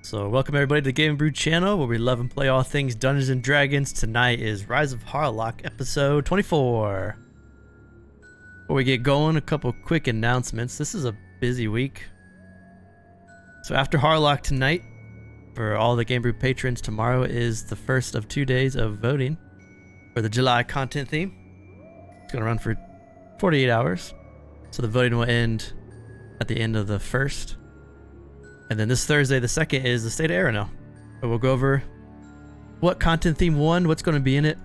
So welcome everybody to the Gamingbrew channel where we love and play all things Dungeons and Dragons. Tonight is Rise of Harlock episode 24. Before we get going, a couple quick announcements. This is a busy week. So after Harlock tonight, for all the Gamingbrew patrons, tomorrow is the first of 2 days of voting for the July content theme. It's going to run for 48 hours. So the voting will end at the end of the first. And then this Thursday, the second, is the state of Erenel. So we'll go over what content theme won, what's going to be in it.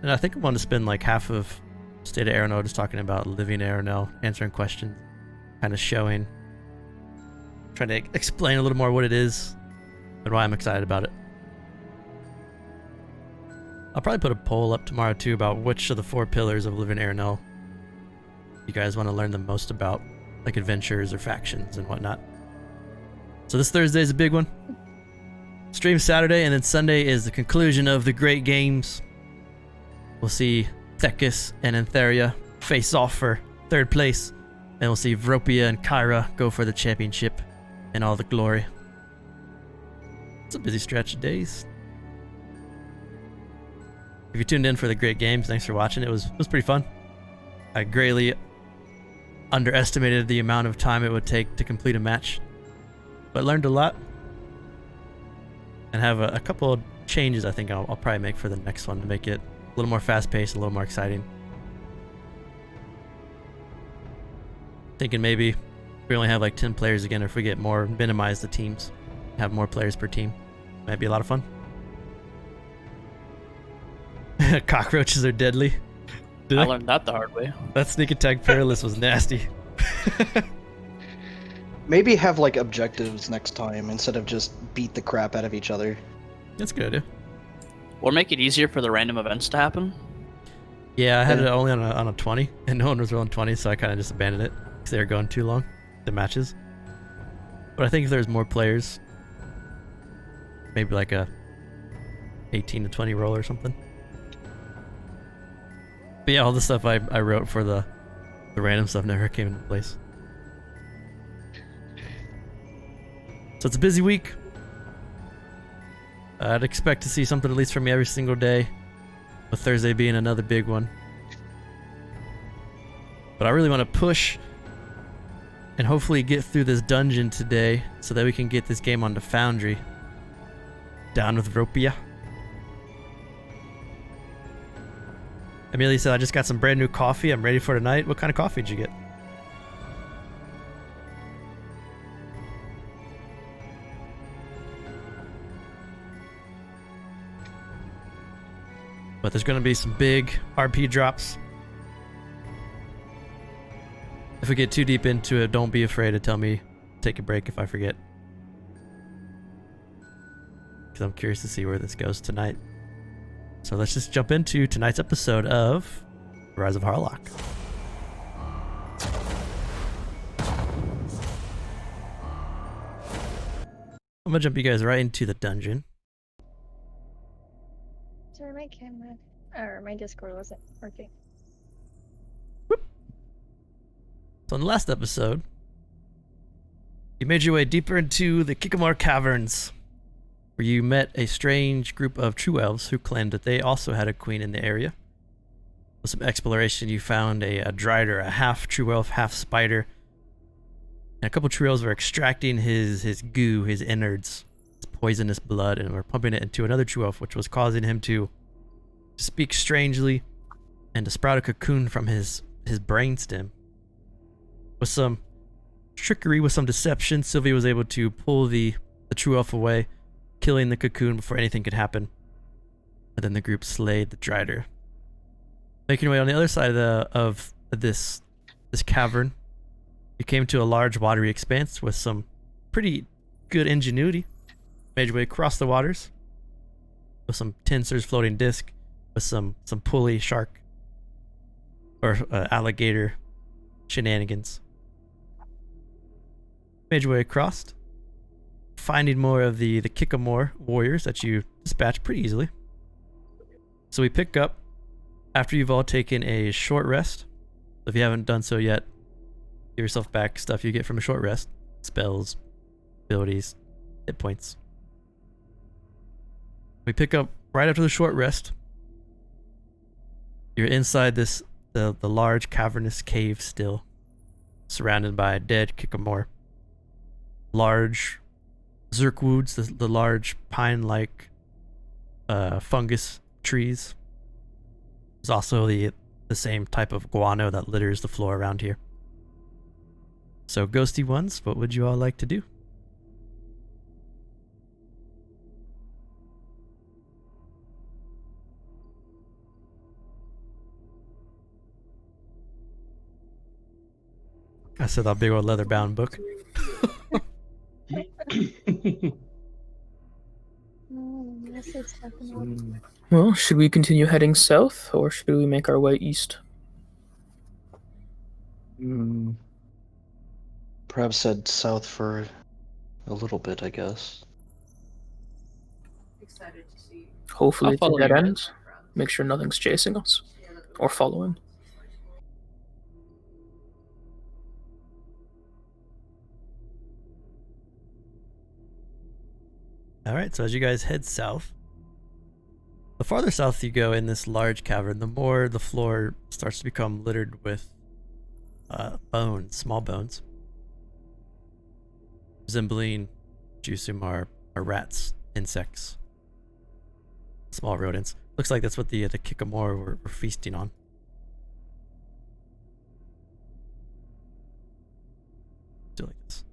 And I think I'm going to spend like half of state of Erenel just talking about living Erenel, answering questions, kind of showing, trying to explain a little more what it is and why I'm excited about it. I'll probably put a poll up tomorrow too about which of the 4 pillars of living Erenel you guys want to learn the most about, like adventures or factions and whatnot. So this Thursday is a big one. Stream Saturday, and then Sunday is the conclusion of the great games. We'll see Thekis and Antheria face off for 3rd place. And we'll see Vropia and Kyra go for the championship and all the glory. It's a busy stretch of days. If you tuned in for the great games, thanks for watching. It was pretty fun. I greatly underestimated the amount of time it would take to complete a match, but learned a lot and have a couple of changes I think I'll probably make for the next one to make it a little more fast-paced, a little more exciting. Thinking maybe we only have like 10 players again, or if we get more, minimize the teams, have more players per team. Might be a lot of fun. Cockroaches are deadly. I learned that the hard way. That sneak attack perilous was nasty. Maybe have like objectives next time instead of just beat the crap out of each other. That's a good idea. Or make it easier for the random events to happen. Yeah, I had it only on a 20, and no one was rolling 20, so I kind of just abandoned it because they were going too long, the matches. But I think if there's more players, maybe like a 18 to 20 roll or something. But yeah, all the stuff I wrote for the random stuff never came into place. So it's a busy week. I'd expect to see something at least from me every single day, with Thursday being another big one. But I really want to push and hopefully get through this dungeon today so that we can get this game onto Foundry. Down with Vropia. Amelia said, I just got some brand new coffee. I'm ready for tonight. What kind of coffee did you get? But there's going to be some big RP drops. If we get too deep into it, don't be afraid to tell me. Take a break if I forget. Because I'm curious to see where this goes tonight. So let's just jump into tonight's episode of Rise of Harlock. I'm going to jump you guys right into the dungeon. Sorry, my camera or my Discord wasn't working. Whoop. So in the last episode, you made your way deeper into the Kikimore Caverns, where you met a strange group of true elves who claimed that they also had a queen in the area. With some exploration, you found a drider, a half true elf, half spider, and a couple true elves were extracting his goo, his innards, his poisonous blood, and were pumping it into another true elf, which was causing him to speak strangely and to sprout a cocoon from his brainstem. With some trickery, with some deception, Sylvia was able to pull the true elf away, killing the cocoon before anything could happen. And then the group slayed the drider. Making your way on the other side of this cavern, you came to a large watery expanse with some pretty good ingenuity. Made your way across the waters with some Tensor's floating disc, with some pulley shark or alligator shenanigans. Made your way across, finding more of the Kikimore warriors that you dispatched pretty easily. So we pick up after you've all taken a short rest. If you haven't done so yet, give yourself back stuff you get from a short rest. Spells, abilities, hit points, We pick up right after the short rest. You're inside the large cavernous cave still, surrounded by a dead Kikimore. Large zirkwoods, the large pine-like fungus trees. There's also the same type of guano that litters the floor around here. So, ghosty ones, what would you all like to do? I said that big old leather-bound book. Yes, it's definitely. Well, should we continue heading south, or should we make our way east? Perhaps head south for a little bit, I guess. Hopefully I'll it's a follow dead you end. guys. Make sure nothing's chasing us. Or following. Alright, so as you guys head south, the farther south you go in this large cavern, the more the floor starts to become littered with bones, small bones. Resembling Jusum are rats, insects, small rodents. Looks like that's what the Kikimore were feasting on. Do like this.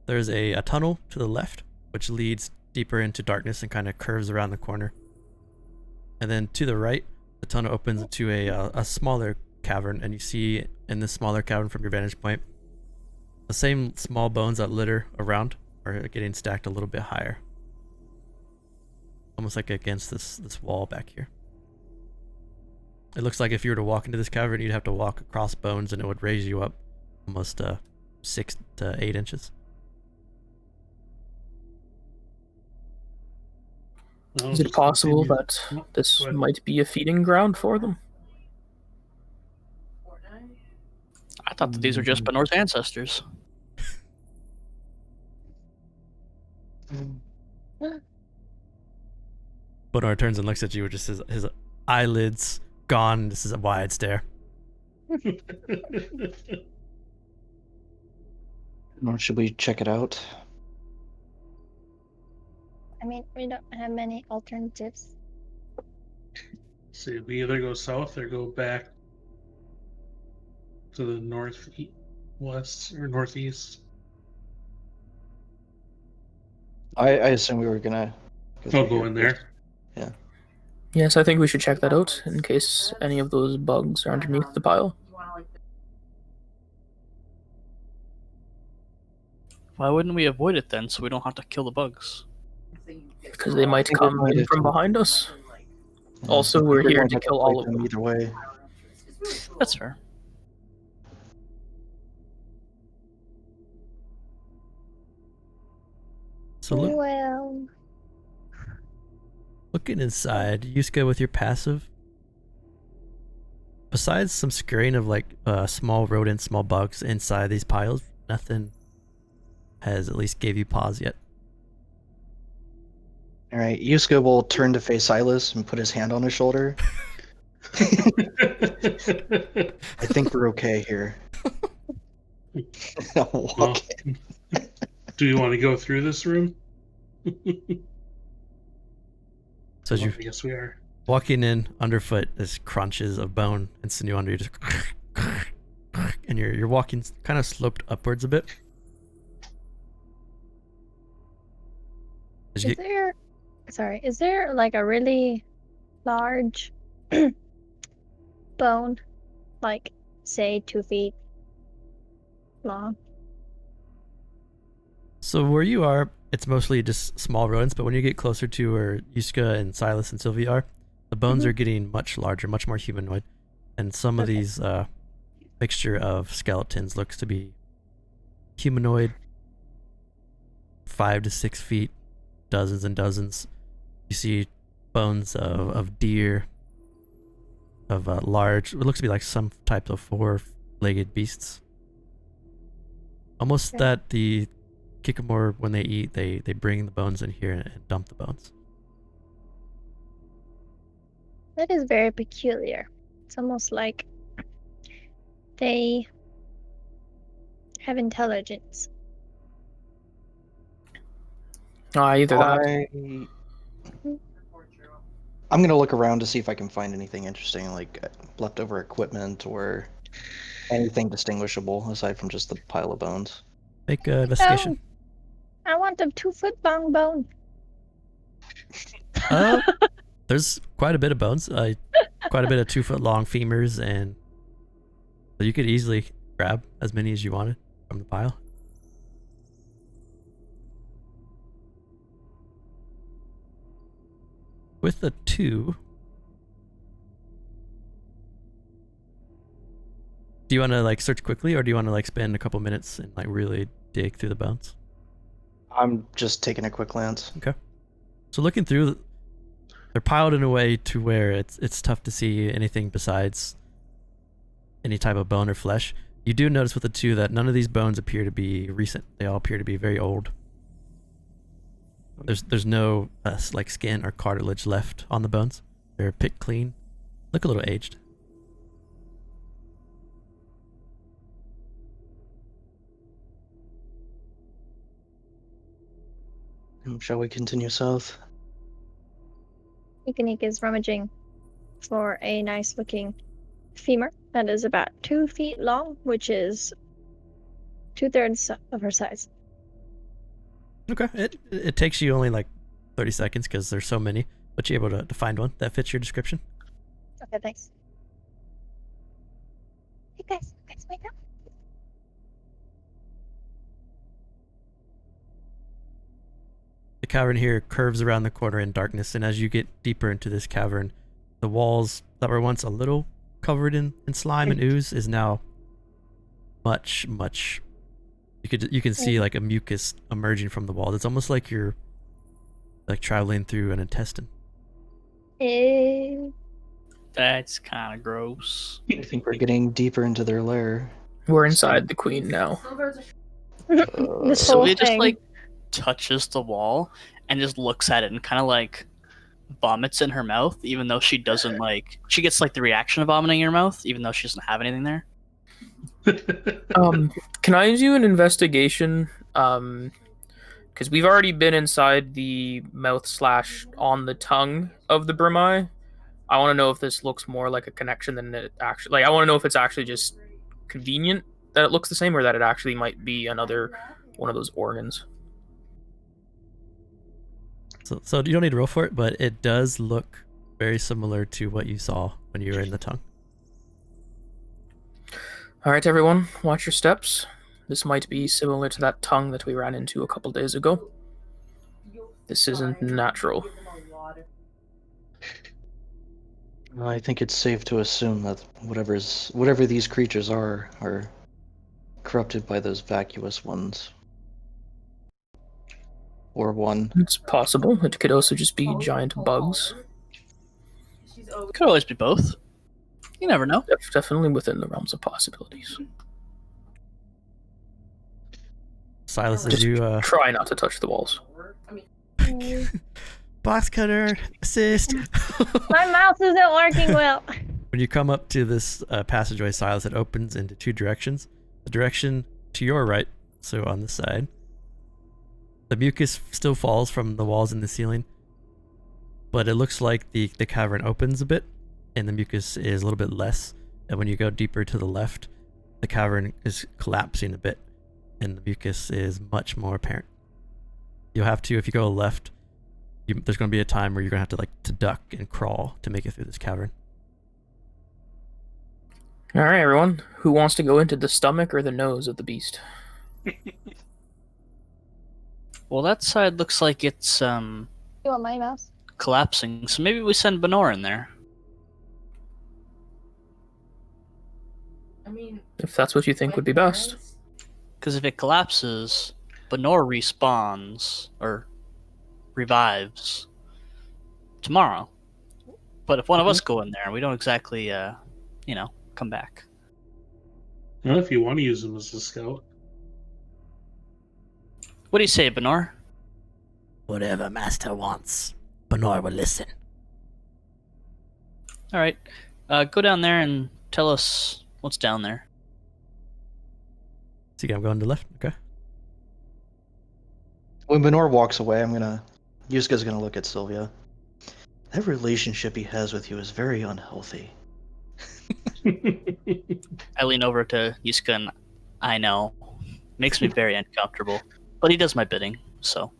There's a tunnel to the left, which leads deeper into darkness and kind of curves around the corner. And then to the right, the tunnel opens into a smaller cavern, and you see in this smaller cavern from your vantage point, the same small bones that litter around are getting stacked a little bit higher. Almost like against this wall back here. It looks like if you were to walk into this cavern, you'd have to walk across bones and it would raise you up almost 6 to 8 inches. Is it possible that this might be a feeding ground for them? I thought that these were just Benor's ancestors. Bonar turns and looks at you with just his eyelids gone. This is a wide stare. Or should we check it out? I mean, we don't have many alternatives. See, we either go south or go back to the northwest or northeast. I assume we were gonna Go in there. Yeah. Yes, I think we should check that out in case any of those bugs are underneath the pile. Why wouldn't we avoid it then, so we don't have to kill the bugs? Because they might think we come might in have from to- behind us. Yeah. Also, I think we're we here might to have kill fight all of them. Either way. That's fair. So Well, looking inside, Yusca with your passive, besides some scurrying of like small rodents, small bugs inside these piles, nothing has at least gave you pause yet. All right, Yusca will turn to face Silas and put his hand on his shoulder. I think we're okay here. I'll walk Well, in. do you want to go through this room? So as you I guess we are. walking in underfoot, there's crunches of bone and sinew under you, just and you're walking kind of sloped upwards a bit. As you get, is there like a really large bone, like say 2 feet long? so where you are, it's mostly just small rodents, but when you get closer to where Yusca and Silas and Sylvia are, the bones are getting much larger, much more humanoid, and some of Okay. these mixture of skeletons looks to be humanoid, 5 to 6 feet, dozens and dozens. You see bones of deer, of large, it looks to be like some type of 4-legged beasts. Almost Okay. that the Kikimore, when they eat, they bring the bones in here and dump the bones. That is very peculiar. It's almost like they have intelligence. Either that. I'm gonna look around to see if I can find anything interesting, like leftover equipment or anything distinguishable aside from just the pile of bones. Make an investigation. I want a 2-foot long bone. There's quite a bit of bones. Quite a bit of 2-foot long femurs, and so you could easily grab as many as you wanted from the pile. With the 2, do you want to like search quickly, or do you want to like spend a couple minutes and like really dig through the bones? I'm just taking a quick glance. So looking through, they're piled in a way to where it's tough to see anything besides any type of bone or flesh. You do notice with the 2 that none of these bones appear to be recent. They all appear to be very old. There's no like skin or cartilage left on the bones. They're picked clean. Look a little aged. Shall we continue south? Ikanik is rummaging for a nice looking femur that is about 2 feet long, which is 2/3 of her size. Okay, it takes you only like 30 seconds because there's so many, but you're able to find one that fits your description. Okay, thanks. Hey guys, wake up. The cavern here curves around the corner in darkness, and as you get deeper into this cavern, the walls that were once a little covered in slime and ooze is now much. You can see like a mucus emerging from the walls. It's almost like you're like traveling through an intestine. That's kind of gross. I think we're getting deeper into their lair. We're inside the queen now. This So whole he just thing. like touches the wall and just looks at it and kind of like vomits in her mouth, even though she doesn't like. She gets like the reaction of vomiting in her mouth, even though she doesn't have anything there. Can I do an investigation? Because we've already been inside the mouth / on the tongue of the Brimai. I want to know if this looks more like a connection than it actually. Like, I want to know if it's actually just convenient that it looks the same, or that it actually might be another one of those organs. So you don't need to roll for it, but it does look very similar to what you saw when you were in the tongue. All right, everyone, watch your steps. This might be similar to that tongue that we ran into a couple days ago. This isn't natural. I think it's safe to assume that whatever these creatures are corrupted by those vacuous ones. Or one. It's possible. It could also just be giant bugs. Could always be both. You never know. Definitely within the realms of possibilities. Silas, as Just you try not to touch the walls. box cutter assist. My mouse isn't working well. When you come up to this passageway, Silas, it opens into 2 directions. The direction to your right, so on this side, the mucus still falls from the walls and the ceiling, but it looks like the cavern opens a bit, and the mucus is a little bit less. And when you go deeper to the left, the cavern is collapsing a bit, and the mucus is much more apparent. You'll have to, if you go left, there's going to be a time where you're going to have to duck and crawl to make it through this cavern. All right, everyone. Who wants to go into the stomach or the nose of the beast? Well, that side looks like it's You want my mouse? collapsing, so maybe we send Benor in there. If that's what you think would be best. Because if it collapses, Benor respawns or revives tomorrow. But if one of us go in there, we don't exactly, come back. Well, if you want to use him as a scout. What do you say, Benor? Whatever Master wants, Benor will listen. All right. Go down there and tell us what's down there. So I'm going to the left. Okay. When Benor walks away, Yusca's gonna look at Sylvia. That relationship he has with you is very unhealthy. I lean over to Yusca and I know. Makes me very uncomfortable. But he does my bidding, so.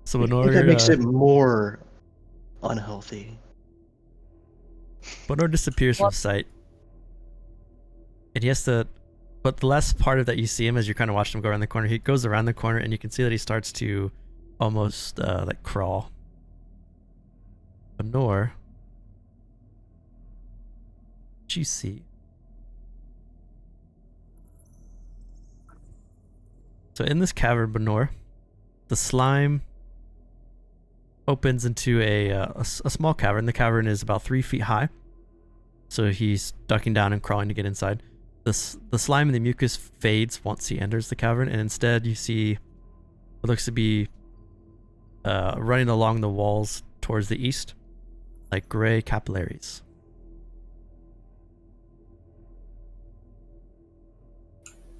So I think Benor, that makes it more unhealthy. Benor disappears from sight. And he has to... But the last part of that you see him as you're kind of watching him go around the corner, he goes around the corner and you can see that he starts to almost like crawl. Benor, what you see? So in this cavern, Benor, the slime opens into a small cavern. The cavern is about 3 feet high. So he's ducking down and crawling to get inside. The slime and the mucus fades once he enters the cavern, and instead you see what looks to be running along the walls towards the east, like gray capillaries.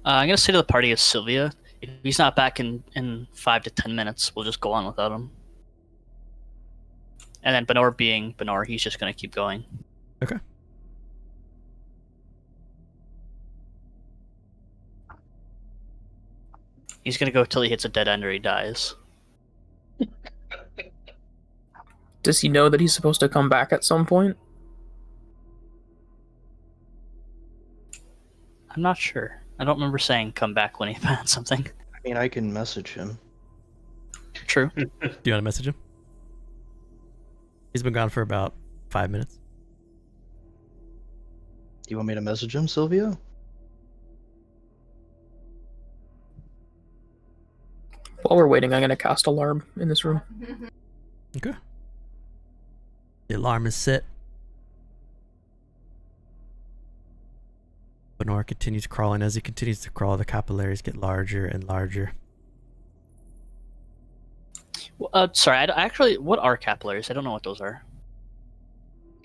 I'm going to say to the party is Sylvia. If he's not back in 5 to 10 minutes, we'll just go on without him. And then Benor being Benor, he's just going to keep going. Okay. He's going to go till he hits a dead end or he dies. Does he know that he's supposed to come back at some point? I'm not sure. I don't remember saying come back when he found something. I mean, I can message him. True. Do you want to message him? He's been gone for about 5 minutes. Do you want me to message him, Sylvia? While we're waiting, I'm going to cast Alarm in this room. Okay. The alarm is set. Benor continues crawling. As he continues to crawl, the capillaries get larger and larger. Well, sorry, I actually, what are capillaries? I don't know what those are.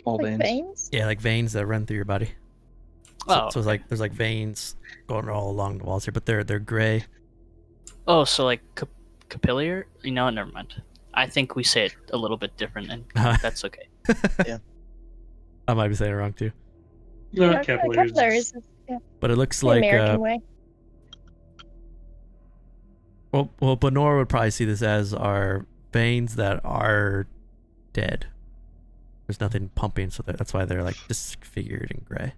Small Like veins. veins? Yeah, like veins that run through your body. Oh, So it's like there's like veins going all along the walls here, but they're gray. oh, so like capillary? You know, never mind. I think we say it a little bit different, and that's okay. I might be saying it wrong too. No, Yeah, capillaries. capillaries. Yeah, But it looks the like American way. well, Benor would probably see this as our veins that are dead. There's nothing pumping, so that's why they're like disfigured and gray.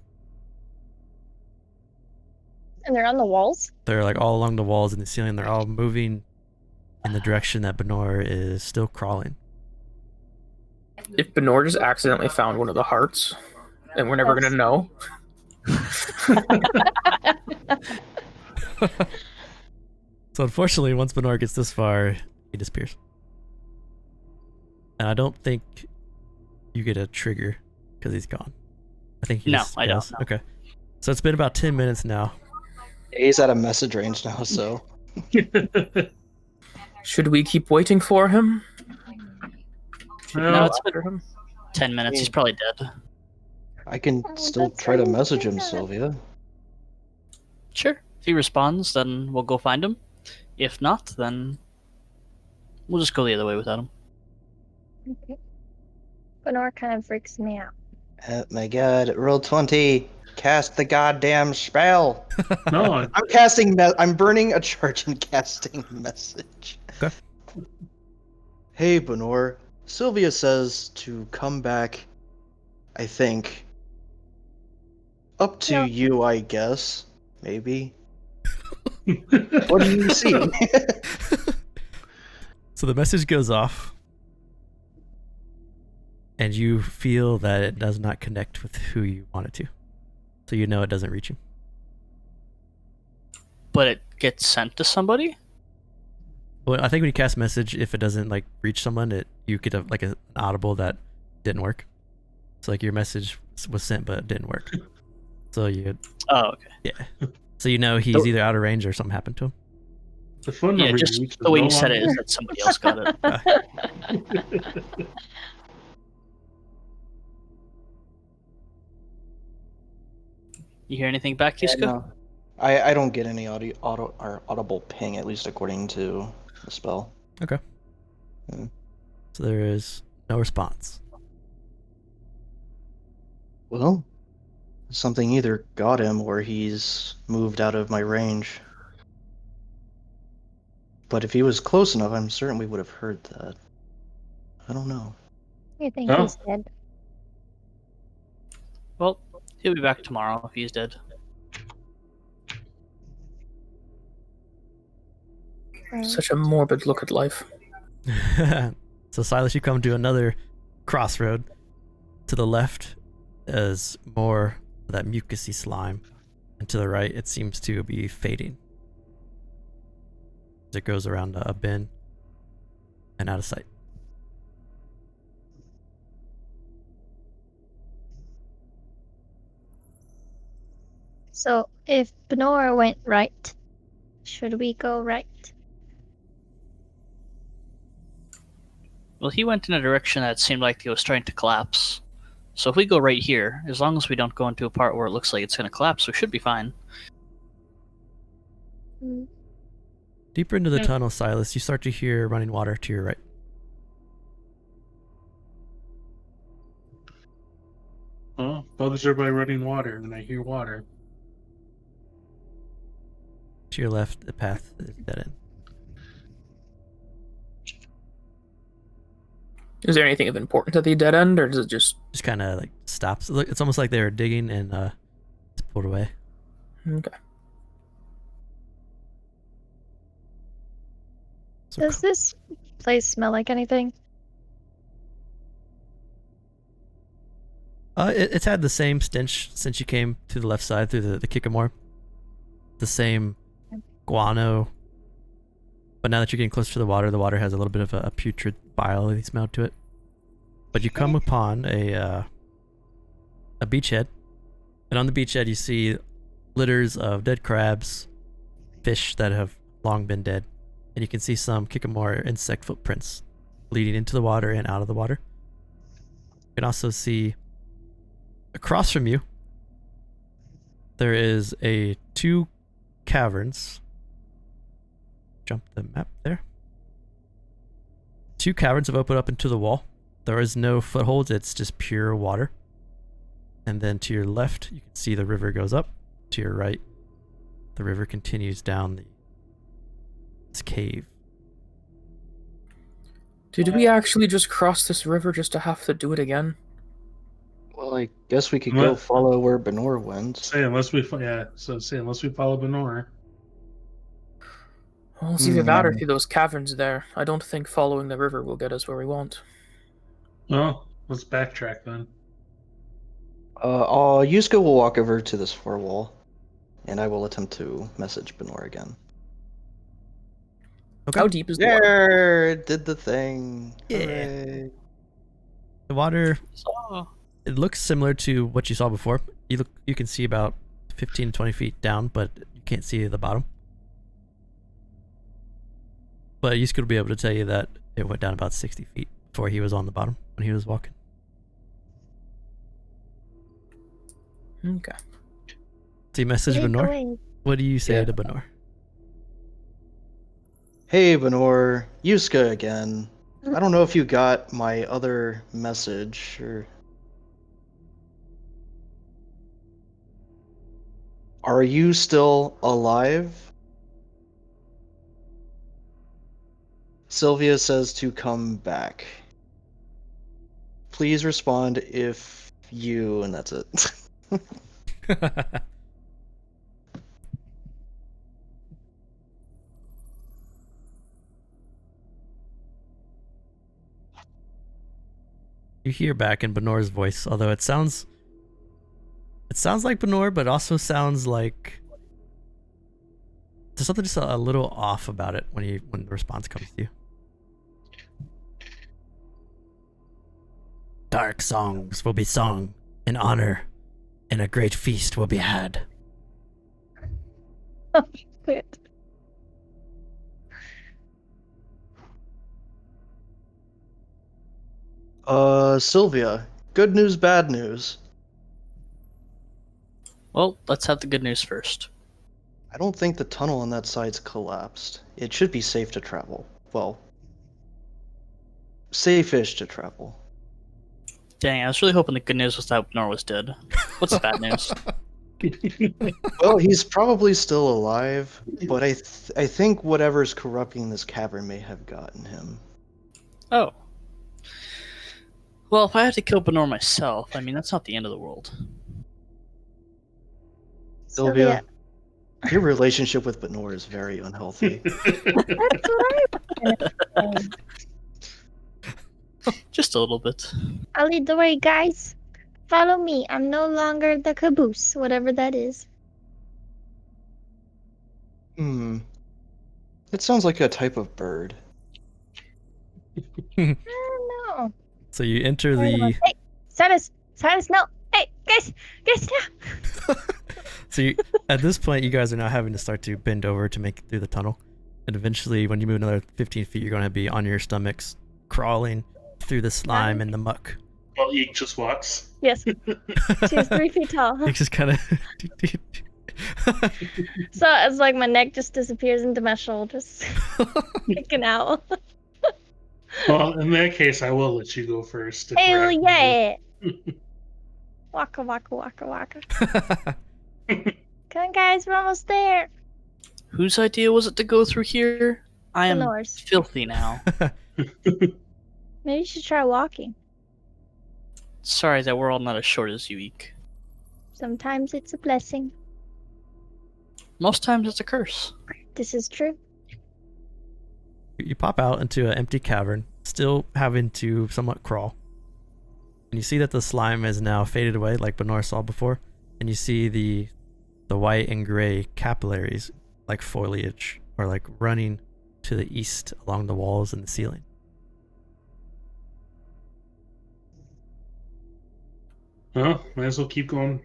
And they're on the walls? They're like all along the walls and the ceiling. They're all moving in the direction that Benor is still crawling. If Benor just accidentally found one of the hearts, then we're never going to know. So unfortunately, once Benor gets this far, he disappears. And I don't think you get a trigger because he's gone. I think he No, just I don't, goes. no. Okay. So it's been about 10 minutes now. He's out of message range now, so Should we keep waiting for him? No, it's After been him? 10 minutes. He's probably dead. I can Oh, still that's try to right. message him, Yeah. Sylvia. Sure. If he responds, then we'll go find him. If not, then we'll just go the other way without him. Okay. Benor kind of freaks me out. Oh my god, roll 20. Cast the goddamn spell. No, I'm casting. I'm burning a charge and casting message. Okay. Hey, Benor. Sylvia says to come back. I think. Up to No. you, I guess. Maybe. What do you see? So the message goes off. And you feel that it does not connect with who you want it to. So you know it doesn't reach you. But it gets sent to somebody? Well, I think when you cast message, if it doesn't like reach someone, you get like an audible that didn't work. So like your message was sent, but it didn't work. So you, Oh, okay. yeah. So you know he's either out of range or something happened to him. The phone Yeah, number just you reached is the way no you said it longer- is that somebody else got it. You hear anything back, Yeah, Yusca? no. I don't get any audible ping, at least according to the spell. Okay. Hmm. So there is no response. Well, something either got him or he's moved out of my range. But if he was close enough, I'm certain we would have heard that. I don't know. You think Oh. he's dead? Well, he'll be back tomorrow if he's dead. Such a morbid look at life. So Silas, you come to another crossroad. To the left is more of that mucusy slime, and to the right it seems to be fading as it goes around a bend and out of sight. So if Benora went right, should we go right? Well, he went in a direction that seemed like it was starting to collapse. So if we go right here, as long as we don't go into a part where it looks like it's going to collapse, we should be fine. Mm. Deeper into the Yeah. tunnel, Silas, you start to hear running water to your right. Oh, bugs are by running water, and I hear water. To your left, the path is dead end. Is there anything of importance at the dead end, or does it just... Just kind of like stops. Look, it's almost like they were digging and it's pulled away. Okay. So Does this place smell like anything? It's had the same stench since you came to the left side through the Kikimore. The same guano. But now that you're getting closer to the water has a little bit of a putrid bile smell to it. But you come upon a beachhead. And on the beachhead you see litters of dead crabs, fish that have long been dead. And you can see some Kikimore insect footprints leading into the water and out of the water. You can also see across from you there is two caverns. Jump the map there. Two caverns have opened up into the wall. There is no footholds, it's just pure water. And then to your left, you can see the river goes up. To your right, the river continues down this cave. Did we actually just cross this river just to have to do it again? Well, I guess we could go What? follow where Benor went. Say unless we follow Benor. Well, it's either that or through those caverns there. I don't think following the river will get us where we want. Well, let's backtrack then. Yusca will walk over to this far wall, and I will attempt to message Benor again. Okay. How deep is the water? There, it did the thing. Yeah. Hooray. The water, So, it looks similar to what you saw before. You can see about 15 to 20 feet down, but you can't see the bottom. But Yusuke will be able to tell you that it went down about 60 feet before he was on the bottom when he was walking. Okay. So you message Lead the Benor? way. What do you say Yeah. to Benor? Hey, Benor, Yusca again. I don't know if you got my other message or. Are you still alive? Sylvia says to come back. Please respond if you, and that's it. You hear back in Benor's voice, although it sounds like Benor, but also sounds like there's something just a little off about it when the response comes to you. Dark songs will be sung in honor, and a great feast will be had. Quit. Sylvia, good news, bad news. Well, let's have the good news first. I don't think the tunnel on that side's collapsed. It should be safe to travel. Well, safe-ish to travel. Dang, I was really hoping the good news was that Nor was dead. What's the bad news? Well, he's probably still alive, but I think whatever's corrupting this cavern may have gotten him. Oh. Well, if I have to kill Benor myself, I mean, that's not the end of the world. Sylvia, your relationship with Benor is very unhealthy. That's what I Just a little bit. I'll lead the way, guys. Follow me. I'm no longer the caboose, whatever that is. It sounds like a type of bird. I don't know. So you enter Wait a the. minute. Hey, Silas, no. Hey, guys, no. So you, at this point, you guys are now having to start to bend over to make it through the tunnel, and eventually, when you move another 15 feet, you're going to be on your stomachs, crawling through the slime and the muck. Well, Eek just walks. Yes, she is 3 feet tall. It's just kind of. So it's like my neck just disappears into my shoulders, like an owl. Well, in that case, I will let you go first. if Hell we're yeah! Waka waka waka waka. Come on, guys, we're almost there. Whose idea was it to go through here? I am Benor's. filthy now. Maybe you should try walking. Sorry that we're all not as short as you, Eek. Sometimes it's a blessing. Most times it's a curse. This is true. You pop out into an empty cavern, still having to somewhat crawl. And you see that the slime is now faded away, like Benor saw before. And you see the white and gray capillaries, like foliage, are like running to the east along the walls and the ceiling. Well, might as well keep going.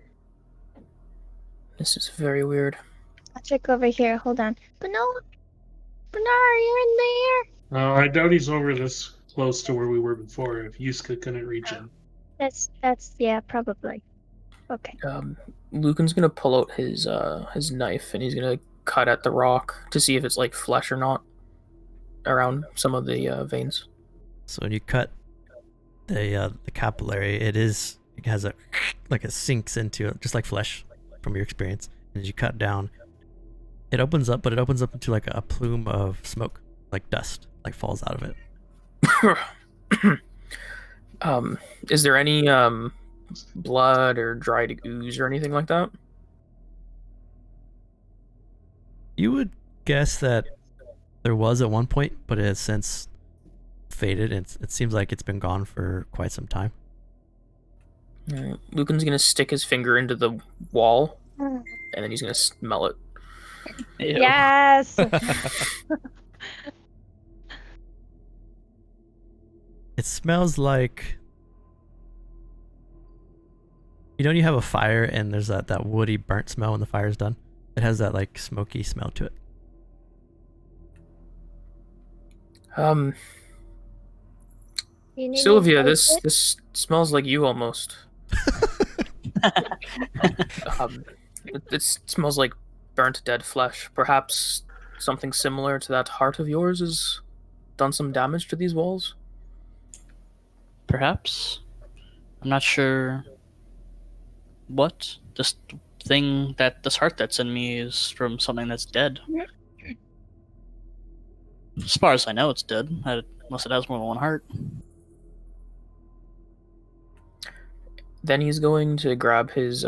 This is very weird. I'll check over here. Hold on. Bernard, you're in there. I doubt he's over this close to where we were before if Yusca couldn't reach him. That's yeah, probably. Okay. Lucan's gonna pull out his knife and he's gonna cut at the rock to see if it's like flesh or not around some of the veins. So when you cut the capillary, it has a like it sinks into it, just like flesh from your experience. And as you cut down, it opens up, but it opens up into like a plume of smoke, like dust, like falls out of it. Is there any blood or dried ooze or anything like that? You would guess that there was at one point, but it has since faded, and it seems like it's been gone for quite some time. Alright. Lucan's gonna stick his finger into the wall, Mm. and then he's gonna smell it. Ew. Yes. It smells like, you know, you have a fire and there's that woody burnt smell when the fire's done. It has that like smoky smell to it. You need Sylvia, to this taste it? this smells like you almost. It smells like burnt dead flesh. Perhaps something similar to that heart of yours has done some damage to these walls. Perhaps. I'm not sure what. This thing this heart that's in me is from something that's dead. As far as I know, it's dead. Unless it has more than one heart. Then he's going to grab his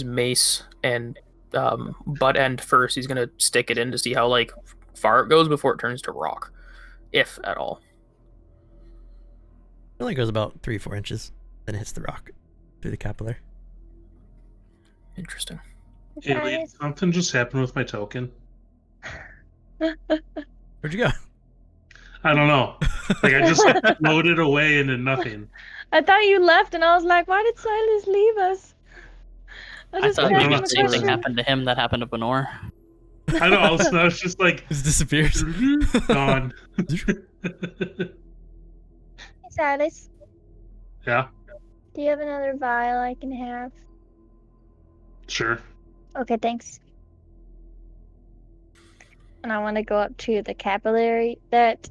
mace and butt end first. He's gonna stick it in to see how like far it goes before it turns to rock, if at all. It only goes about 3-4 inches, then it hits the rock through the capillary. Interesting. Hey, Try Lee, it. something just happened with my token. Where'd you go? I don't know. Like, I just floated away into nothing. I thought you left, and I was like, why did Silas leave us? I just thought asked maybe him the a same thing question. happened to him that happened to Benor. I know. I was just like Just disappears. gone. Hey, Silas, Yeah, do you have another vial I can have? sure. Okay, thanks. And I want to go up to the capillary that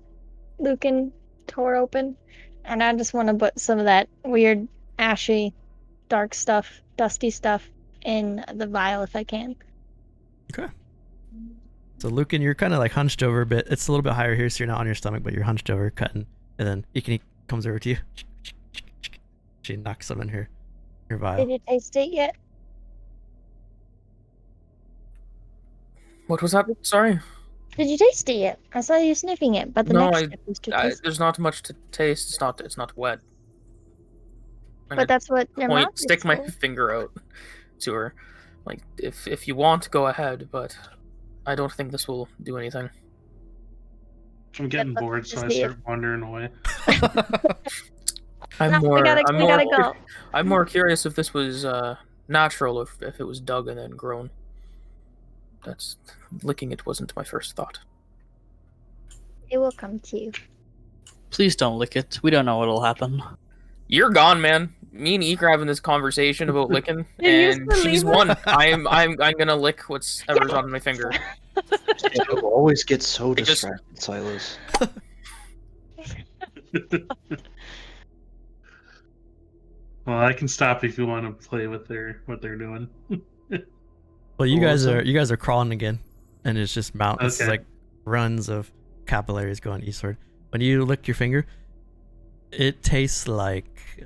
Lucan tore open, and I just want to put some of that weird, ashy, dark stuff, dusty stuff in the vial if I can. Okay. So Lucan, you're kind of like hunched over a bit. It's a little bit higher here, so you're not on your stomach, but you're hunched over, cutting. And then Ikini comes over to you. She knocks some in her vial. Did you taste it yet? What was that? Sorry. Did you taste it yet? I saw you sniffing it, but the No, next I- step is to taste. There's not much to taste. It's not wet. I'm But that's what your mouth is stick my for. finger out to her. Like, if you want, go ahead, but I don't think this will do anything. I'm getting but bored, so I just start wandering away. I'm No, we gotta go. I'm more curious if this was natural or if it was dug and then grown. That's licking it wasn't my first thought. It will come to you. Please don't lick it. We don't know what'll happen. You're gone, man. Me and Eek are having this conversation about licking, Did and you she's believe won. I'm gonna lick whatever's on my finger. You always get so It just- distracted, Silas. Well, I can stop if you want to play with what they're doing. Well, you Awesome. guys are crawling again, and it's just mountains, Okay. like runs of capillaries going eastward. When you lick your finger, it tastes like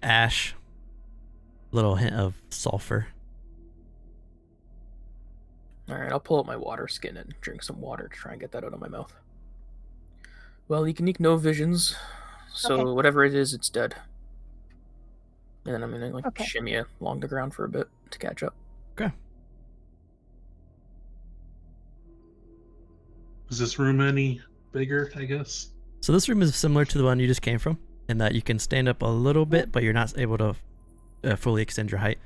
ash, little hint of sulfur. All right, I'll pull out my water skin and drink some water to try and get that out of my mouth. Well, you can eat no visions, so Okay. whatever it is, it's dead. And then I'm gonna Okay. shimmy it along the ground for a bit to catch up. Okay. Is this room any bigger? I guess. So this room is similar to the one you just came from, in that you can stand up a little bit, but you're not able to fully extend your height.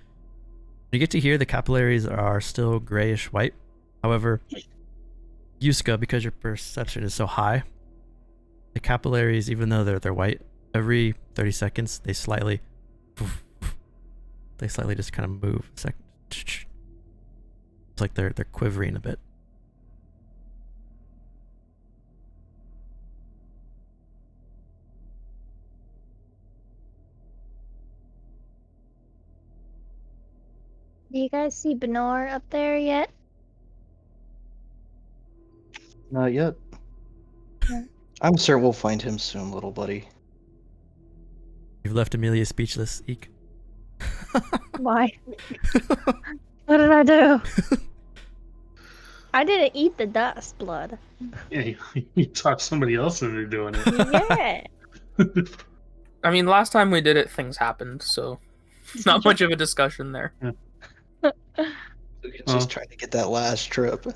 When you get to here, the capillaries are still grayish white. However, Yusca, because your perception is so high, the capillaries, even though they're white, every 30 seconds they slightly just kind of move. It's like they're quivering a bit. Do you guys see Benor up there yet? Not yet. Yeah. I'm sure we'll find him soon, little buddy. You've left Amelia speechless, Eek. Why? What did I do? I didn't eat the dust, blood. Yeah, you talk somebody else into doing it. Yeah. I mean, last time we did it, things happened, so it's not much of a discussion there. He's just trying to get that last trip.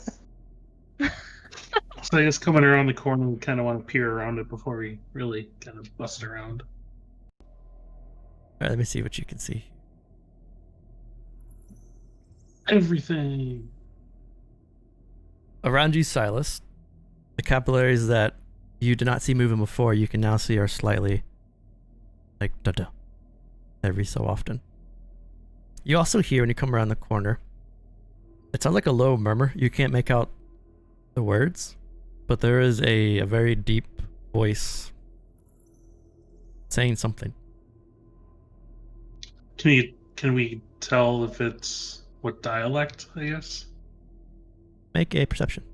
So I guess coming around the corner, we kind of want to peer around it before we really kind of bust around. Alright, let me see what you can see. Everything. Around you, Silas, the capillaries that you did not see moving before, you can now see are slightly like da-da every so often. You also hear when you come around the corner, it sounds like a low murmur. You can't make out the words, but there is a very deep voice saying something. Can we tell if it's what dialect? I guess. Make a perception.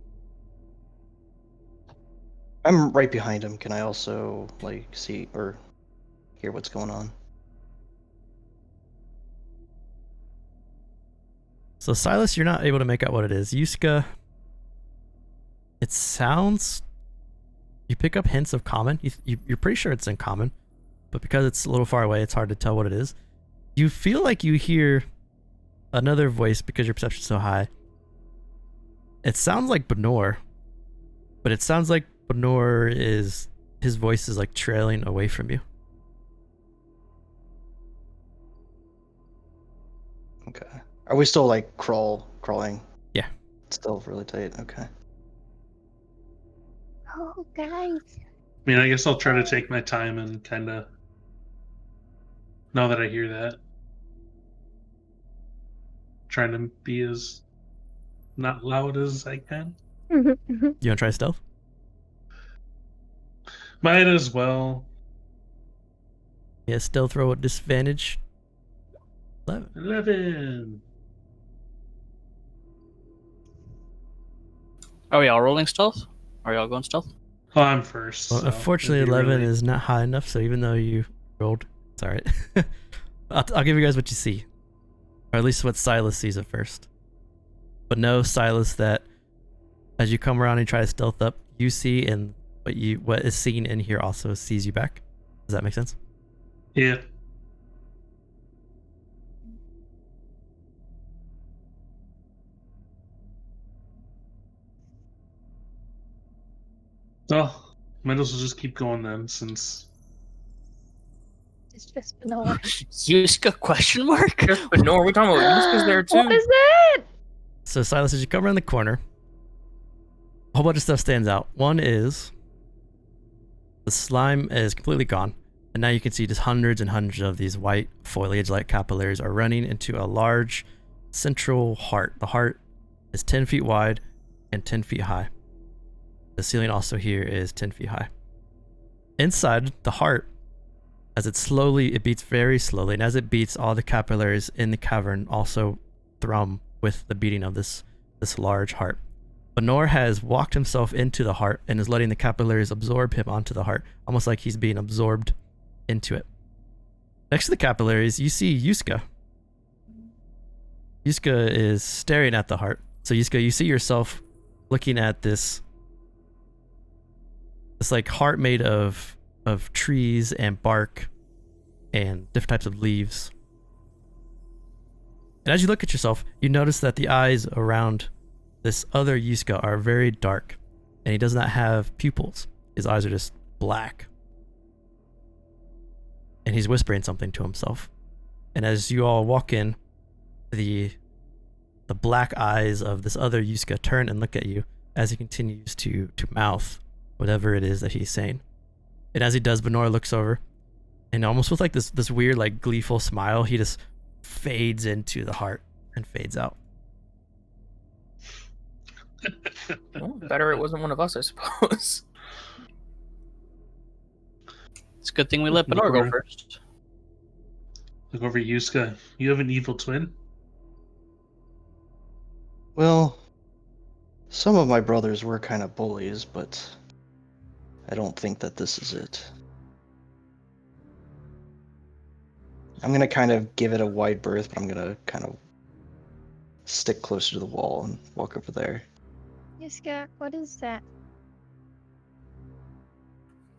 I'm right behind him. Can I also like see or hear what's going on? So Silas, you're not able to make out what it is. Yusca, it sounds. You pick up hints of common. You're pretty sure it's in common, but because it's a little far away, it's hard to tell what it is. You feel like you hear another voice because your perception's so high. It sounds like Benor, but it sounds like Benor is, his voice is like trailing away from you. Okay. Are we still like crawling? Yeah. Stealth really tight. Okay. Oh, guys. I mean, I guess I'll try to take my time and kind of. Now that I hear that, trying to be as not loud as I can. You want to try stealth? Might as well. Yeah, stealth roll at disadvantage. 11. 11. Are we all rolling stealth? Are y'all going stealth? Oh, I'm first. Well, so unfortunately, it'd be 11 really- is not high enough, so even though you rolled, it's alright. I'll give you guys what you see. Or at least what Silas sees at first. But no, Silas, that as you come around and try to stealth up, you see, and what is seen in here also sees you back. Does that make sense? Yeah. Well, might as well just keep going then, since It's just Benor. Yusca question mark? But no, are we talking about Yusca's there too? What is that? So Silas, as you come around the corner, a whole bunch of stuff stands out. One is the slime is completely gone, and now you can see just hundreds and hundreds of these white foliage-like capillaries are running into a large central heart. The heart is 10 feet wide and 10 feet high. The ceiling also here is 10 feet high. Inside the heart, as it beats very slowly, and as it beats, all the capillaries in the cavern also thrum with the beating of this large heart. Benor has walked himself into the heart and is letting the capillaries absorb him onto the heart, almost like he's being absorbed into it. Next to the capillaries, you see Yusca. Yusca is staring at the heart. So Yusca, you see yourself looking at this like heart made of trees and bark and different types of leaves. And as you look at yourself, you notice that the eyes around this other Yusca are very dark, and he does not have pupils. His eyes are just black. And he's whispering something to himself. And as you all walk in, the black eyes of this other Yusca turn and look at you as he continues to mouth whatever it is that he's saying. And as he does, Benor looks over, and almost with like this weird, like gleeful smile, he just fades into the heart and fades out. Well, better it wasn't one of us, I suppose. It's a good thing we let Benor go first. look over at Yusca. You have an evil twin? Well, some of my brothers were kind of bullies, but I don't think that this is it. I'm gonna kind of give it a wide berth, but I'm gonna kind of stick closer to the wall and walk over there. Yusca, what is that?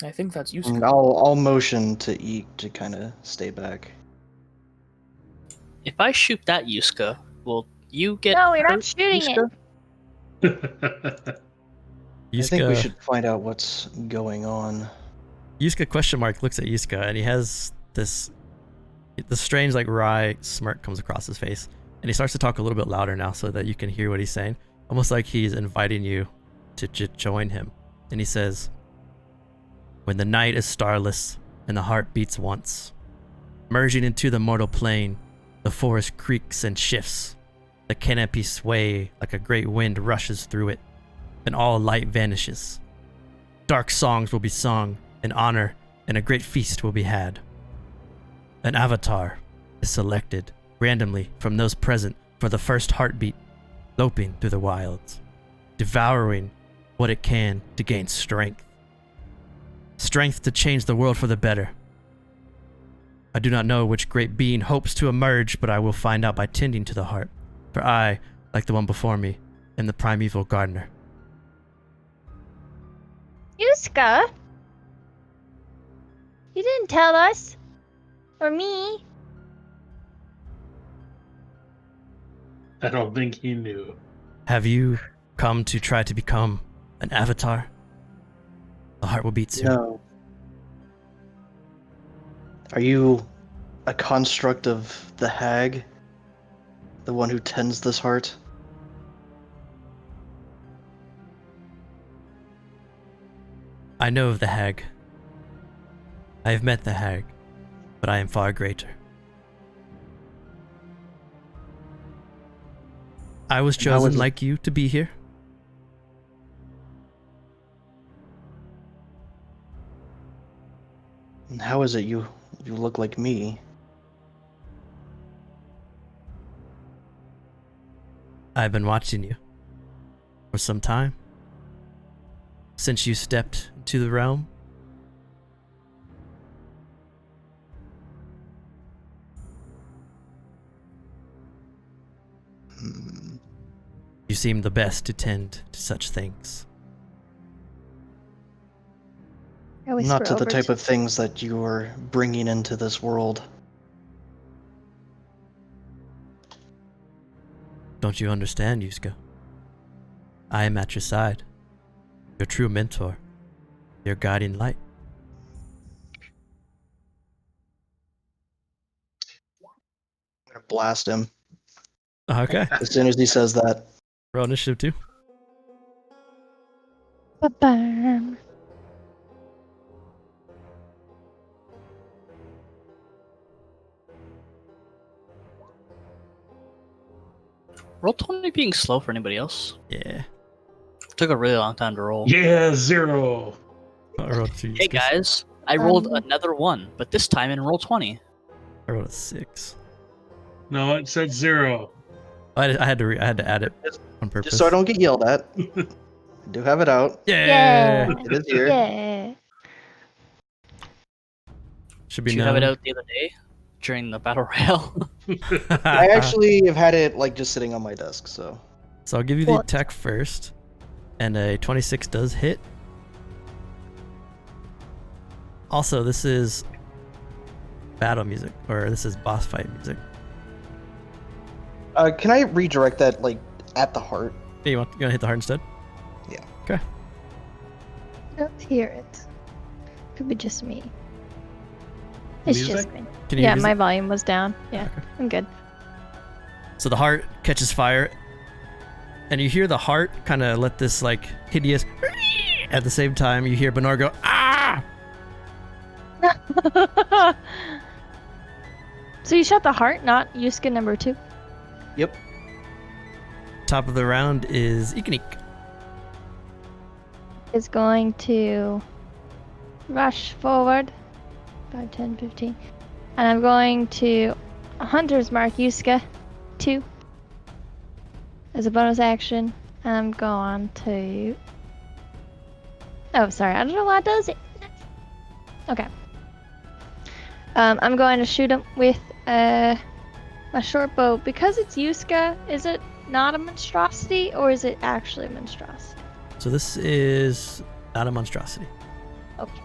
I think that's And Yusca. I'll motion to Eek to kind of stay back. If I shoot that Yusca, will you get No, you're not hurt, shooting Yusca? I think we Yusca, should find out what's going on. Yusca question mark looks at Yusca, and he has this strange like wry smirk comes across his face, and he starts to talk a little bit louder now so that you can hear what he's saying, almost like he's inviting you to join him. And he says, "When the night is starless and the heart beats once, merging into the mortal plane, the forest creaks and shifts, the canopy sway like a great wind rushes through it, and all light vanishes. Dark songs will be sung in honor, and a great feast will be had. An avatar is selected randomly from those present for the first heartbeat, loping through the wilds, devouring what it can to gain strength. Strength to change the world for the better. I do not know which great being hopes to emerge, but I will find out by tending to the heart, for I, like the one before me, am the primeval gardener." Yusca? You didn't tell us. Or me. I don't think he knew. Have you come to try to become an avatar? The heart will beat soon. No. Are you a construct of the hag? The one who tends this heart? I know of the hag. I have met the hag, but I am far greater. I was And how chosen is it- like you to be here. And how is it you look like me? I've been watching you for some time. Since you stepped into the realm. Hmm. You seem the best to tend to such things. I whisper Not to the over type of things that you are bringing into this world. Don't you understand, Yusca? I am at your side. Your true mentor. Your guiding light. I'm gonna blast him Okay. as soon as he says that. Roll initiative too. Ba-bam. Roll 20 being slow for anybody else. Yeah. Took a really long time to roll. Yeah, 0. I rolled 2. Hey guys, I rolled Um, another 1, but this time in roll 20. I rolled a 6. No, it said 0. I had to add it on purpose. Just so I don't get yelled at. I do have it out. Yeah. It is here. Yeah. Should be Did you known. have it out the other day during the battle royale? I actually have had it like just sitting on my desk, so So I'll give you the What? attack first, and a 26 does hit. Also, this is battle music, or this is boss fight music. can I redirect that like at the heart? Hey, you gonna hit the heart instead? Yeah. Okay. I don't hear it. Could be just me. It's Music? just me. Can you Yeah, use my it? volume was down. Yeah, Okay. I'm good. So the heart catches fire, and you hear the heart kind of let this like hideous. At the same time, you hear Bernard go ah. So you shot the heart, not Yusca number 2? Yep. Top of the round is Ikanik. Is going to rush forward 5, 10, 15. And I'm going to Hunter's Mark Yusca 2 as a bonus action. And I'm going to. Oh, sorry. I don't know why it does it. Okay. I'm going to shoot him with my short bow. Because it's Yusca, is it not a monstrosity or is it actually a monstrosity? So this is not a monstrosity. Okay.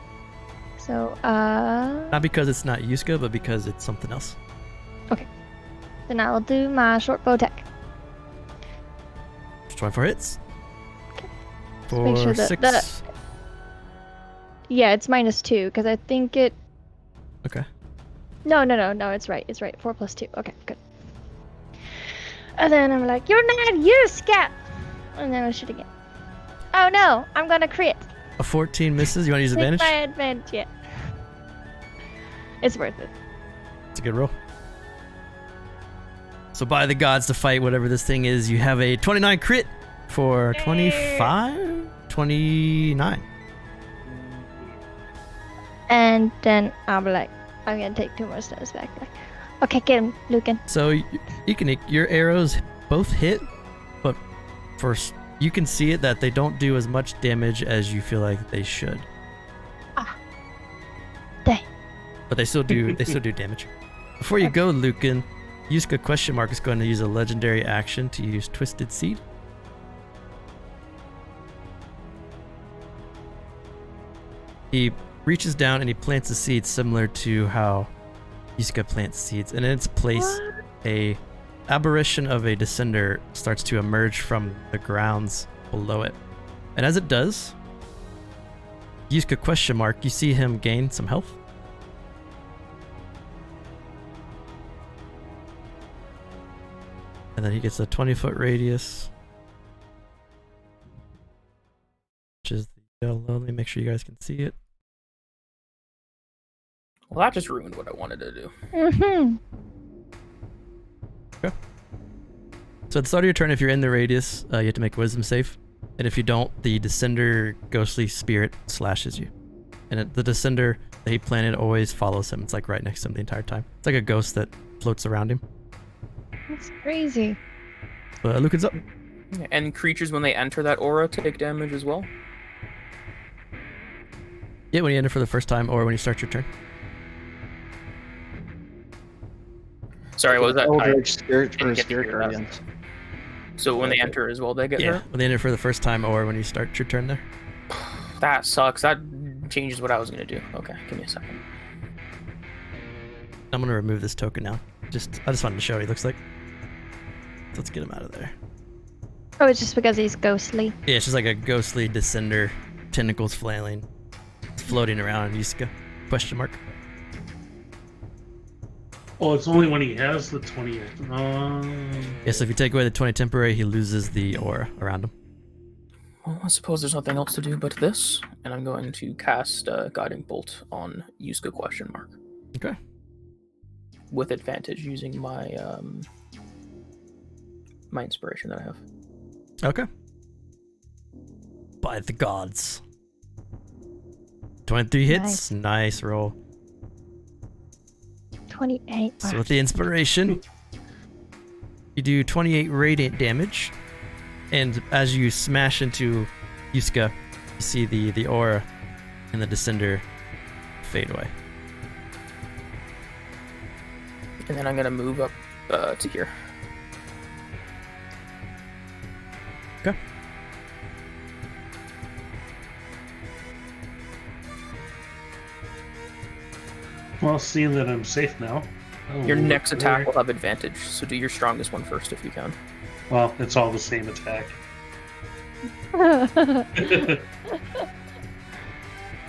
So, Not because it's not Yusca, but because it's something else. then I will do my short bow attack. 24 hits. Let's make For sure that 6. Yeah, it's -2 because I think it. Okay. No, it's right. It's right. 4 + 2. Okay, good. And then I'm like, you're not Yusca! And then I shoot again. Oh no, I'm gonna crit. A 14 misses. You want to use With advantage? my advantage, yeah. It's worth it. It's a good roll. So by the gods to fight whatever this thing is, you have a 29 crit for 25? 29. And then I'll be like, I'm gonna take 2 more steps back. Like, okay, get him, Lucan. So, Ikanik, your arrows both hit, but first, you can see it that they don't do as much damage as you feel like they should. Dang. But they still do damage. Before you go, Lucan, Yusca !! is going to use a legendary action to use Twisted Seed. He reaches down and he plants a seed similar to how Yusca plants seeds, and in its place, What? a aberration of a descender starts to emerge from the grounds below it. And as it does, Yusca !! You see him gain some health. And then he gets a 20-foot radius, which is Let me make sure you guys can see it. Well, that just ruined what I wanted to do. Mm-hmm. So at the start of your turn, if you're in the radius, you have to make a wisdom save. And if you don't, the Descender ghostly spirit slashes you. And the Descender that he planted always follows him. It's like right next to him the entire time. It's like a ghost that floats around him. That's crazy. Lucan's up. And creatures, when they enter that aura, take damage as well. Yeah, when you enter for the first time or when you start your turn. Sorry, what was that? Eldritch Spirit didn't or get to Spirit hear that. Guardians. So when they enter as well, they get Yeah, hurt? when they enter for the first time or when you start your turn there. That sucks. That changes what I was going to do. Okay, give me a second. I'm gonna remove this token now. I just wanted to show what he looks like. So let's get him out of there. Oh, it's just because he's ghostly. Yeah, it's just like a ghostly Descender, tentacles flailing, floating around Yusca. Question mark. Oh, it's only when he has the 20. Yeah, so if you take away the 20 temporary, he loses the aura around him. Well, I suppose there's nothing else to do but this, and I'm going to cast Guiding Bolt on Yusca question mark. Okay. With advantage using my my inspiration that I have. Okay. By the gods. 23 hits. Nice roll. 28. So with the inspiration, you do 28 radiant damage, and as you smash into Yusca, you see the aura and the Descender fade away. And then I'm going to move up to here. Okay. Well, seeing that I'm safe now. Your Oh, next attack alright. will have advantage, so do your strongest one first if you can. Well, it's all the same attack.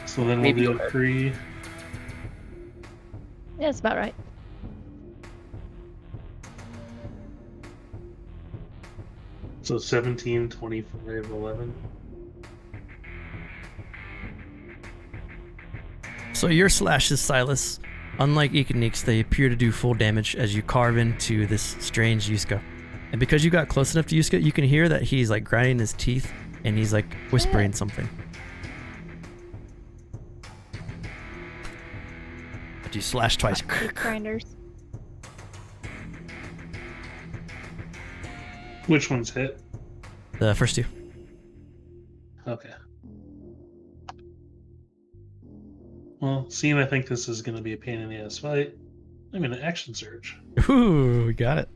So then Maybe we'll go do ahead. 3. That's about right. So 17, 25, 11. So your slashes, Silas, unlike Ekanik's, they appear to do full damage as you carve into this strange Yusca. And because you got close enough to Yusca, you can hear that he's like grinding his teeth and he's like whispering something. But you slash twice. Teeth grinders. Which one's hit? The first two. Okay. Well, seeing I think this is going to be a pain in the ass fight, I'm going to action surge Ooh, we got it.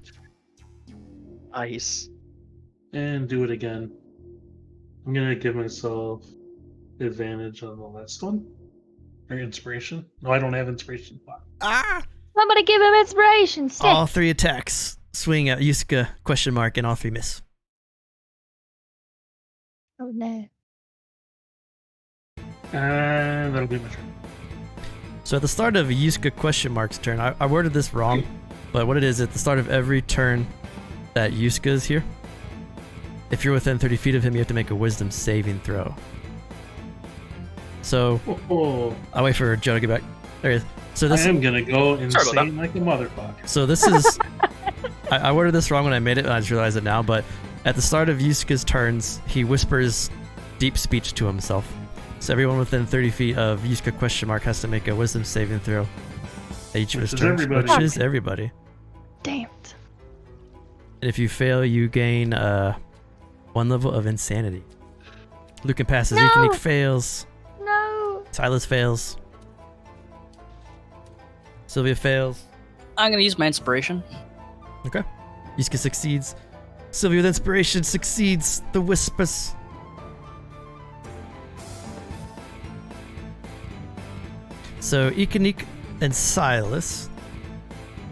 Nice. and do it again. I'm going to give myself advantage on the last one. Or inspiration. No, I don't have inspiration. Ah! Somebody give him inspiration. Sick. All three attacks swing at Yusca question mark and all three miss. Oh no. And that'll be my turn. So at the start of Yusca question mark's turn, I worded this wrong, but what it is, at the start of every turn that Yusca is here, if you're within 30 feet of him, you have to make a wisdom saving throw. So, Oh, I'll wait for Joe to get back. There he is. So I this, am going to go Sorry about insane like a motherfucker. so this is, I worded this wrong when I made it, and I just realized it now, but at the start of Yusca's turns, he whispers deep speech to himself. So everyone within 30 feet of Yusca question mark has to make a wisdom saving throw at each of his Which is turns, everybody. which is everybody. Damn it. And if you fail, you gain 1 level of insanity. Lucan passes, No! Ekanik fails, No. Silas fails, Sylvia fails. I'm gonna use my inspiration. Okay. Yusca succeeds. Sylvia with inspiration succeeds the whispers. So Ekanik and Silas,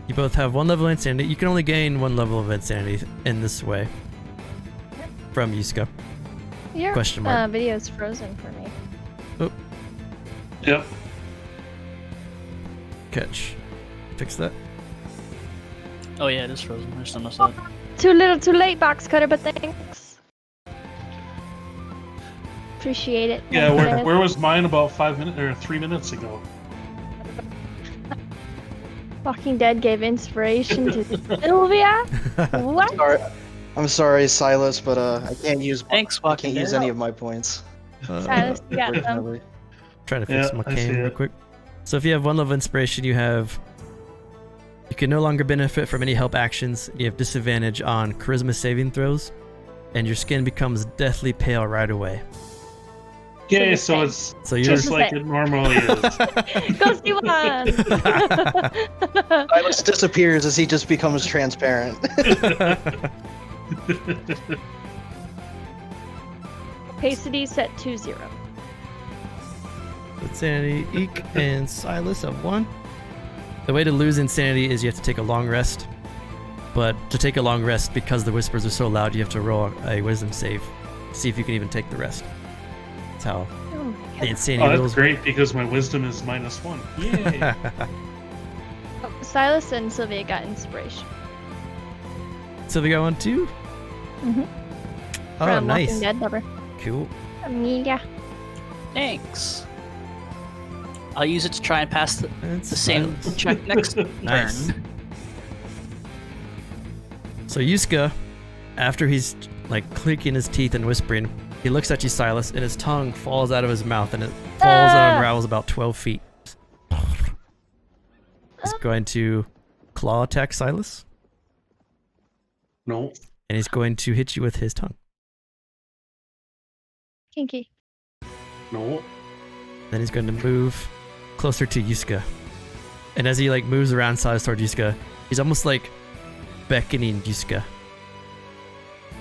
you both have 1 level of insanity. You can only gain 1 level of insanity in this way from Yusca. Your Question mark. video's frozen for me. Yep. Catch. Fix that. Oh yeah, it is frozen. I just noticed that. Too little, too late, box cutter, but thanks. Appreciate it. Yeah, Thank you, where, guys. where was mine about 5 minutes or 3 minutes ago? Walking Dead gave inspiration to Sylvia? What? Sorry, I'm sorry, Silas, but I can't use. Thanks, I Walking can't use Dead. any of my points. Silas, you got them. Unfortunately. Trying to fix Yeah, my I see cam real it. quick. So if you have 1 level inspiration, you can no longer benefit from any help actions. You have disadvantage on charisma saving throws, and your skin becomes deathly pale right away. Okay, So so the it's So you're just like it normally is. Ghosty won! Silas disappears as he just becomes transparent. Opacity set to 0. Insanity, Eek, and Silas have 1. The way to lose insanity is you have to take a long rest. But to take a long rest, because the whispers are so loud, you have to roll a wisdom save. See if you can even take the rest. That's how Oh my the god. insanity Oh, that's rules. great because my wisdom is -1. Yay! Oh, Silas and Sylvia got inspiration. So we got 1 too? Mhm. Oh, From nice. Walking Dead lover. Cool. Amiga. Thanks. I'll use it to try and pass the And same Silas. check next Nice. turn. So Yusca, after he's like clicking his teeth and whispering, he looks at you, Silas, and his tongue falls out of his mouth, and it falls and unravels about 12 feet. He's going to claw attack Silas, No. and he's going to hit you with his tongue. Kinky. No. Then he's going to move closer to Yusca. And as he like moves around Silas toward Yusca, he's almost like beckoning Yusca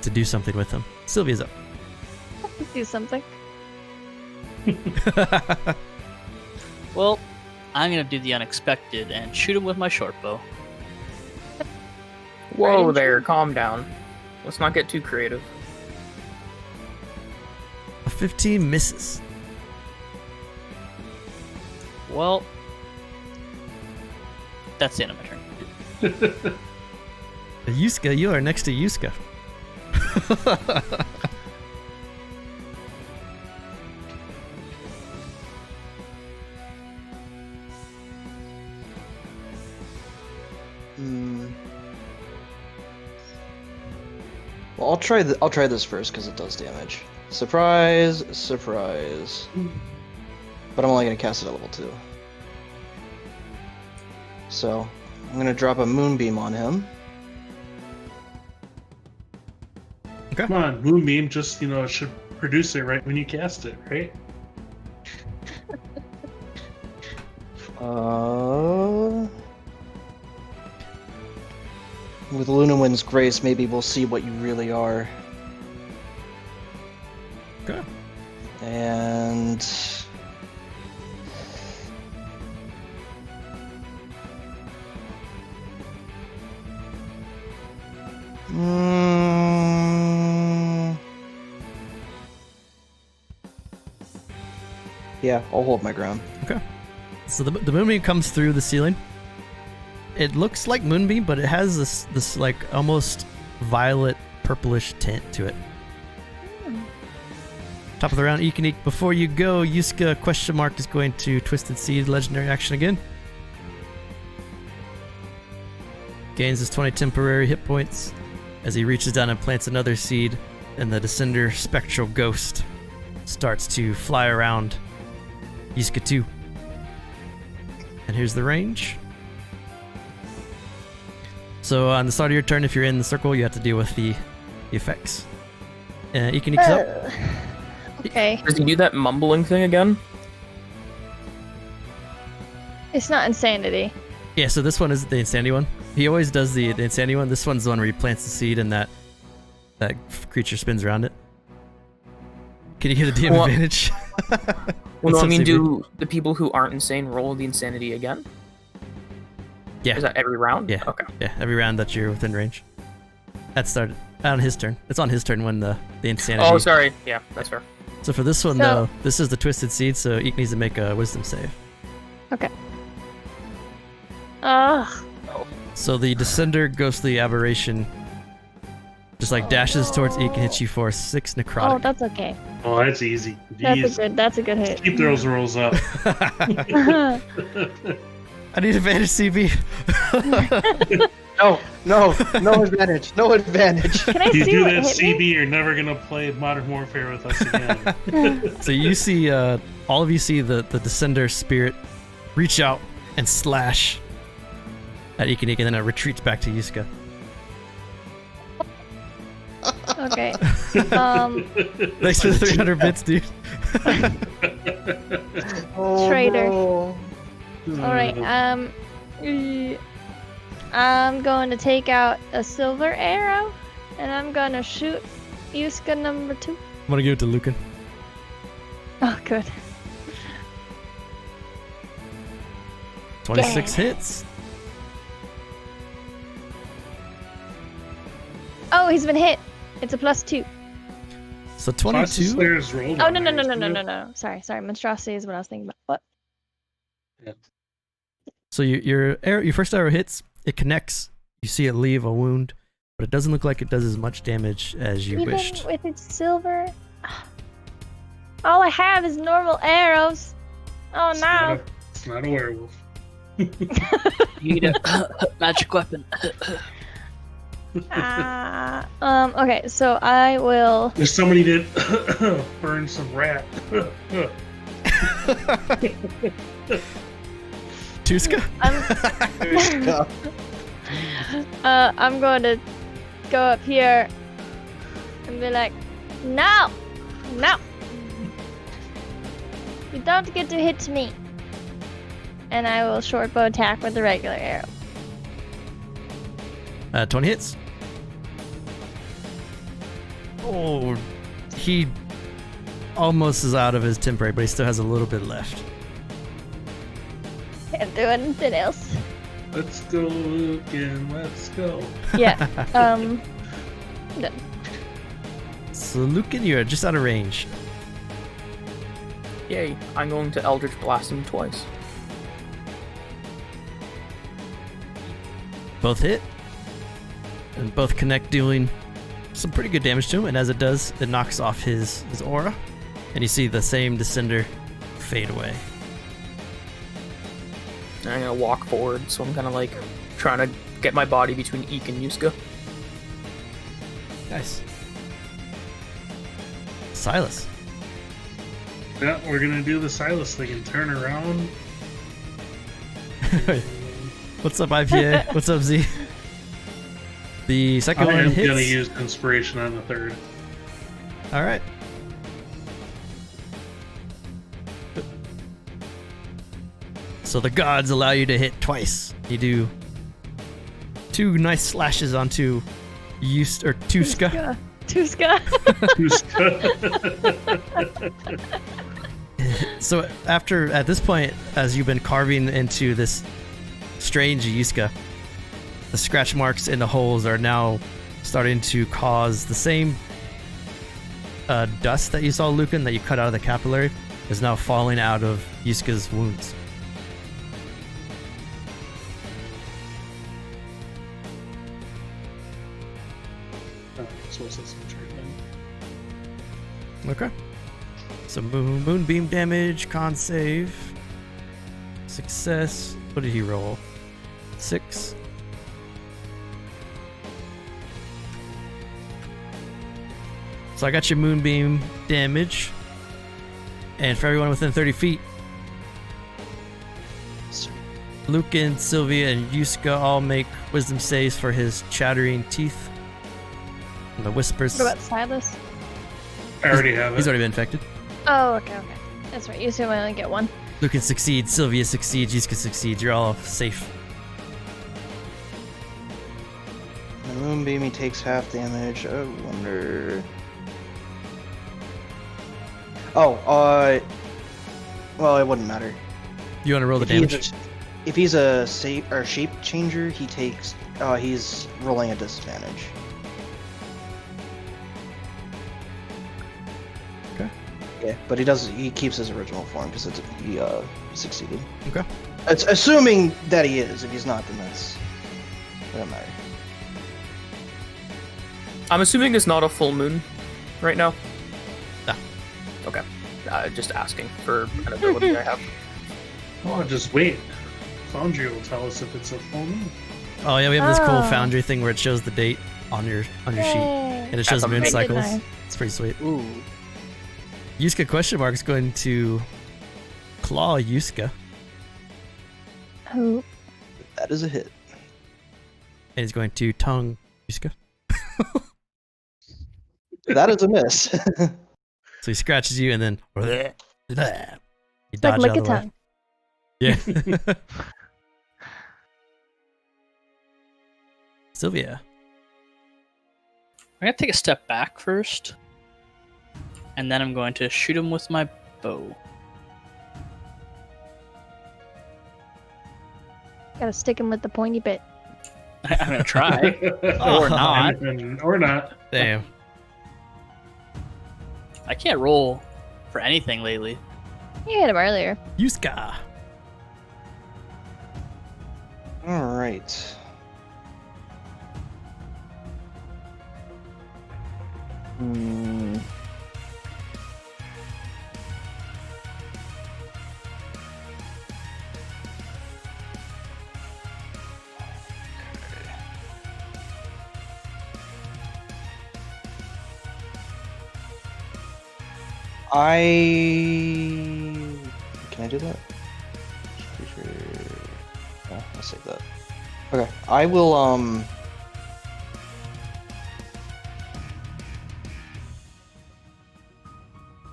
to do something with him. Sylvia's up. Do something. Well, I'm gonna do the unexpected and shoot him with my short bow. Whoa Right. there, calm down. Let's not get too creative. A 15 misses. Well, that's the end of my turn. Yusca, you are next to Yusca. Hmm. Well, I'll try this first because it does damage. Surprise, surprise. But I'm only gonna cast it at level 2. So I'm gonna drop a moonbeam on him. Come on, Moonbeam, just, it should produce it right when you cast it, right? With Lunawind's grace, maybe we'll see what you really are. Okay. And yeah, I'll hold my ground. So the moonbeam comes through the ceiling. It looks like moonbeam, but it has this like almost violet purplish tint to it. Top of the round, Eek and Eek. Before you go, Yusca question mark is going to Twisted Seed legendary action again. Gains his 20 temporary hit points as he reaches down and plants another seed, and the Descender spectral ghost starts to fly around Yusca 2. And here's the range. So on the start of your turn, if you're in the circle, you have to deal with the effects. Eek and Eek's up. Okay. Does he do that mumbling thing again? It's not insanity. Yeah, so this one is the Insanity one. He always does the Insanity one. This one's the one where he plants the seed and that creature spins around it. Can you get a DM Well- advantage? Well, no, I Let's mean, see. do the people who aren't insane roll the insanity again? Yeah. Is that every round? Yeah. Okay. Yeah, every round that you're within range. That started on his turn. It's on his turn when the Insanity. Oh, sorry. Yeah, that's fair. So for this one, So- though, this is the Twisted Seed, so Eek needs to make a Wisdom save. Ugh. So the Descender Ghostly Aberration Just like dashes towards Eek and hits you for 6 Oh, necrotic. that's okay. Oh, that's easy. That's Jeez. that's a good hit. Keep those rolls up. I need advantage, CB. No advantage. No advantage. Can I You see do what that, hit me? CB, you're never gonna play Modern Warfare with us again. So you see, all of you see the Descender spirit reach out and slash at Eek, and then it retreats back to Yusca. Okay. Thanks for the 300 bits, dude. Oh, Traitor. no. All right. I'm going to take out a silver arrow, and I'm gonna shoot Yusca number 2. I'm gonna give it to Lucan. Oh, good. 26 hits. Oh, he's been hit. It's a +2. So Plus 22. the Slayer's roll Oh, on no. there, isn't it? Sorry. Monstrosity is what I was thinking about. What? So your first arrow hits. It connects. You see it leave a wound, but it doesn't look like it does as much damage as you Even wished. with its silver, all I have is normal arrows. Oh It's not no! a- It's not a werewolf. You need a magic weapon. Okay, so I will. If somebody did burn some rat. Tuska? I'm going to go up here and be like, no, you don't get to hit me. And I will short bow attack with the regular arrow. 20 hits. Oh, he almost is out of his temporary, but he still has a little bit left. Can't do anything else. Let's go, Lucan. Let's go. Yeah. So Lucan, you're just out of range. Yay, I'm going to Eldritch Blast him twice. Both hit. And both connect, dealing some pretty good damage to him. And as it does, it knocks off his aura. And you see the same Descender fade away. I'm gonna walk forward, so I'm kind of like trying to get my body between Eek and Yusca. Nice. Silas. Yeah, we're gonna do the Silas thing and turn around. What's up, IPA? What's up, Z? The second I one am hits. gonna use inspiration on the third. All right. So the gods allow you to hit twice. You do 2 nice slashes onto Tuska. Tuska. So at this point, as you've been carving into this strange Yusca, the scratch marks in the holes are now starting to cause the same dust that you saw, Lucan, that you cut out of the capillary, is now falling out of Yusca's wounds. So what's this treatment? Okay. So moonbeam damage, con save, success. What did he roll? 6. So I got your moonbeam damage, and for everyone within 30 feet, Lucan, Sylvia, and Yusca all make wisdom saves for his chattering teeth. And the whispers. What about Silas? I already have it. He's already been infected. Oh, okay. That's right. You assume I only get one. Lucan succeeds, Sylvia succeeds, Yusca succeeds. You're all safe. The moonbeam, he takes half damage. I wonder. Oh, well, it wouldn't matter. You want to roll the damage? If he's a shape changer, he takes. He's rolling a disadvantage. Okay. Yeah, but he does. He keeps his original form because he succeeded. Okay. It's assuming that he is. If he's not, then that's. Doesn't matter. I'm assuming it's not a full moon right now. No. Okay. Just asking for an ability I have. Oh, just wait. Foundry will tell us if it's a full moon. Oh yeah, we have this cool Oh. Foundry thing where it shows the date on your sheet, Yay. and it shows That's moon amazing. cycles. Good It's pretty sweet. Ooh. Yusca question mark is going to claw Yusca, Oh, That is a hit. and he's going to tongue Yusca. That is a miss. So he scratches you, and then you it's like dodge lick out a of the way. tongue. Yeah. Sylvia. I'm gonna take a step back first, and then I'm going to shoot him with my bow. Gotta stick him with the pointy bit. I'm gonna try. Oh, Or not. Or not. Damn. I can't roll for anything lately. You hit him earlier. Yusca. All right. Hmm. Can I do that? Yeah, I'll save that. Okay, I will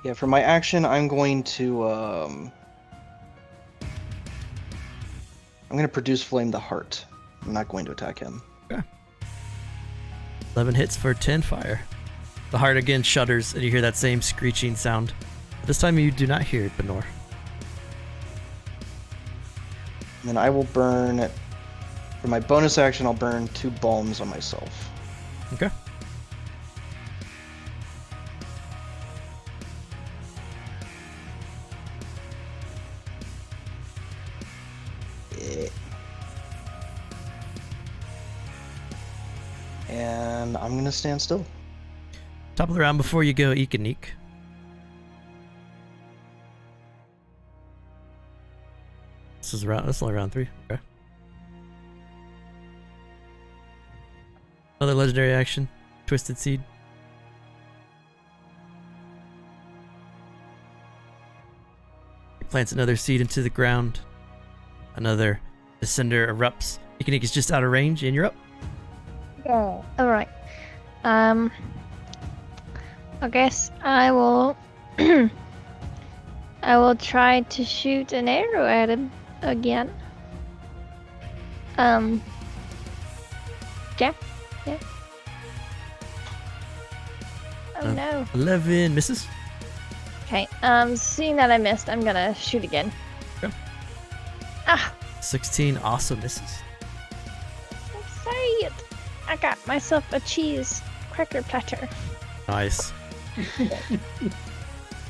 yeah, for my action I'm going to I'm gonna produce Flame the Heart. I'm not going to attack him. 11 hits for 10 fire. The heart again shudders, and you hear that same screeching sound. This time you do not hear it, Benor. And then I will burn, for my bonus action, I'll burn 2 bombs on myself. Okay. Yeah. And I'm gonna stand still. Top of the round before you go, Ekanik. This is round. That's only round 3. Okay. Another legendary action. Twisted Seed. He plants another seed into the ground. Another descender erupts. Ekanik is just out of range, and you're up. Oh. Alright. I guess I will I will try to shoot an arrow at him again. Yeah. Oh no. 11 misses. Okay, seeing that I missed, I'm gonna shoot again. Okay. Ah, 16 also misses. say it. I got myself a cheese cracker platter. Nice.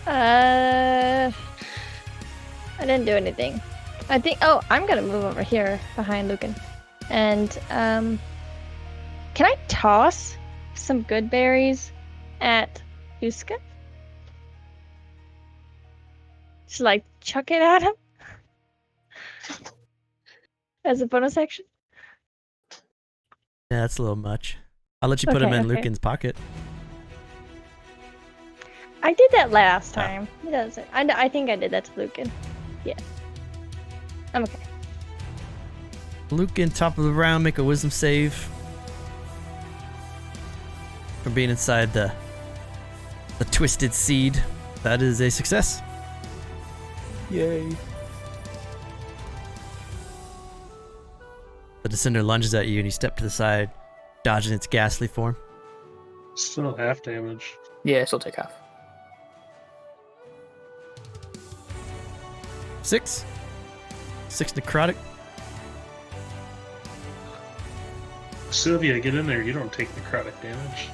I didn't do anything. I think. Oh, I'm gonna move over here behind Lucan, and can I toss some good berries at Yusca? Just like chuck it at him as a bonus action. Yeah, that's a little much. I'll let you put him Okay, in okay. Lucan's pocket. I did that last Oh. time. He doesn't. I think I did that to Lucan. Yeah. I'm okay. Lucan, top of the round, make a wisdom save. From being inside the twisted seed. That is a success. Yay. The descender lunges at you and you step to the side, dodging its ghastly form. Still half damage. Yeah, still take half. 6 necrotic. Sylvia, get in there. You don't take necrotic damage.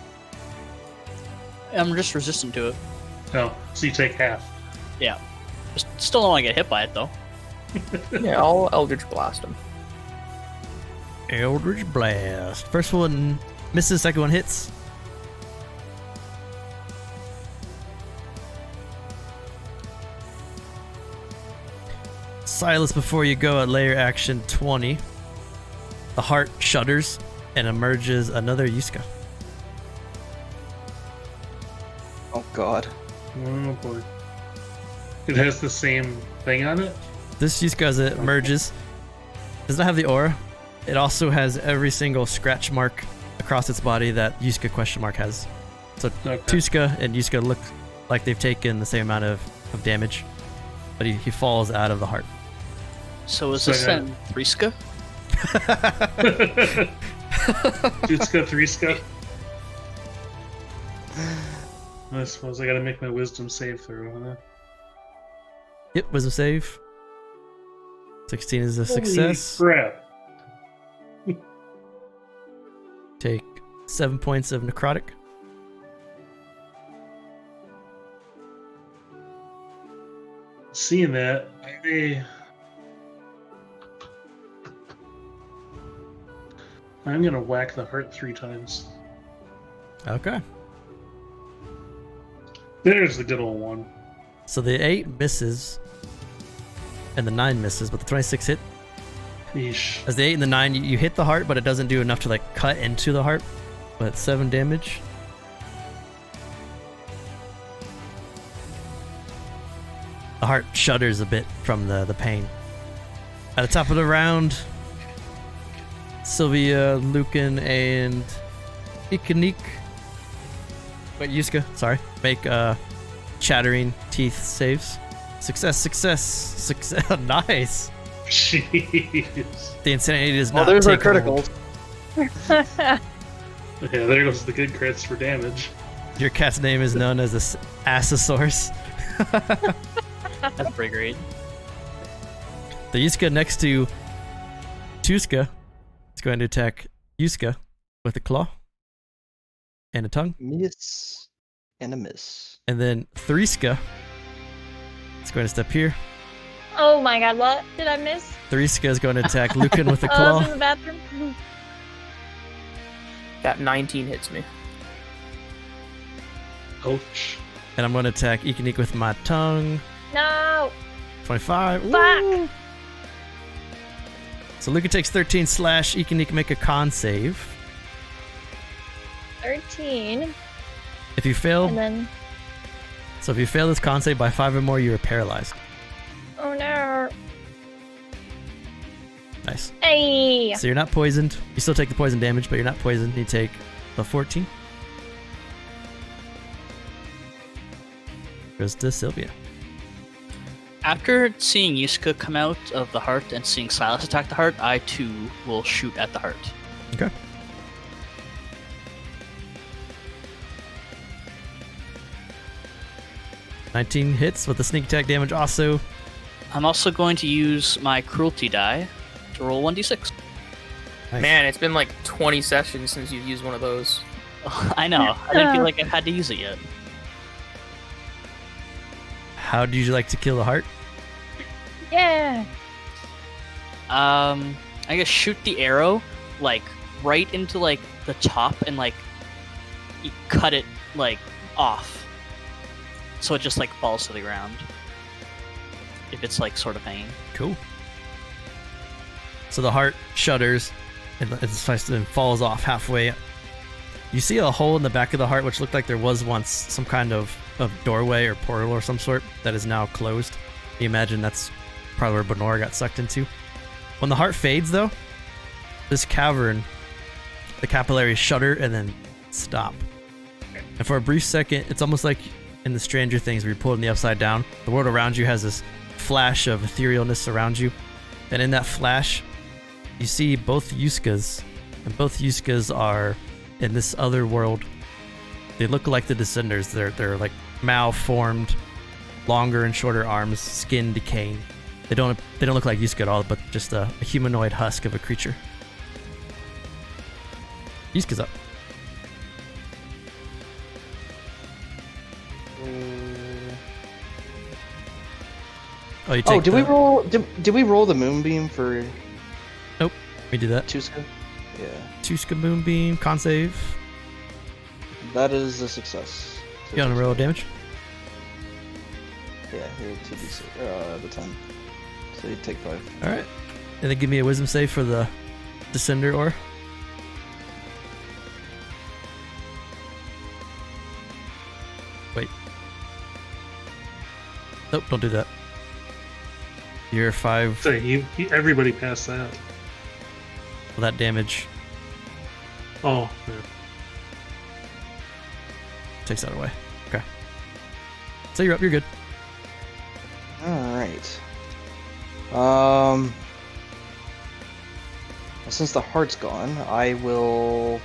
I'm just resistant to it. No, so you take half. Yeah. Still don't want to get hit by it though. Yeah, I'll Eldritch Blast him. Eldritch Blast. First one misses, second one hits. Silas, before you go at layer action 20, the heart shudders and emerges another Yusca. Oh god. Oh boy. It has the same thing on it? This Yusca, as it emerges, does not have the aura. It also has every single scratch mark across its body that Yusca question mark has. So Okay. Tuska and Yusca look like they've taken the same amount of damage, but he falls out of the heart. So is So this I- then Riska? Yusca, Threeska. I suppose I gotta make my wisdom save throw, huh? Yep, wisdom save. 16 is a Holy success. crap. Take 7 points of necrotic. Seeing that, I'm gonna whack the heart 3 times. Okay. There's the good old one. So the 8 misses, and the 9 misses, but the 26 hit. Yeesh. As the 8 and the 9, you hit the heart, but it doesn't do enough to like cut into the heart. But it's 7 damage. The heart shudders a bit from the pain. At the top of the round, Sylvia, Lucan, and Ikanik. Wait, Yusca, sorry. Make chattering teeth saves. Success, success, success. Nice. Jeez. The insanity does Well, not there's our take hold. criticals. Yeah, there goes the good crits for damage. Your cat's name is known as the Assosaurus. That's pretty great. The Yusca next to Tuska is going to attack Yusca with a claw and a tongue. Miss and a miss. And then Threeska is going to step here. Oh my god, what? Did I miss? Threeska is going to attack Lucan with a Oh, I was in claw. the bathroom. That 19 hits me. Ouch. And I'm going to attack Ikanik with my tongue. No! 25. Fuck! Woo! So Lucan takes 13 slash. Ikanik make a con save. 13. If you fail, And then. so if you fail this con save by 5 or more, you are paralyzed. Oh no. Nice. Hey! So you're not poisoned. You still take the poison damage, but you're not poisoned. You take the 14. Goes to Sylvia. After seeing Yusca come out of the heart and seeing Silas attack the heart, I too will shoot at the heart. Okay. $19 hits with the sneak attack damage also. I'm also going to use my cruelty die to roll 1d6. Nice. Man, it's been like 20 sessions since you've used one of those. I know. I didn't feel like I've had to use it yet. How do you like to kill the heart? Yeah! I guess shoot the arrow like right into like the top and like cut it like off, so it just like falls to the ground. If it's like sort of pain. Cool. So the heart shudders and it falls off halfway. You see a hole in the back of the heart, which looked like there was once some kind of doorway or portal or some sort that is now closed. You imagine that's probably where Benora got sucked into. When the heart fades, though, this cavern, the capillaries shudder and then stop. And for a brief second, it's almost like in the Stranger Things where you pull it in the upside down. The world around you has this flash of etherealness around you. And in that flash, you see both Yuscas. And both Yuscas are in this other world. They look like the Descenders. They're like malformed, longer and shorter arms, skin decaying. They don't look like Yusca at all, but just a humanoid husk of a creature. Yusca's up. Oh, you take Oh, did we the- roll? Did we roll the moonbeam for We do that. Tuska? Yeah, Tuska Moonbeam, con save. that is a success. You want to roll damage? Yeah, here 2d6. The 10. So you take 5. All right. And then give me a wisdom save for the Descender ore. Wait. Nope, don't do that. You're 5. So everybody passed that. Well, that damage Oh, yeah. takes that away. Okay. So you're up. You're good. All right. Since the heart's gone, I will.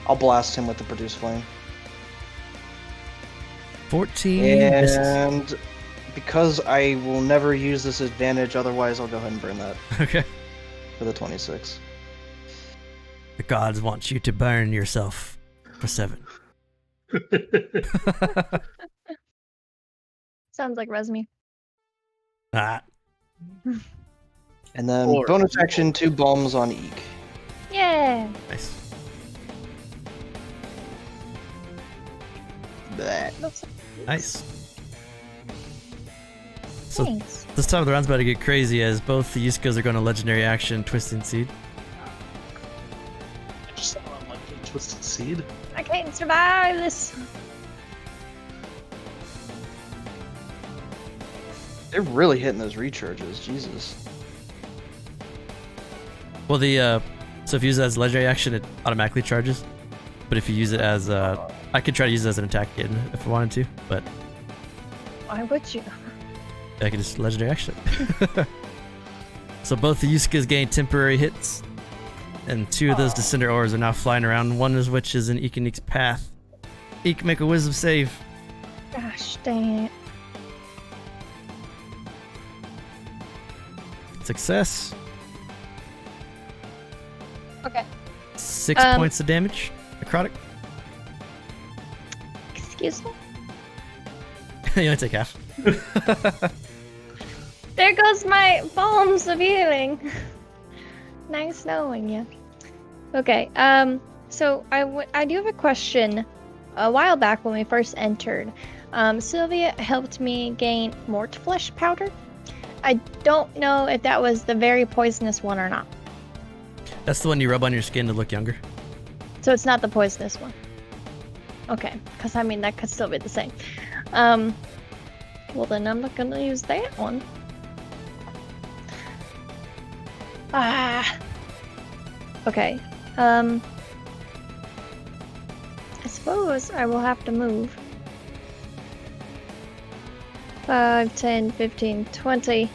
I'll blast him with the produce flame. 14 misses. And because I will never use this advantage, otherwise I'll go ahead and burn that Okay. for the 26. The gods want you to burn yourself for 7. Sounds like Resmi. Ah. And then Four. bonus action, 2 bombs on Eek. Yeah. Nice. Bleh. Nice. So Thanks. this time the round's about to get crazy as both the Yuscas are going to legendary action Twisting Seed. I just saw him like a twisted seed. I can't survive this. They're really hitting those recharges, Jesus. Well, the so if you use it as legendary action, it automatically charges. But if you use it as I could try to use it as an attack again if I wanted to, but Why would you? I can just legendary action it. So both the Yuscas gain temporary hits, and 2 of those Descender ores are now flying around. One of which is in Eek and Eek's path. Eek, make a wisdom save. Gosh dang it. Success. Okay. 6 points of damage. Necrotic. Excuse me? You only take half. There goes my bombs of healing. Nice knowing you. Okay, so I do have a question. A while back when we first entered, Sylvia helped me gain mort flesh powder. I don't know if that was the very poisonous one or not. That's the one you rub on your skin to look younger. So it's not the poisonous one. Okay, because I mean that could still be the same. Well then I'm not gonna use that one. Okay. I suppose I will have to move. 5, 10, 15, 20.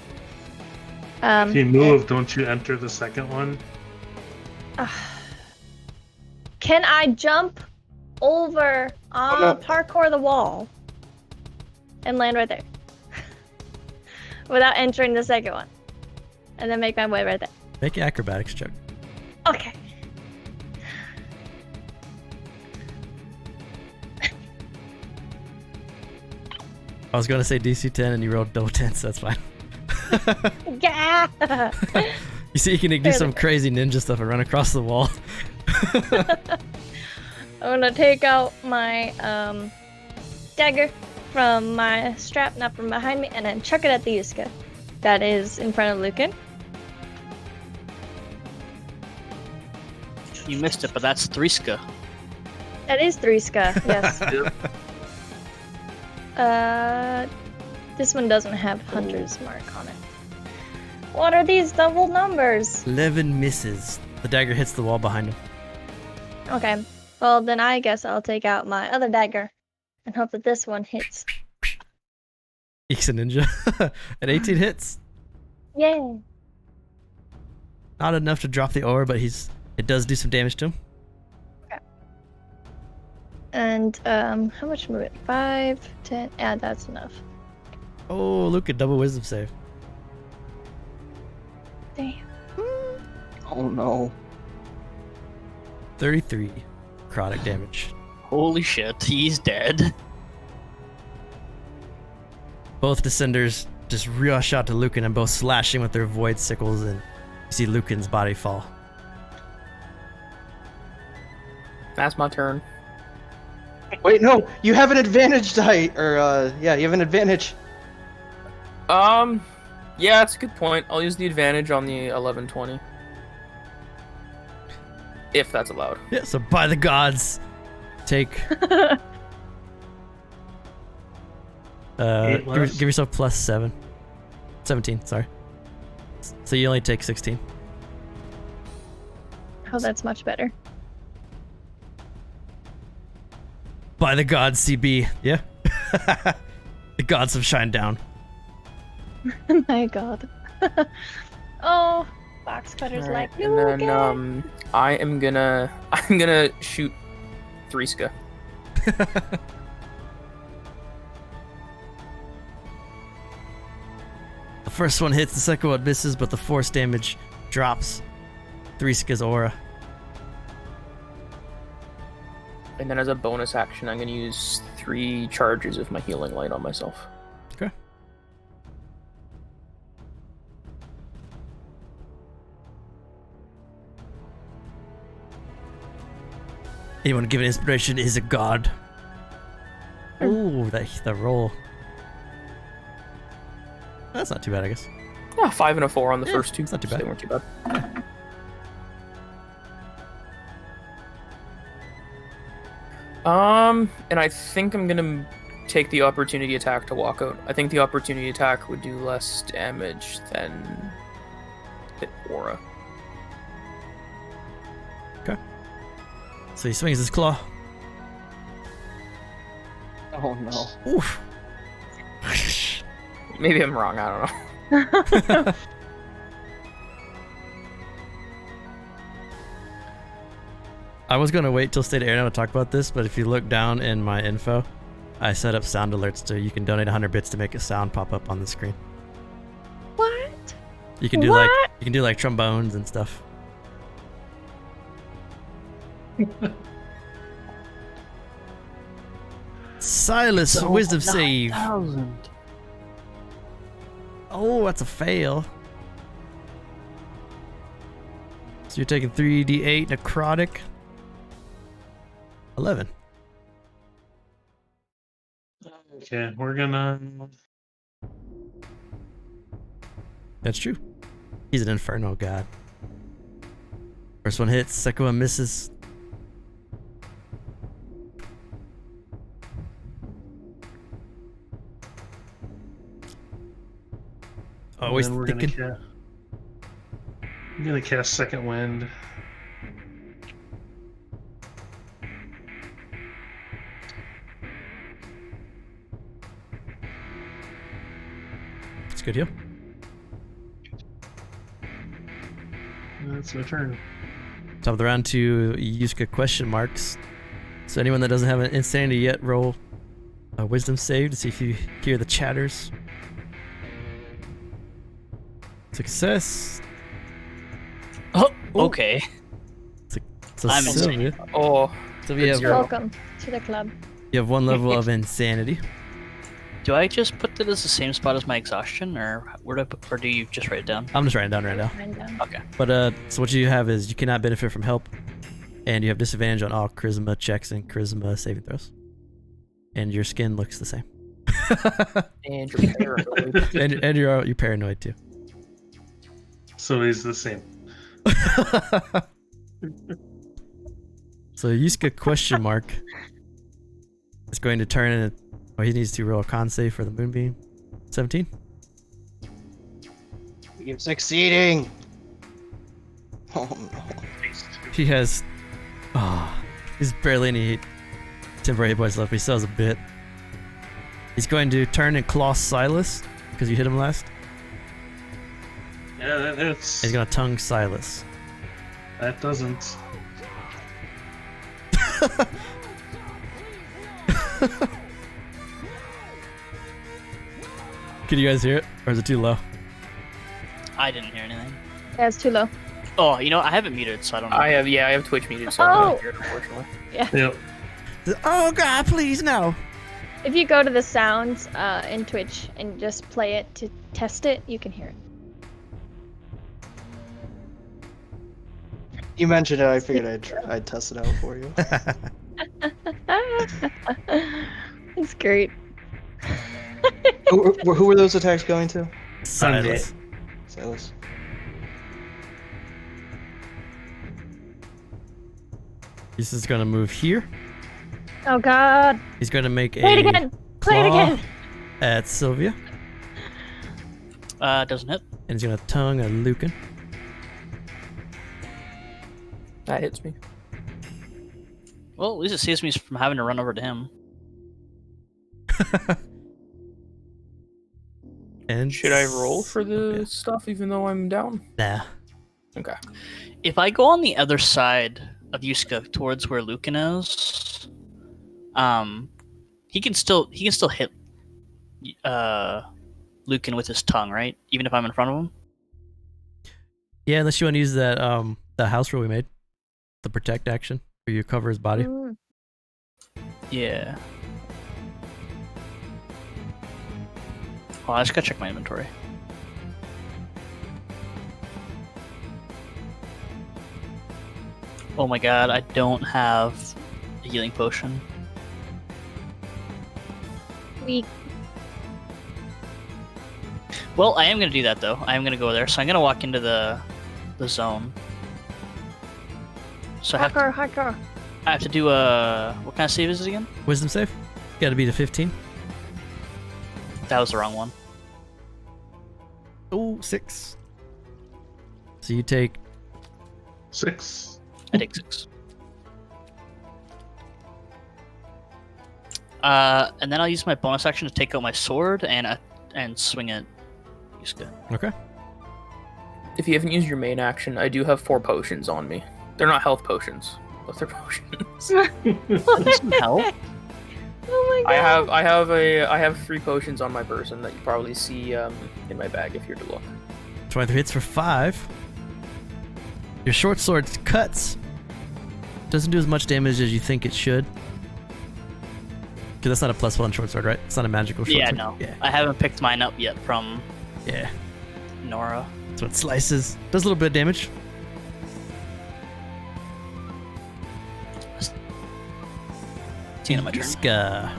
If you move, don't you enter the second one? Can I jump over no. parkour the wall and land right there without entering the second one and then make my way right there? Make an acrobatics check. Okay. I was going to say DC 10 and you rolled double 10, so that's fine. Yeah. You see, you can do some crazy ninja stuff and run across the wall. I'm gonna take out my dagger from my strap, not from behind me, and then chuck it at the Yusca that is in front of Lucan. You missed it, but that's 3ska. That is 3ska, yes. This one doesn't have Hunter's mark on it. What are these double numbers? 11 misses. The dagger hits the wall behind him. Okay, well then I guess I'll take out my other dagger and hope that this one hits. Eek's a ninja. At 18 hits. Yay! Not enough to drop the ore, but it does do some damage to him. And how much movement? 5, 10. Yeah, that's enough. Oh, Luke, a double wisdom save. Damn. Oh no. 33 necrotic damage. Holy shit, he's dead. Both Descenders just rush out to Lucan and both slashing with their void sickles, and you see Lucan's body fall. That's my turn. Wait, no, you have an advantage die, or yeah, you have an advantage. Yeah, that's a good point. I'll use the advantage on the 11-20. If that's allowed. Yeah, so by the gods, take Eight less. give yourself plus 17, sorry. So you only take 16. Oh, that's much better. By the gods, CB. Yeah. The gods have shined down. My god. Oh, box cutters like And then Lucan. I'm gonna shoot Threeska. The first one hits, the second one misses, but the force damage drops Threeska's aura. And then as a bonus action, I'm gonna use 3 charges of my healing light on myself. Okay. Anyone given inspiration is a god. Ooh, that roll. That's not too bad, I guess. Yeah, 5 and a 4 on the Yeah, first 2. it's not too so bad. They weren't too bad. And I think I'm gonna take the opportunity attack to walk out. I think the opportunity attack would do less damage than hit aura. So he swings his claw. Oh no. Oof. Maybe I'm wrong. I don't know. I was gonna wait till State of Erenel to talk about this, but if you look down in my info, I set up sound alerts so you can donate 100 bits to make a sound pop up on the screen. What? You can do What? trombones and stuff. Silas, wisdom save. 9,000. Oh, that's a fail. So you're taking 3d8 necrotic. 11. Okay, we're gonna. That's true. He's an inferno god. First one hits, second one misses. Always and then thinking. I'm gonna cast Second Wind. It's good, yo. That's my turn. Top of the round to Yusca question marks. So anyone that doesn't have an insanity yet, roll a wisdom save to see if you hear the chatters. Success. Oh, Ooh. okay. So I'm Sylvia, Oh, Sylvia, Good zero. Welcome to the club. you have 1 level of insanity. Do I just put that as the same spot as my exhaustion, or where do I put, or do you just write it down? I'm just writing it down right now. Find out. Okay. But so what you have is you cannot benefit from help, and you have disadvantage on all charisma checks and charisma saving throws. And your skin looks the same. and you're paranoid. and you're paranoid too. So he's the same. So Yusca question mark is going to turn in. He needs to roll a con save for the moonbeam. 17. You're succeeding. Oh no. He has. He's barely any temporary hit points left, but he still has a bit. He's going to turn and claw Silas because you hit him last. Yeah, that's. He's gonna tongue Silas. That doesn't. Can you guys hear it, or is it too low? I didn't hear anything. Yeah, it's too low. Oh, you know, I have it muted, so I don't know. I have Twitch muted, so I'm Oh. not here, unfortunately. Yep. Oh God, please no! If you go to the sounds in Twitch and just play it to test it, you can hear it. You mentioned it. I figured I'd test it out for you. It's great. Who were those attacks going to? Silas. Silas. This is gonna move here. Oh God! He's gonna make Play it a again. Play it claw again. at Sylvia, Doesn't hit. and he's gonna tongue at Lucan. That hits me. Well, at least it saves me from having to run over to him. And Should I roll for the stuff even though I'm down? Nah. Okay. If I go on the other side of Yusca towards where Lucan is, he can still hit Lucan with his tongue, right? Even if I'm in front of him. Yeah, unless you want to use that the house rule we made, the protect action, where you cover his body. Mm. Yeah. Oh, I just gotta check my inventory. Oh my god, I don't have a healing potion. Weak. Well, I am gonna do that though. I am gonna go there, so I'm gonna walk into the zone. So I have to do a what kind of save is it again? Wisdom save. Got to be to 15. That was the wrong one. Oh, 6. So you take 6. I take 6. And then I'll use my bonus action to take out my sword and swing it. Yusca. okay. If you haven't used your main action, I do have 4 potions on me. They're not health potions, but they're potions. Some help. Oh my God! I have 3 potions on my person that you probably see in my bag if you're to look. 23 hits for 5. Your short sword cuts. Doesn't do as much damage as you think it should. Because that's not a +1 short sword, right? It's not a magical short Yeah, sword. no. Yeah. I haven't picked mine up yet from Yeah. Nora. So it slices. Does a little bit of damage. It's the end of my turn. Yusca.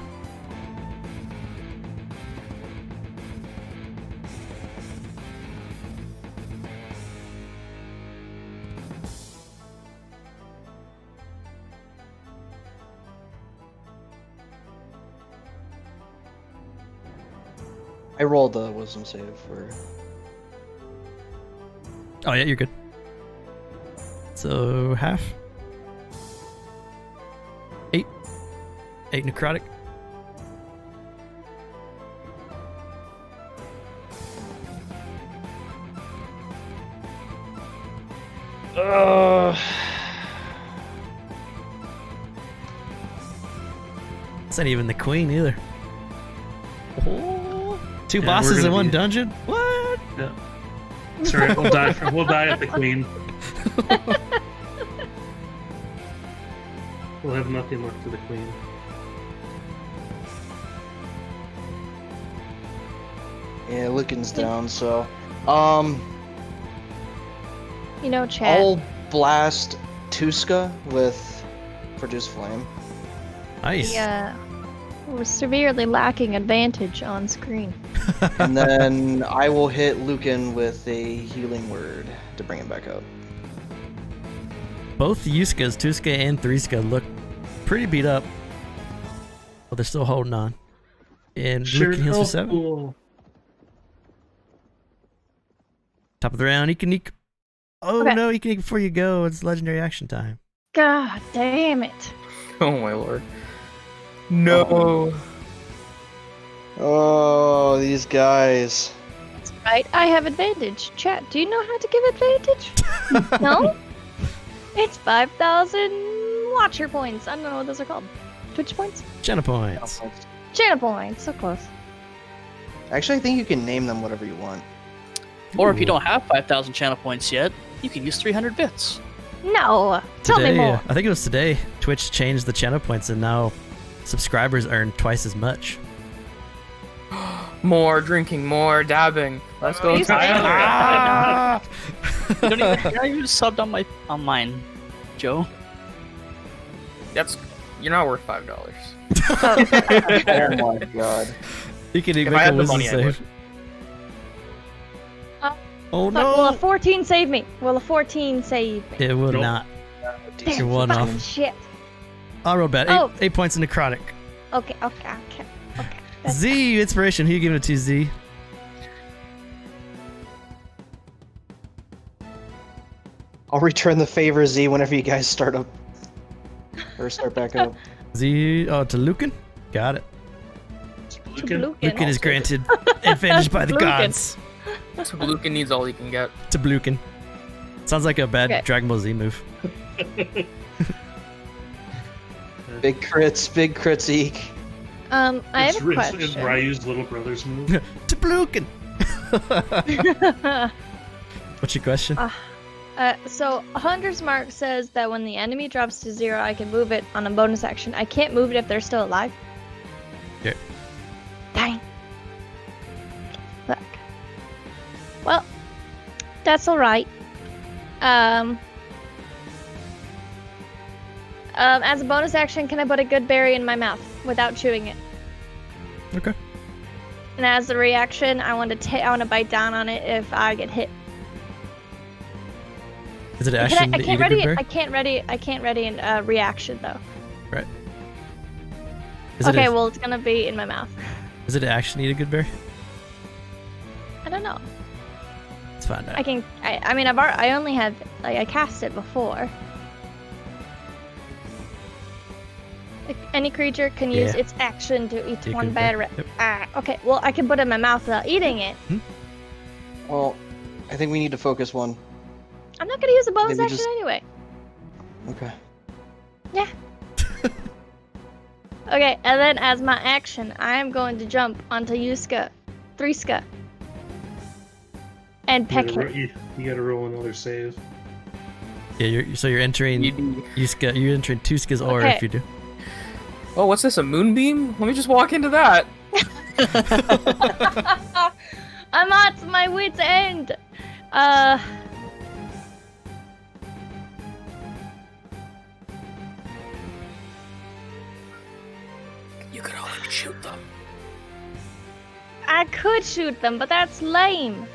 I rolled the wisdom save for. Oh yeah, you're good. So half. 8 necrotic. It's not even the queen either. Oh, 2 Yeah, bosses we're in gonna one be- dungeon? What? Yeah. Sorry, we'll die. We'll die at the queen. We'll have nothing left for the queen. Yeah, Lucan's down. So, You know, chat. I'll blast Tuska with produce flame. Nice. We're severely lacking advantage on screen. And then I will hit Lucan with a healing word to bring him back up. Both Yuscas, Tuska and Threeska, look pretty beat up. But they're still holding on. And Lucan heals for 7. Cool. Top of the round, Ikanik. Oh Okay. no, Ikanik, before you go, it's legendary action time. God damn it! Oh my lord. No. Oh, these guys. That's right. I have advantage. Chat. Do you know how to give advantage? No. It's 5,000 watcher points. I don't know what those are called. Twitch points. Channel points. Channel points. So close. Actually, I think you can name them whatever you want. Or if you don't have 5,000 channel points yet, you can use 300 bits. No. Tell me Today, more. I think it was today, Twitch changed the channel points and now subscribers earn twice as much. More drinking, more dabbing. Let's go. He's Tyler. You're not even subbed on mine, Joe. You're not worth $5. Oh my god. You can If make I a had the wisdom money, I would. save. Uh, Oh Fuck, will a no! 14 save me? Will a 14 save me? It will Nope. not. DC You're one Fucking off. shit. I rolled bad. Oh. 8 points in necrotic. Okay. That's Z, inspiration. Who you giving it to, Z? I'll return the favor, Z, whenever you guys start up. Or start back up. Z, oh, to Lucan? Got it. Lucan? Lucan is granted advantage by the Lucan. gods. So Lucan needs all he can get. To Bluken. Sounds like a bad Okay. Dragon Ball Z move. Big crits, Eek. I have It's a It's question. Ryu's little brother's move. To Bluken! What's your question? So Hunter's Mark says that when the enemy drops to 0, I can move it on a bonus action. I can't move it if they're still alive. Okay. Dang. Fuck. Well, that's all right. As a bonus action, can I put a good berry in my mouth without chewing it? Okay. And as a reaction, I want to bite down on it if I get hit. Is it Can action I to eat can't a good ready. berry? I can't ready a reaction though. Right. Is it Okay, a- well it's gonna be in my mouth. Is it action to eat a good berry? I don't know. Let's find out. I can. I mean, I only have I cast it before. Like, any creature can use Yeah. its action to eat You one can- berry. yep. Okay. Well, I can put it in my mouth without eating it. Well, I think we need to focus one. I'm not gonna use a bonus Maybe action just- anyway. Okay. Okay, and then as my action, I am going to jump onto Yusca, Threeska, and peck him. You gotta roll another save. Yeah, you're entering you're entering Tuska's aura Okay. if you do. Oh, what's this? A moonbeam? Let me just walk into that. I'm at my wit's end. You could all like shoot them. I could shoot them, but that's lame.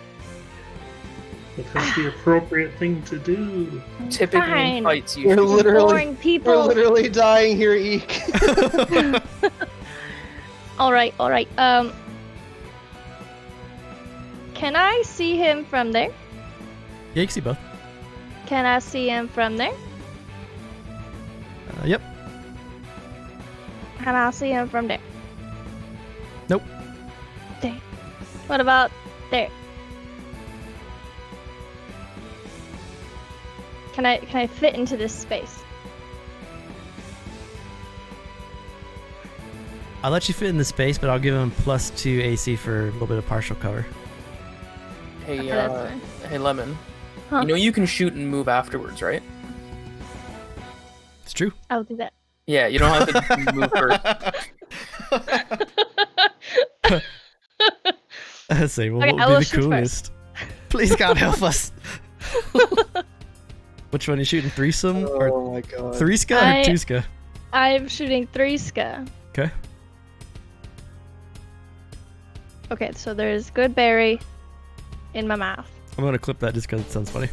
But that's the appropriate thing to do. Typically Fine. in fights, you We're shoot. literally, Boring we're people. literally dying here, Eek. All right. Can I see him from there? Yeah, you can see both. Can I see him from there? Yep. Can I see him from there? Nope. Dang. What about there? Can I fit into this space? I'll let you fit in the space, but I'll give him +2 AC for a little bit of partial cover. Hey, Okay, that's fine. hey, Lemon. Huh? You know you can shoot and move afterwards, right? It's true. I'll do that. Yeah, you don't have to move first. I say, well, Okay, what I would will be the shoot coolest? Please, God, help us. Which one are you shooting? Threesome or Oh my god. Threeska or I- Twoska? I'm shooting Threeska. Okay. Okay, so there's good berry in my mouth. I'm gonna clip that just because it sounds funny.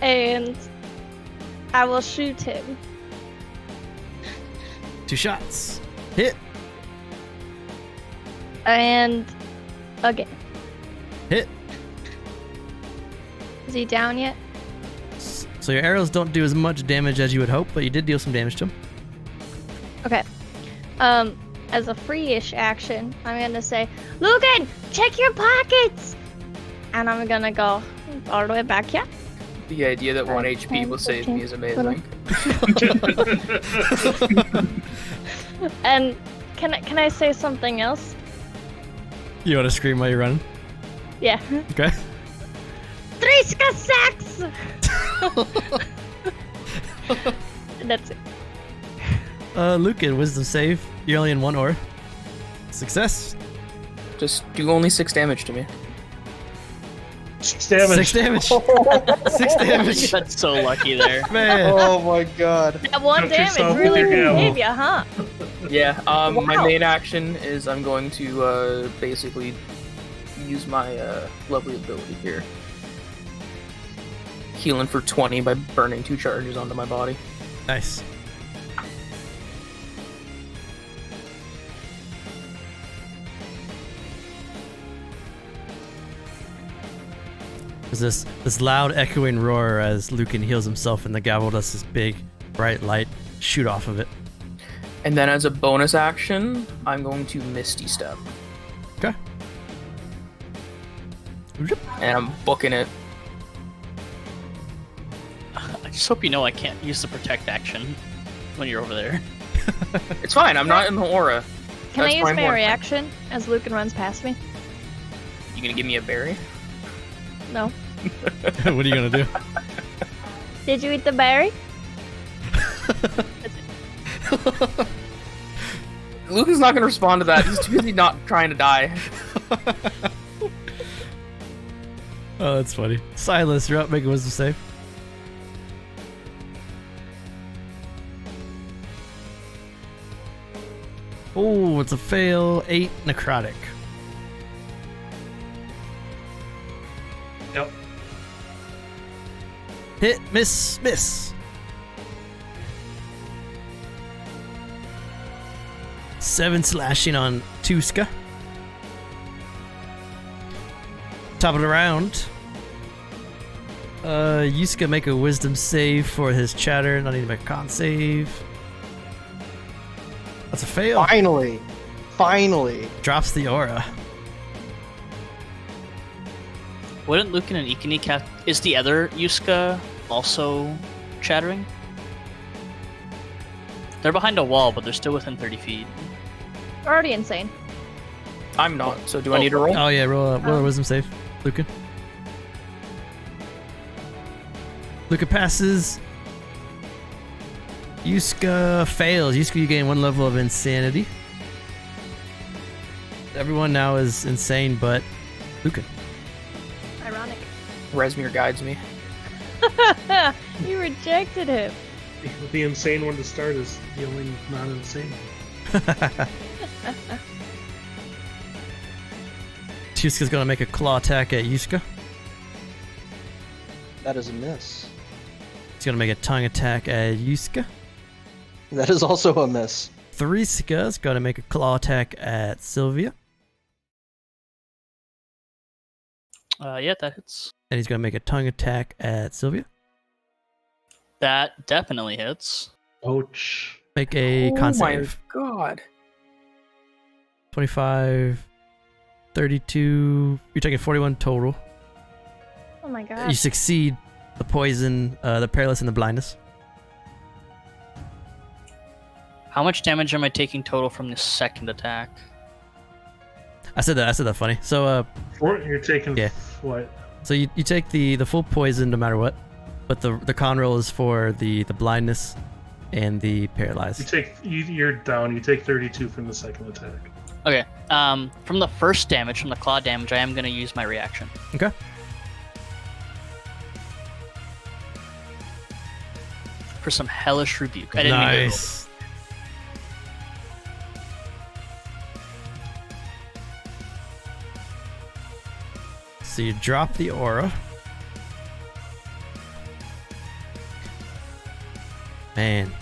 And I will shoot him. 2 shots. Hit. And again. Hit. Is he down yet? So your arrows don't do as much damage as you would hope, but you did deal some damage to him. Okay. As a free-ish action, I'm gonna say, Lucan, check your pockets! And I'm gonna go all the way back here. The idea that 1 HP will save me is amazing. And can I say something else? You want to scream while you're running? Yeah. Okay. Threeska sucks! That's it. Lucan, wisdom save. You're only in 1 aura. Success. Just do only 6 damage to me. 6 damage. 6 damage. 6 damage. That's so lucky there. Man. Oh my god. That one Took damage yourself really with your gamble. gave you, huh? Yeah. My Wow. main action is I'm going to basically use my lovely ability here. Healing for 20 by burning 2 charges onto my body. Nice. There's this loud echoing roar as Lucan heals himself, and the gavel does this big bright light shoot off of it. And then as a bonus action, I'm going to Misty Step. Okay. And I'm booking it. I just hope you know I can't use the protect action when you're over there. It's fine, I'm not in the aura. Can That's I use my my more- reaction as Lucan runs past me? You gonna give me a berry? No. What are you gonna do? Did you eat the berry? Luca's not gonna respond to that. He's too busy not trying to die. Oh, that's funny. Silas, you're up. Make a wisdom save. Oh, it's a fail. 8 necrotic. Yep. Hit, miss. 7 slashing on Tuska. Top of the round. Yusca make a wisdom save for his chatter. Not need to make a con save. That's a fail. Finally. Drops the aura. Wouldn't Lucan and Ikini cap? Is the other Yusca also chattering? They're behind a wall, but they're still within 30 feet. Already insane. I'm not, so do I need to roll? Oh yeah, roll a wisdom save, Lucan. Luca passes. Yusca fails. Yusca, you gain 1 level of insanity. Everyone now is insane, but Lucan. Ironic. Resmir guides me. You rejected him. The insane one to start is the only non-insane. Yusca's gonna make a claw attack at Yusca. That is a miss. He's gonna make a tongue attack at Yusca. That is also a miss. Threeska's gonna make a claw attack at Sylvia. Yeah, that hits. And he's gonna make a tongue attack at Sylvia. That definitely hits. Ouch. Make a con my save. god. 25, 32. You're taking 41 total. Oh my god. You succeed the poison, the paralysis, and the blindness. How much damage am I taking total from the second attack? I said that funny. So You're taking Yeah. what? so you take the full poison no matter what, but the con roll is for the blindness and the paralyzed. You're down. You take 32 from the second attack. Okay. From the first damage, from the claw damage, I am going to use my reaction. Okay. For some hellish rebuke. I didn't mean to roll. Nice. So you drop the aura. Man,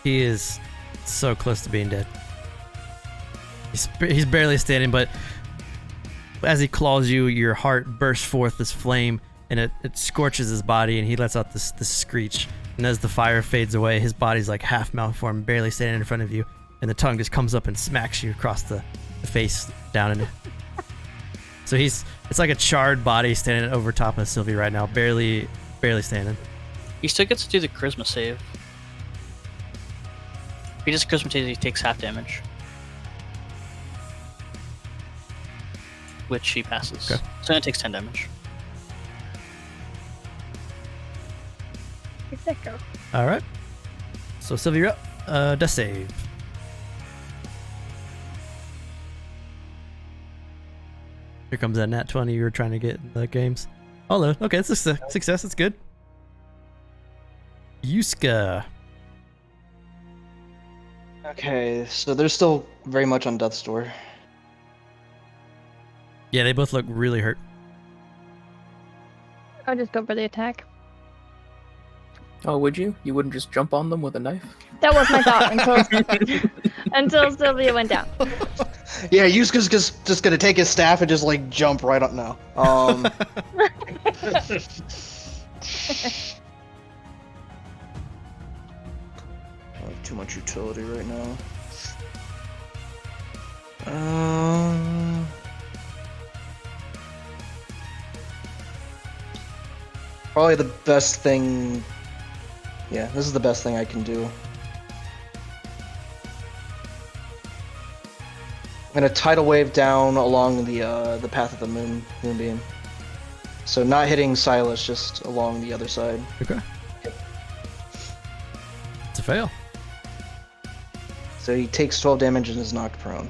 he is so close to being dead. He's barely standing, but as he claws you, your heart bursts forth this flame, and it scorches his body, and he lets out this screech. And as the fire fades away, his body's like half malformed, barely standing in front of you, and the tongue just comes up and smacks you across the face down in it. So it's like a charred body standing over top of Sylvie right now, barely standing. He still gets to do the charisma save. If he does charisma save, he takes half damage. Which he passes. Okay. So it takes 10 damage. Where'd that go? All right. So Sylvie, you're up. Death save. Here comes that nat 20 you were trying to get in the games. Hello. Okay, that's a success. That's good. Yusca. Okay, so they're still very much on death's door. Yeah, they both look really hurt. I'll just go for the attack. Oh, would you? You wouldn't just jump on them with a knife? That was my thought until Sylvia went down. Yeah, Yusca's just gonna take his staff and just like jump right up now. Oh, Too much utility right now. Probably the best thing. Yeah, this is the best thing I can do. I'm gonna tidal wave down along the path of the moonbeam. So not hitting Silas, just along the other side. Okay. It's a fail. So he takes 12 damage and is knocked prone.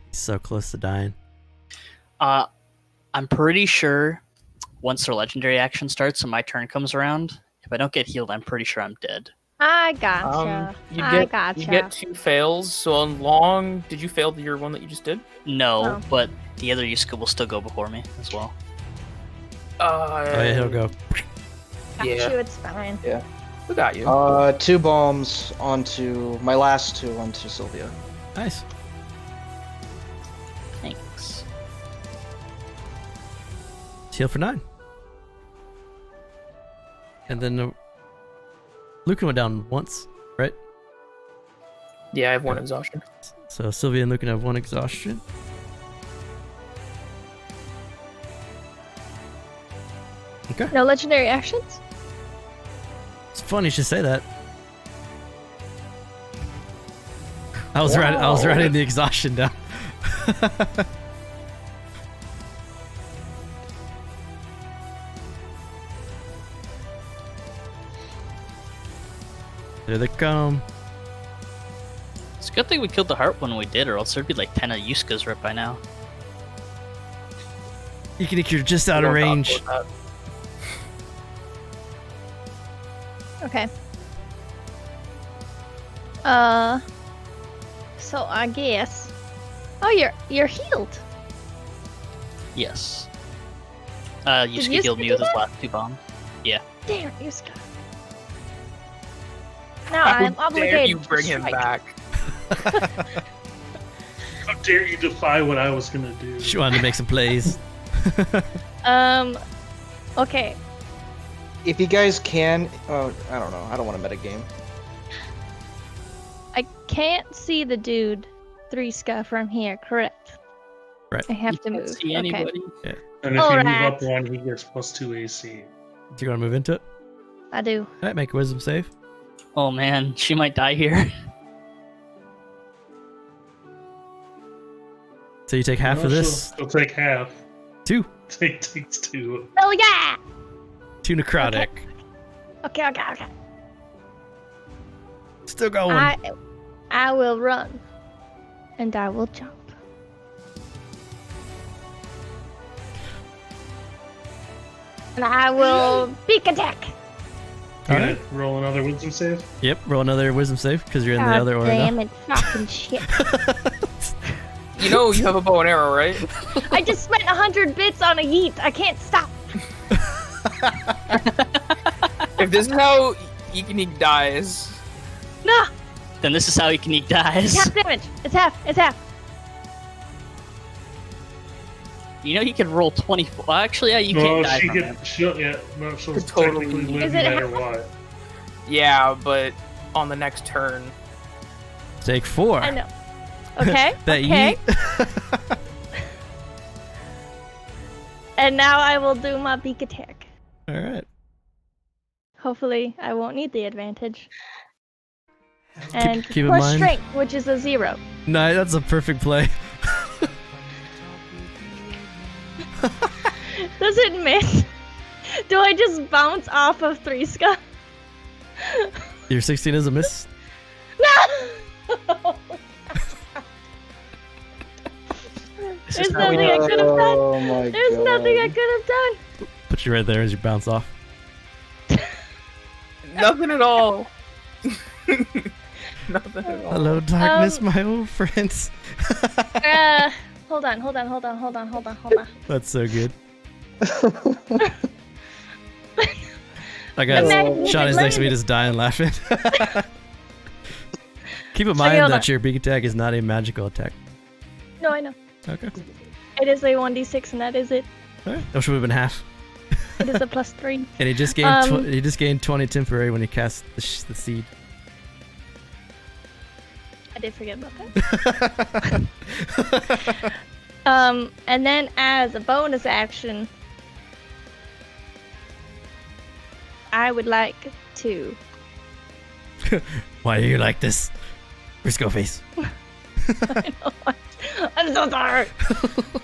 He's so close to dying. I'm pretty sure once their legendary action starts and my turn comes around, if I don't get healed, I'm pretty sure I'm dead. I gotcha. I gotcha. You get 2 fails, so on long... Did you fail your one that you just did? No, Oh. but the other Yusca will still go before me as well. Oh yeah, he'll go. Got Yeah. you, it's fine. We got you. 2 bombs onto my last 2 onto Sylvia. Nice. Thanks. Heal for 9. And then Lucan went down once, right? Yeah, I have 1 exhaustion. So Sylvia and Lucan have 1 exhaustion. Okay. No legendary actions? It's funny you should say that. I was writing the exhaustion down. There they come. It's a good thing we killed the heart when we did, or else there'd be like 10 of Yuscas right by now. You're just out of We don't talk range. about Okay. So I guess. Oh, you're healed. Yes. Did Yusca Yusca healed me do with his that? last 2 bombs. Damn it, Yusca. No, How I'm dare obligated you to bring him strike. back? how dare you defy what I was gonna do? She wanted to make some plays. Okay. If you guys can, I don't know. I don't want to metagame. I can't see the dude 3ska from here, correct? Right. I have to Can't move. see Okay. anybody. And if you move Alright. up 1, he gets +2 AC. Do you want to move into it? I do. Alright, make a wisdom save. Oh man, she might die here. So you take half No, of this. She'll take half. 2. Takes 2. Oh yeah! 2 necrotic. Okay. Still going. I will run. And I will jump. And I will beak attack. Alright. Roll another wisdom save. Yep, roll another wisdom save because you're in the God other aura damn now. it, fucking shit. You know you have a bow and arrow, right? I just spent 100 bits on a yeet. I can't stop. If this is how Ikanik dies, No! Then this is how Ikanik It's dies. half damage. It's half. You know you can roll 24. Well, actually, yeah, you No, can't die she from can. that. She'll Could totally technically leave. live Is no it matter half? what. yeah, but on the next turn, Take 4. I know. Okay. That okay. yeet. And now I will do my beak attack. Alright. Hopefully, I won't need the advantage. And keep in plus mind- strength, which is a 0. No, that's a perfect play. Does it miss? Do I just bounce off of 3ska? Your 16 is a miss. No! This There's is how we nothing I do it. could have done. Oh my There's god. nothing I could have done. Put you right there as you bounce off. Nothing at all. Nothing at all. Hello, darkness, my old friends. Hold on. That's so good. I got Imagine Shawnee's next to me landed- just dying laughing. Keep in Okay, mind hold that on. your beak attack is not a magical attack. No, I know. Okay. It is a 1d6, and that is it. Alright. That should have been half. It is a +3. And he just gained Um, he just gained 20 temporary when he cast the seed. I did forget about that. And then as a bonus action, I would like to. Why are you like this? Briscoe face. I know, I'm so sorry.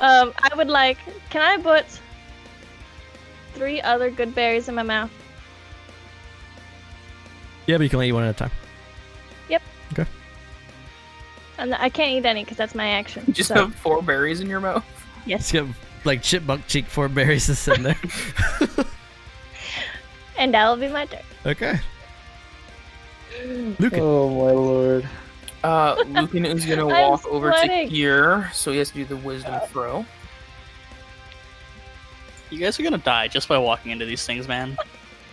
I would like. Can I put 3 other good berries in my mouth? Yeah, but you can only eat one at a time. And I can't eat any because that's my action. You just so, have 4 berries in your mouth. Just get like chipmunk cheek 4 berries just sitting there. and that'll be my turn. Okay. Lucan. Oh my lord. Lucan is gonna I'm walk over to sweating. here, so he has to do the wisdom throw. You guys are gonna die just by walking into these things, man.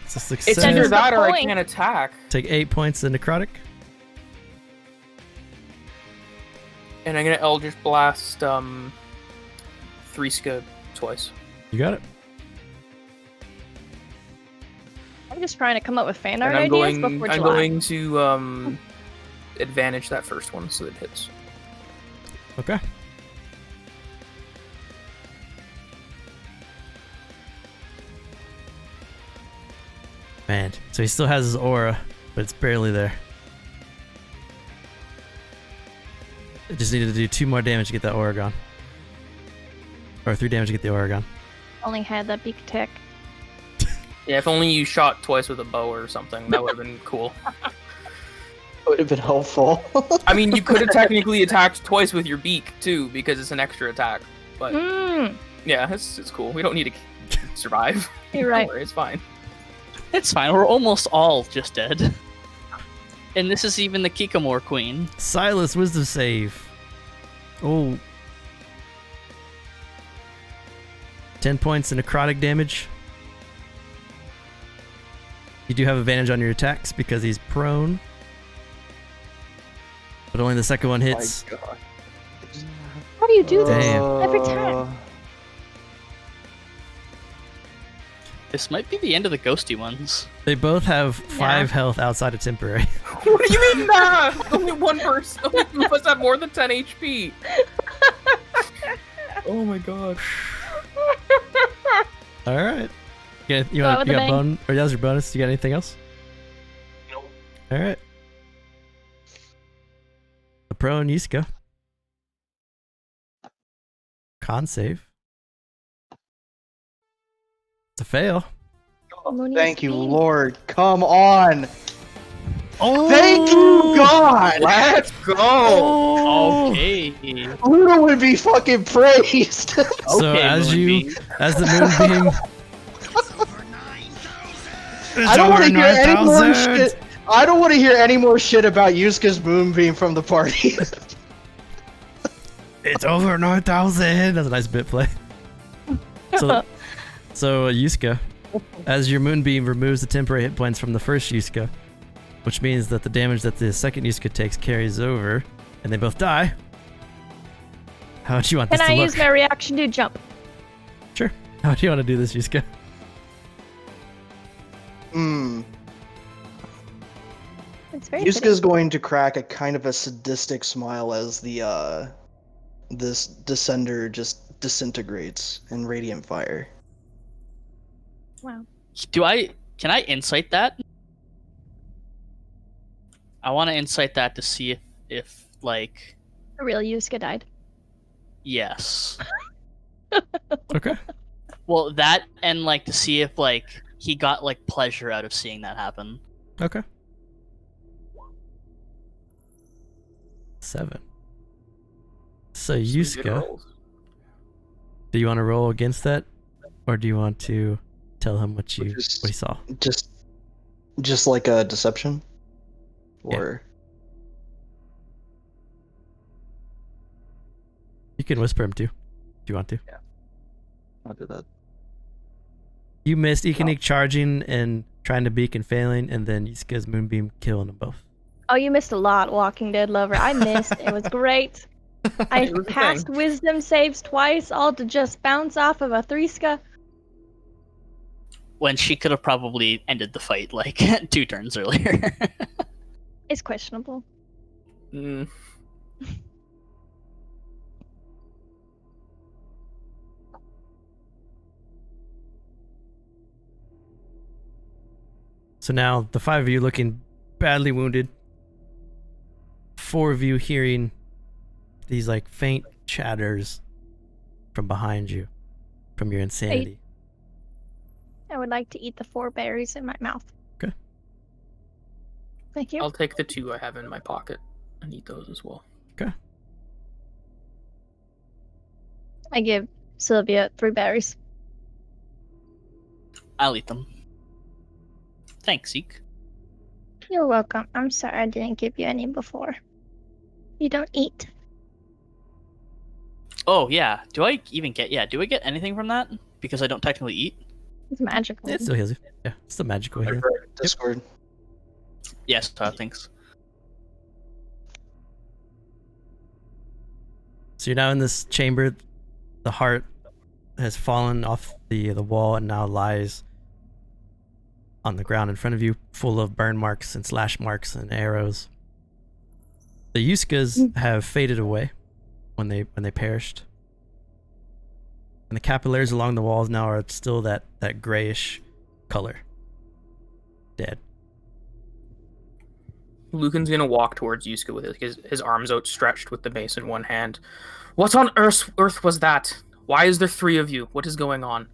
It's a It's success. That either is the that or I point. can't attack. Take 8 points of necrotic. And I'm gonna Eldritch Blast 3 scud twice. You got it. I'm just trying to come up with fan art And I'm ideas going before I'm July. going to advantage that first one so it hits. Okay. Man, so he still has his aura, but it's barely there. It just needed to do 2 more damage to get that aura gone. Or 3 damage to get the aura gone. Only had that beak attack. Yeah, if only you shot twice with a bow or something, that would have been cool. Would have been helpful. I mean, you could have technically attacked twice with your beak too, because it's an extra attack. But Mmm. yeah, it's cool. We don't need to survive. You're right. Don't worry, it's fine. It's fine. We're almost all just dead. And this is even the Kikimore Queen. Silas, wisdom save. Oh. 10 points of necrotic damage. You do have advantage on your attacks because he's prone. But only the second one hits. Oh my god. How do you do this? Damn. Every time. This might be the end of the ghosty ones. They both have 5 health outside of temporary. What do you mean that? Only one person. Only two of us have more than 10 HP. Oh my god. Alright. You Go out got with a bang. bone, or that was your bonus? You got anything else? Nope. Alright. The pro and Yusca. Con save. It's a fail. Harmonious Thank you, being. Lord. Come on. Oh! Thank you, God. Let's go. Oh! Okay. Luna would be fucking praised. So Okay, as Moonbeam. as the moonbeam. I don't want to It's hear over any more 9,000. shit. I don't want to hear any more shit about Yusca's moonbeam from the party. It's over 9,000. That's a nice bit play. So Yusca, as your moonbeam removes the temporary hit points from the first Yusca, which means that the damage that the second Yusca takes carries over, and they both die. How do you want Can this I to use look? my reaction to jump? Sure. How do you want to do this, Yusca? Hmm. It's very Yusca's going to crack a kind of a sadistic smile as the this descender just disintegrates in radiant fire. Wow. Can I insight that? I want to insight that to see if like, A real Yusca died. yes. Okay. Well, that and like to see if like he got like pleasure out of seeing that happen. Okay. 7. So Some good Yusca, rolls. Do you want to roll against that, or do you want to tell him what he saw? Just like a deception, or You can whisper him too, if you want to. I'll do that. You missed Ekanik charging and trying to beak and failing, and then Yusca's moonbeam killing them both. Oh, you missed a lot, Walking Dead lover. I missed. It was great. I It was a passed thing. wisdom saves twice, all to just bounce off of a 3-ska. When she could have probably ended the fight like 2 turns earlier. It's questionable. Mm. So now the 5 of you looking badly wounded. 4 of you hearing these like faint chatters from behind you, from your insanity. I would like to eat the 4 berries in my mouth. Okay. Thank you. I'll take the 2 I have in my pocket and eat those as well. Okay. I give Sylvia 3 berries. I'll eat them. Thanks, Zeke. You're welcome. I'm sorry I didn't give you any before. You don't eat. Oh yeah. Do I get anything from that? Because I don't technically eat. It's magical. It still heals you. Yeah, it's the magical healing. Discord. Yes, thanks. So you're now in this chamber. The heart has fallen off the wall and now lies on the ground in front of you, full of burn marks and slash marks and arrows. The Yuscas have faded away when they perished. And the capillaries along the walls now are still that grayish color. Dead. Lucan's gonna walk towards Yusca with his arms outstretched with the mace in one hand. What on earth was that? Why is there 3 of you? What is going on?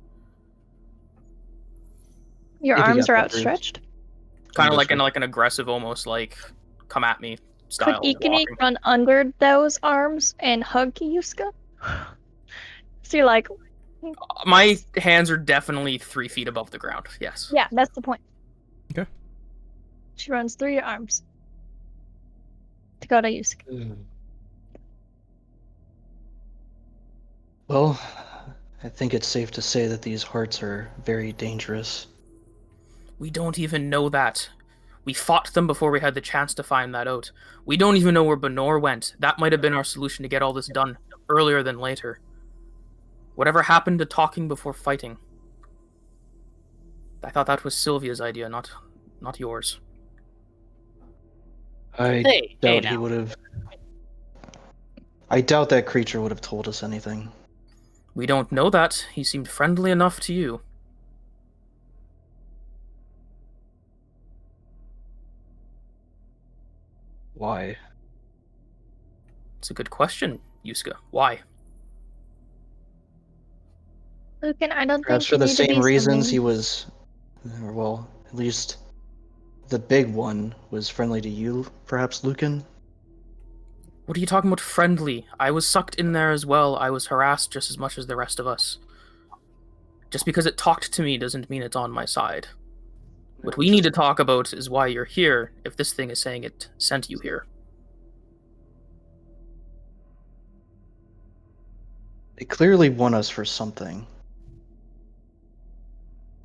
Your If you arms got are that, Brews. outstretched. Kind of like an aggressive, almost like come at me Could style. Ekanik walking. run under those arms and hug Yusca? So you're like, My hands are definitely 3 feet above the ground. Yes. yeah, that's the point. Okay. She runs through your arms to go to Yusca. Well, I think it's safe to say that these hearts are very dangerous. We don't even know that. We fought them before we had the chance to find that out. We don't even know where Benor went. That might have been our solution to get all this done earlier than later. Whatever happened to talking before fighting? I thought that was Sylvia's idea, not yours. I Hey doubt he now. would have. I doubt that creature would have told us anything. We don't know that. He seemed friendly enough to you. Why? It's a good question, Yusca. Why? Lucan, I don't Perhaps think for you the need to same be so reasons mean. he was. Or, well, at least the big one was friendly to you, perhaps, Lucan? What are you talking about friendly? I was sucked in there as well. I was harassed just as much as the rest of us. Just because it talked to me doesn't mean it's on my side. What we need to talk about is why you're here, if this thing is saying it sent you here. They clearly want us for something.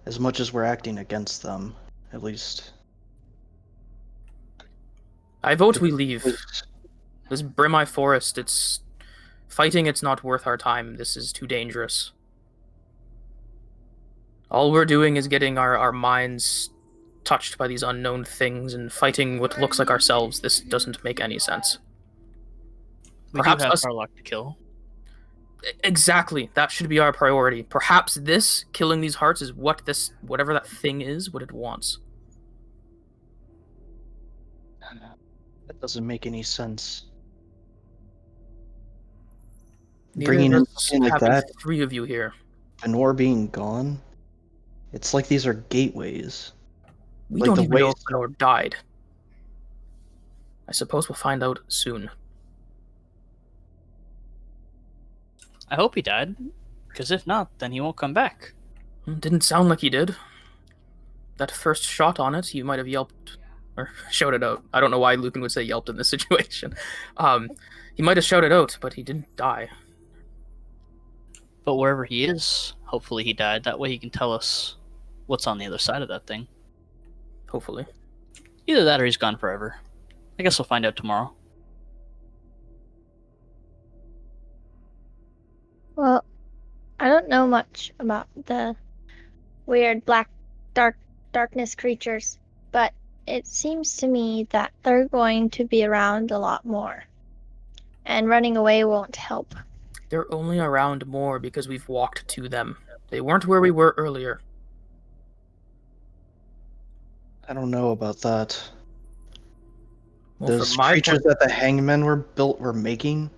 As much as we're acting against them, at least. I vote we leave. This Brimeye Forest, it's... Fighting, it's not worth our time. This is too dangerous. All we're doing is getting our minds touched by these unknown things and fighting what looks like ourselves. This doesn't make any sense. We Perhaps do have us- Harlock to kill. Exactly. That should be our priority. Perhaps this, killing these hearts, is whatever that thing is, what it wants. That doesn't make any sense. Neither Bringing in does something like having that, 3 of you here. Benor being gone, it's like these are gateways. We Like don't the even know ways- if Benor died. I suppose we'll find out soon. I hope he died. Because if not, then he won't come back. It didn't sound like he did. That first shot on it, you might have yelped or shouted out. I don't know why Lucan would say yelped in this situation. He might have shouted out, but he didn't die. But wherever he is, hopefully he died. That way he can tell us what's on the other side of that thing. Hopefully. Either that or he's gone forever. I guess we'll find out tomorrow. Well, I don't know much about the weird black darkness creatures, but it seems to me that they're going to be around a lot more. And running away won't help. They're only around more because we've walked to them. They weren't where we were earlier. I don't know about that. Well, Those from my creatures point- that the hangmen were making.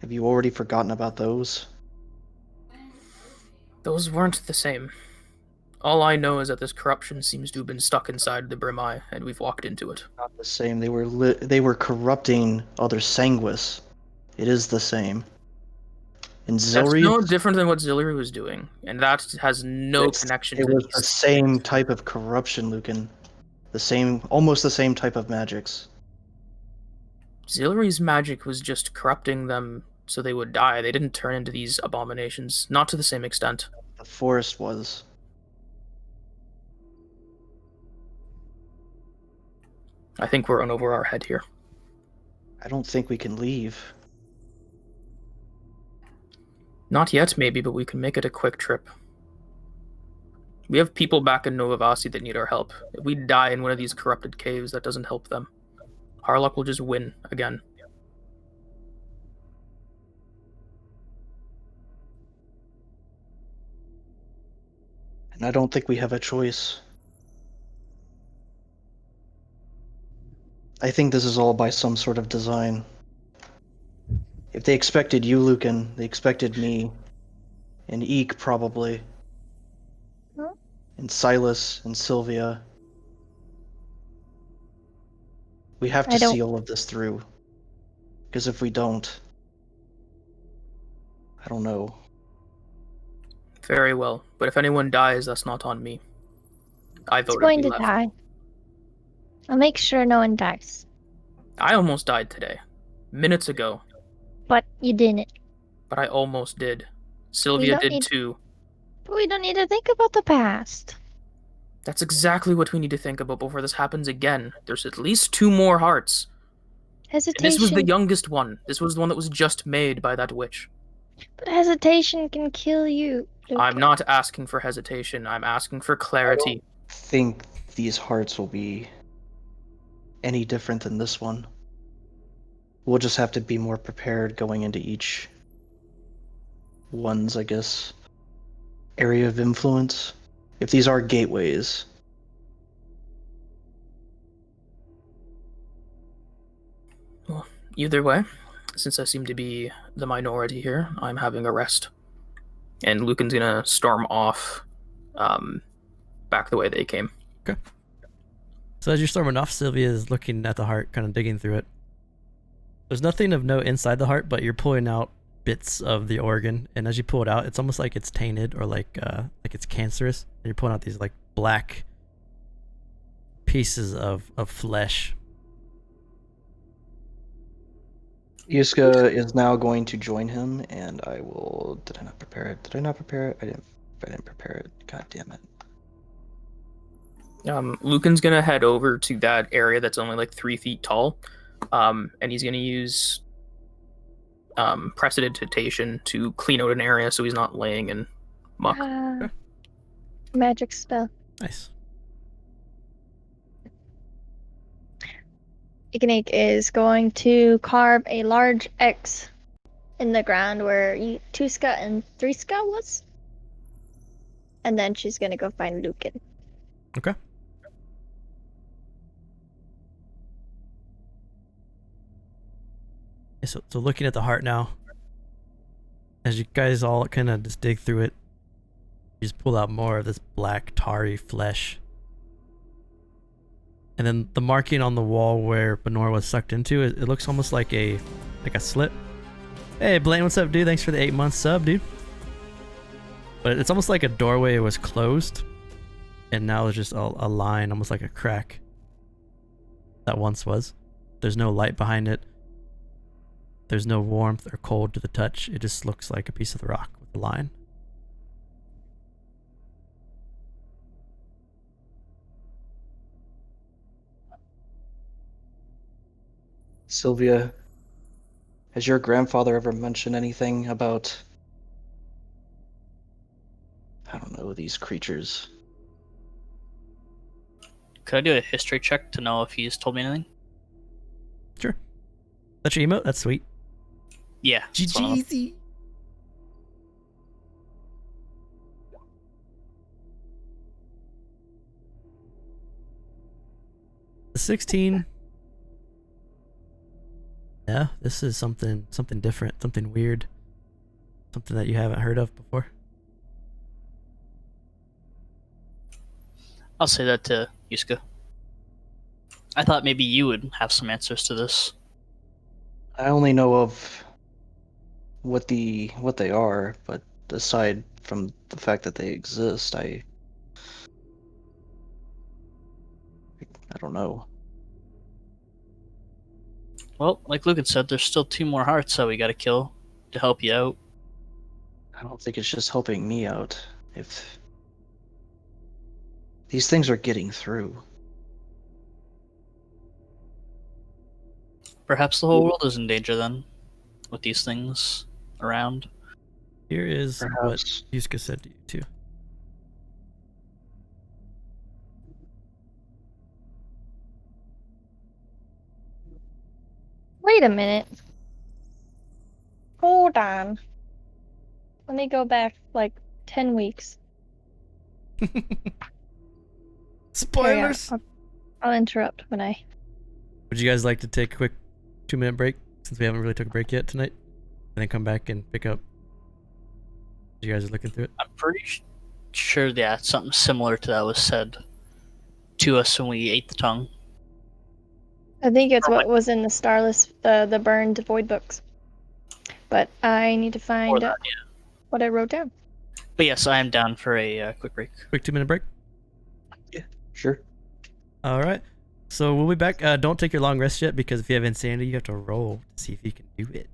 Have you already forgotten about those? Those weren't the same. All I know is that this corruption seems to have been stuck inside the Brimai, and we've walked into it. Not the same. They were corrupting other sanguis. It is the same. And That's Zilri, no different than what Ziegler was doing, and that has no connection it to was the these. same type of corruption, Lucan. Almost the same type of magics. Ziegler's magic was just corrupting them so they would die. They didn't turn into these abominations, not to the same extent. The forest was. I think we're on over our head here. I don't think we can leave. Not yet, maybe, but we can make it a quick trip. We have people back in Novavasi that need our help. If we die in one of these corrupted caves, that doesn't help them. Harlock will just win again. And I don't think we have a choice. I think this is all by some sort of design. If they expected you, Lucan, they expected me. And Eek, probably. Huh? And Silas and Sylvia. We have to see all of this through. Because if we don't, I don't know. Very well, but if anyone dies, that's not on me. I It's voted going we to left. die. I'll make sure no one dies. I almost died today. Minutes ago. But you didn't. But I almost did. Sylvia don't did need- too. But we don't need to think about the past. That's exactly what we need to think about before this happens again. There's at least 2 more hearts. And Hesitation. this was the youngest one. This was the one that was just made by that witch. But hesitation can kill you. I'm Lucan. not asking for hesitation. I'm asking for clarity. I think these hearts will be any different than this one. We'll just have to be more prepared going into each one's, I guess, area of influence. If these are gateways. Well, either way, since I seem to be the minority here, I'm having a rest. And Lucan's gonna storm off back the way they came. So as you're storming off, Sylvia is looking at the heart, kind of digging through it. There's nothing of note inside the heart, but you're pulling out bits of the organ, and as you pull it out, it's almost like it's tainted or like it's cancerous. And you're pulling out these like black pieces of flesh. Yusca is now going to join him, and I will. Did I not prepare it? Did I not prepare it? I didn't prepare it. God damn it. Lucan's gonna head over to that area that's only like 3 feet tall, and he's gonna use prestidigitation to clean out an area so he's not laying in muck. Magic spell. Nice. Icanik is going to carve a large X in the ground where Yusca and Yusca was. And then she's gonna go find Lucan. Okay. So looking at the heart now, as you guys all kind of just dig through it, you just pull out more of this black tarry flesh. And then the marking on the wall where Benor was sucked into, it looks almost like a slit. Hey, Blaine, what's up, dude? Thanks for the 8-month sub, dude. But it's almost like a doorway was closed, and now there's just a line, almost like a crack that once was. There's no light behind it. There's no warmth or cold to the touch. It just looks like a piece of the rock with a line. Sylvia, has your grandfather ever mentioned anything about, I don't know, these creatures? Could I do a history check to know if he's told me anything? Sure. That's your emote? That's sweet. Yeah. that's one of them. GGZ. The 16. Yeah, this is something different, something weird, something that you haven't heard of before. I'll say that to Yusca. I thought maybe you would have some answers to this. I only know of what they are, but aside from the fact that they exist, I don't know. Well, like Lucan said, there's still 2 more hearts that we gotta kill to help you out. I don't think it's just helping me out. If these things are getting through. Perhaps the whole world is in danger then, with these things around. Here is what Perhaps. Yusca said to you, too. Wait a minute. Hold on. Let me go back like 10 weeks. Spoilers! I'll interrupt when I. Would you guys like to take a quick 2-minute break, since we haven't really took a break yet tonight? And then come back and pick up as you guys are looking through it? I'm pretty sure that something similar to that was said to us when we ate the tongue. I think it's what was in the Starless, the burned void books. But I need to Or find that, yeah. what I wrote down. But yes, I am down for a quick break. Quick 2-minute break? Sure. Alright. So we'll be back. Don't take your long rest yet, because if you have insanity, you have to roll to see if you can do it.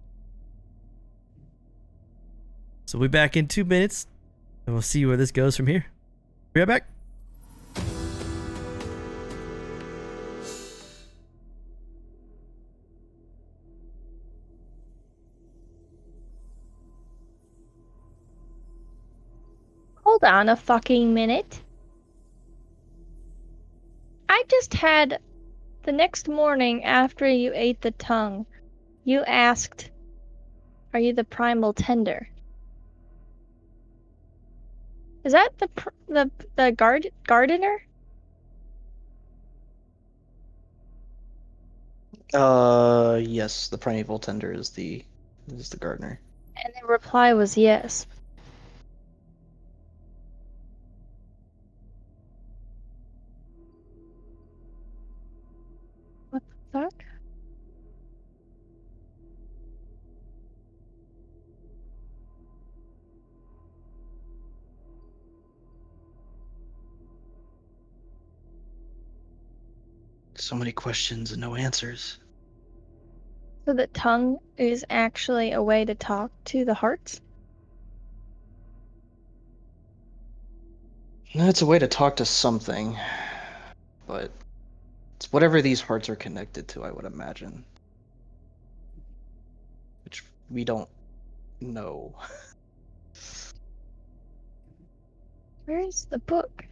So we'll be back in 2 minutes, and we'll see where this goes from here. Be right back. Hold on a fucking minute. I just had the next morning after you ate the tongue, you asked, "Are you the primal tender?" Is that the gardener? Yes, the primeval tender is the gardener. And the reply was yes. What the fuck? So many questions and no answers. So the tongue is actually a way to talk to the hearts? It's a way to talk to something, but it's whatever these hearts are connected to, I would imagine. Which we don't know. Where is the book?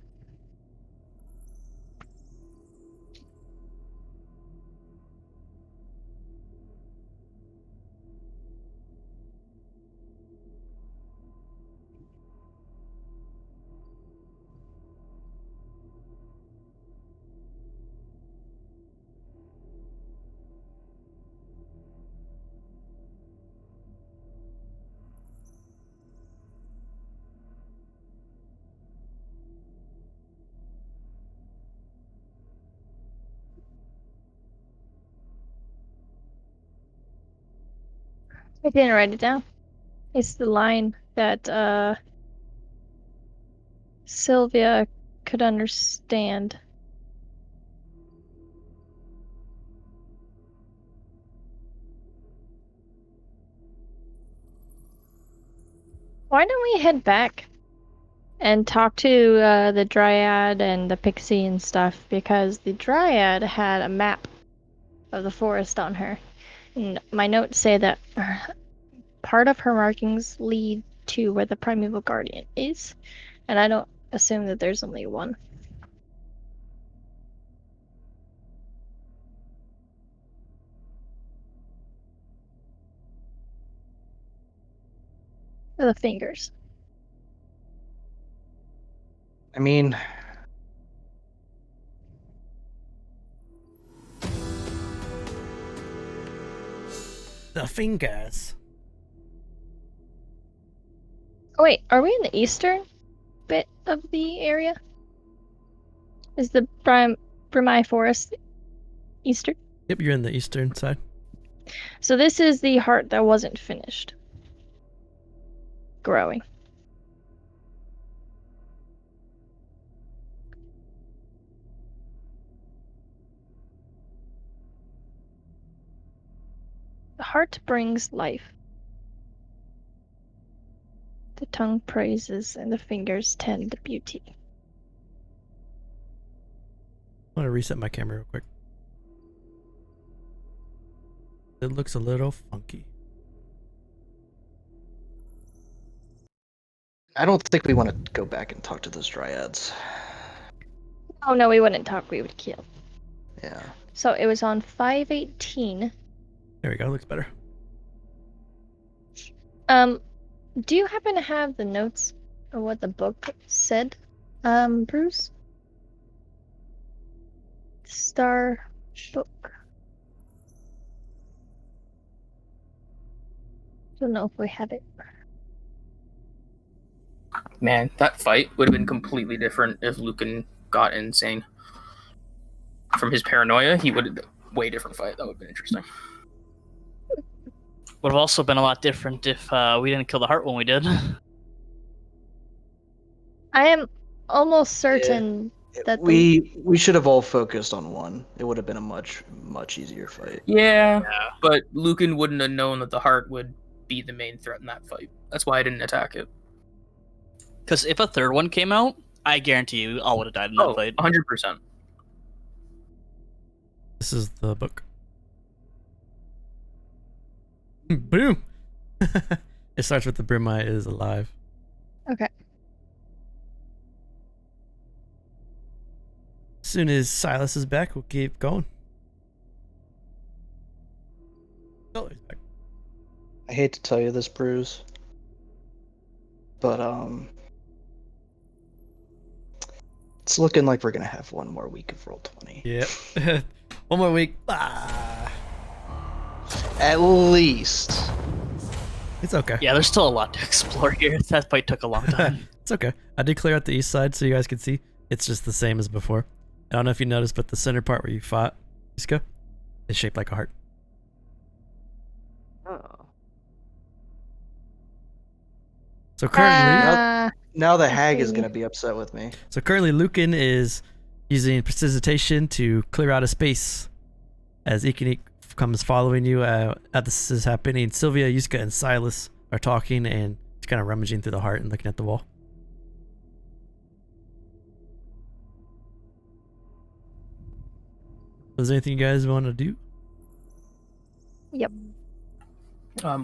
I didn't write it down. It's the line that Sylvia could understand. Why don't we head back and talk to the Dryad and the Pixie and stuff? Because the Dryad had a map of the forest on her. And my notes say that part of her markings lead to where the Primeval Guardian is. And I don't assume that there's only one. The fingers. I mean, The fingers. Oh wait, are we in the eastern bit of the area? Is the Brumai Forest eastern? Yep, you're in the eastern side. So this is the heart that wasn't finished growing. The heart brings life. The tongue praises and the fingers tend the beauty. I want to reset my camera real quick. It looks a little funky. I don't think we want to go back and talk to those dryads. Oh no, we wouldn't talk, we would kill. Yeah. So it was on 518. There we go, looks better. Do you happen to have the notes of what the book said, Bruce? Star book. Don't know if we have it. Man, that fight would have been completely different if Lucan got insane. From his paranoia, he would have been a way different fight. That would have been interesting. Would have also been a lot different if we didn't kill the heart when we did. I am almost certain that We should have all focused on one. It would have been a much easier fight. Yeah, but Lucan wouldn't have known that the heart would be the main threat in that fight. That's why I didn't attack it. Because if a third one came out, I guarantee you all would have died in that fight. 100%. This is the book. Boom! It starts with the Brimai is alive. Okay. As soon as Silas is back, we'll keep going. Oh, he's back. I hate to tell you this, Brews, but it's looking like we're gonna have one more week of Roll20. Yep. One more week. Ah. At least. It's okay. Yeah, there's still a lot to explore here. That fight took a long time. It's okay. I did clear out the east side so you guys can see. It's just the same as before. I don't know if you noticed, but the center part where you fought, Yusca, is shaped like a heart. Oh. So currently, Now the hag is gonna be upset with me. Lucan is using precipitation to clear out a space as Ikanik comes following you. As this is happening, Sylvia, Yusca, and Silas are talking and just kind of rummaging through the heart and looking at the wall. Is there anything you guys want to do? Yep.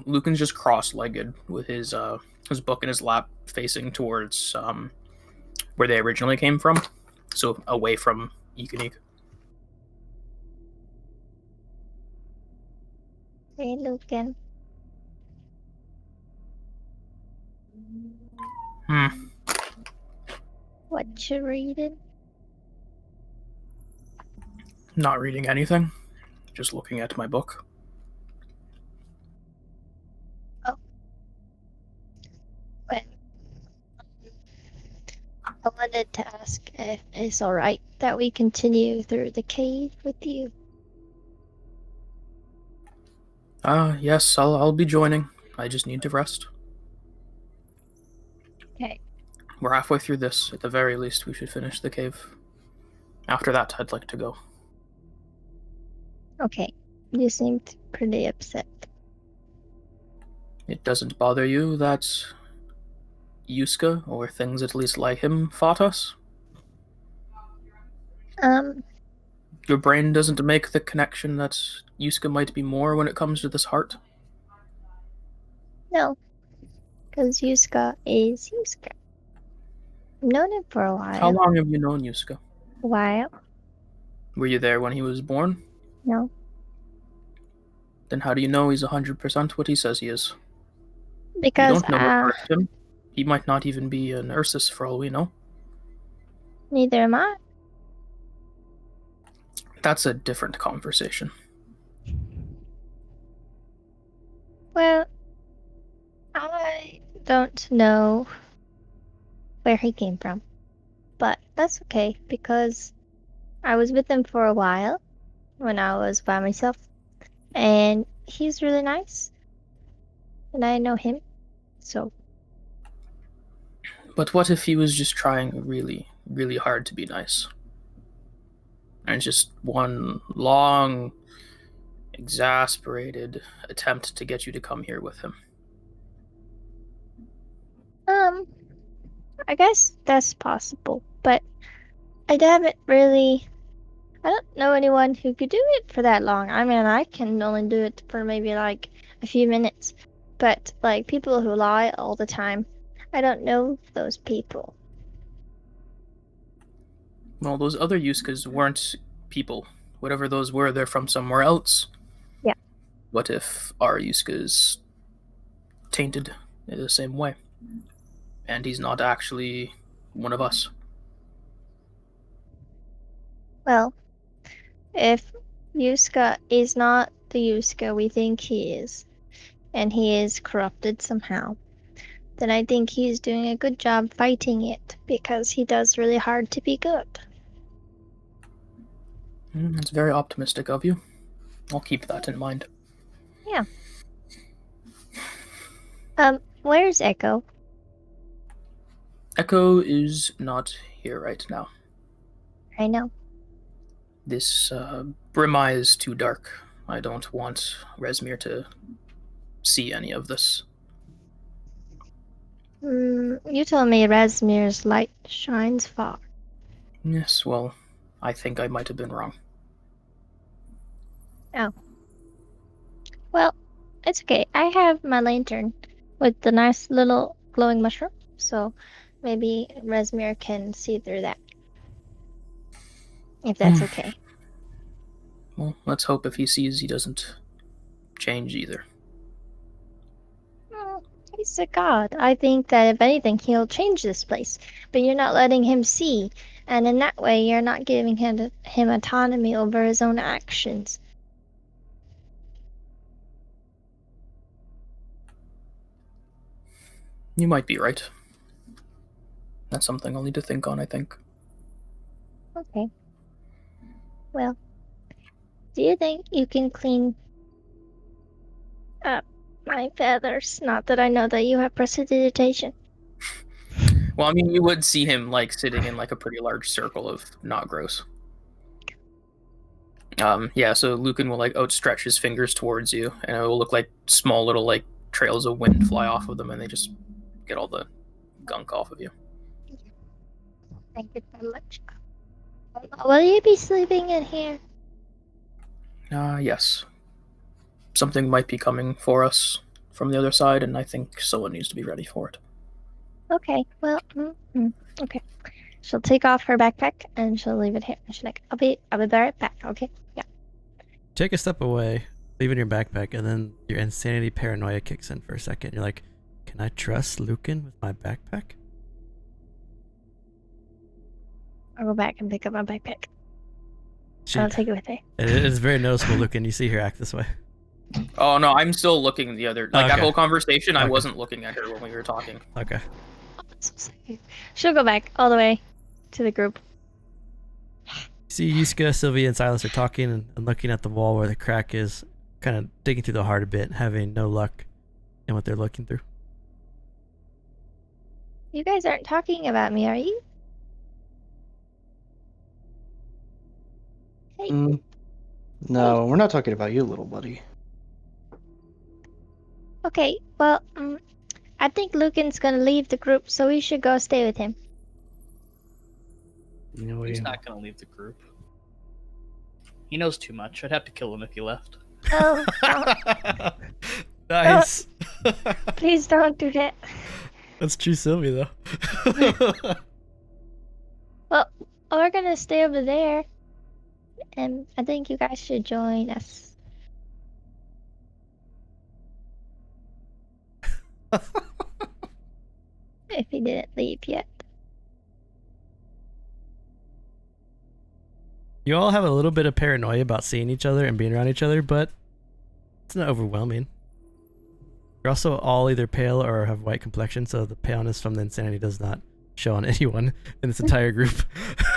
Lucan's just cross-legged with his book in his lap, facing towards where they originally came from, so away from Ikanik. Hey, Lucan. What you reading? Not reading anything, just looking at my book. Well, I wanted to ask if it's alright that we continue through the cave with you. Yes, I'll be joining. I just need to rest. Okay. We're halfway through this. At the very least, we should finish the cave. After that, I'd like to go. Okay. You seemed pretty upset. It doesn't bother you that Yusca, or things at least like him, fought us? Um, Your brain doesn't make the connection that Yusca might be more when it comes to this heart? no. Because Yusca is Yusca. I've known him for a How while. long have you known Yusca? A while? Were you there when he was born? No. Then how do you know he's 100% what he says he is? You Because, don't know what birthed him. He might not even be an Ursus for all we know. neither am I. That's a different conversation. Well, I don't know where he came from. But that's okay, because I was with him for a while when I was by myself. And he's really nice. And I know him. So, But what if he was just trying really, really hard to be nice? And it's just one long, exasperated attempt to get you to come here with him. I guess that's possible. But I haven't really. I don't know anyone who could do it for that long. I mean, I can only do it for maybe like a few minutes. But like people who lie all the time, I don't know those people. Well, those other Yuskas weren't people. Whatever those were, they're from somewhere else. Yeah. What if our Yuska's tainted in the same way? And he's not actually one of us. Well, if Yusca is not the Yusca we think he is, and he is corrupted somehow, then I think he's doing a good job fighting it, because he does really hard to be good. That's very optimistic of you. I'll keep that in mind. Yeah. Where's Echo? Echo is not here right now. I know. This Brimai is too dark. I don't want Resmir to see any of this. You told me Rasmir's light shines far. Yes, well, I think I might have been wrong. Well, it's okay. I have my lantern with the nice little glowing mushroom, so maybe Rasmir can see through that. If that's okay. Well, let's hope if he sees he doesn't change either. He's a god. I think that if anything, he'll change this place. But you're not letting him see, and in that way, you're not giving him autonomy over his own actions. You might be right. That's something I'll need to think on, I think. Okay. Well, do you think you can clean up my feathers? Not that I know that you have prestidigitation. Well, I mean, you would see him, like, sitting in, like, a pretty large circle of not gross. Yeah, so Lucan will, like, outstretch his fingers towards you, and it will look like small little, like, trails of wind fly off of them, and they just get all the gunk off of you. Thank you so much. Will you be sleeping in here? Yes. Something might be coming for us from the other side, and I think someone needs to be ready for it. Okay, well, okay. She'll take off her backpack and she'll leave it here. She's like, I'll be right back. Okay, yeah. Take a step away, leaving your backpack, and then your insanity paranoia kicks in for a second. You're like, can I trust Lucan with my backpack? I'll go back and pick up my backpack. I'll take it with me. It is very noticeable, Lucan. You see her act this way. Oh, no, I'm still looking the other... Like, that Okay. whole conversation, I Okay. wasn't looking at her when we were talking. Okay. She'll go back all the way to the group. You see Yusca, Sylvia, and Silas are talking and looking at the wall where the crack is, kind of digging through the heart a bit, having no luck in what they're looking through. You guys aren't talking about me, are you? Hey. No, we're not talking about you, little buddy. Okay, well, I think Lucan's gonna leave the group, so we should go stay with him. No, He's not gonna leave the group. He knows too much. I'd have to kill him if he left. Oh, don't, Nice. please don't do that. That's true Sylvia, though. Well, we're gonna stay over there, and I think you guys should join us. If he didn't leave yet. You all have a little bit of paranoia about seeing each other and being around each other, but it's not overwhelming. You're also all either pale or have white complexion, so the paleness from the insanity does not show on anyone in this entire group.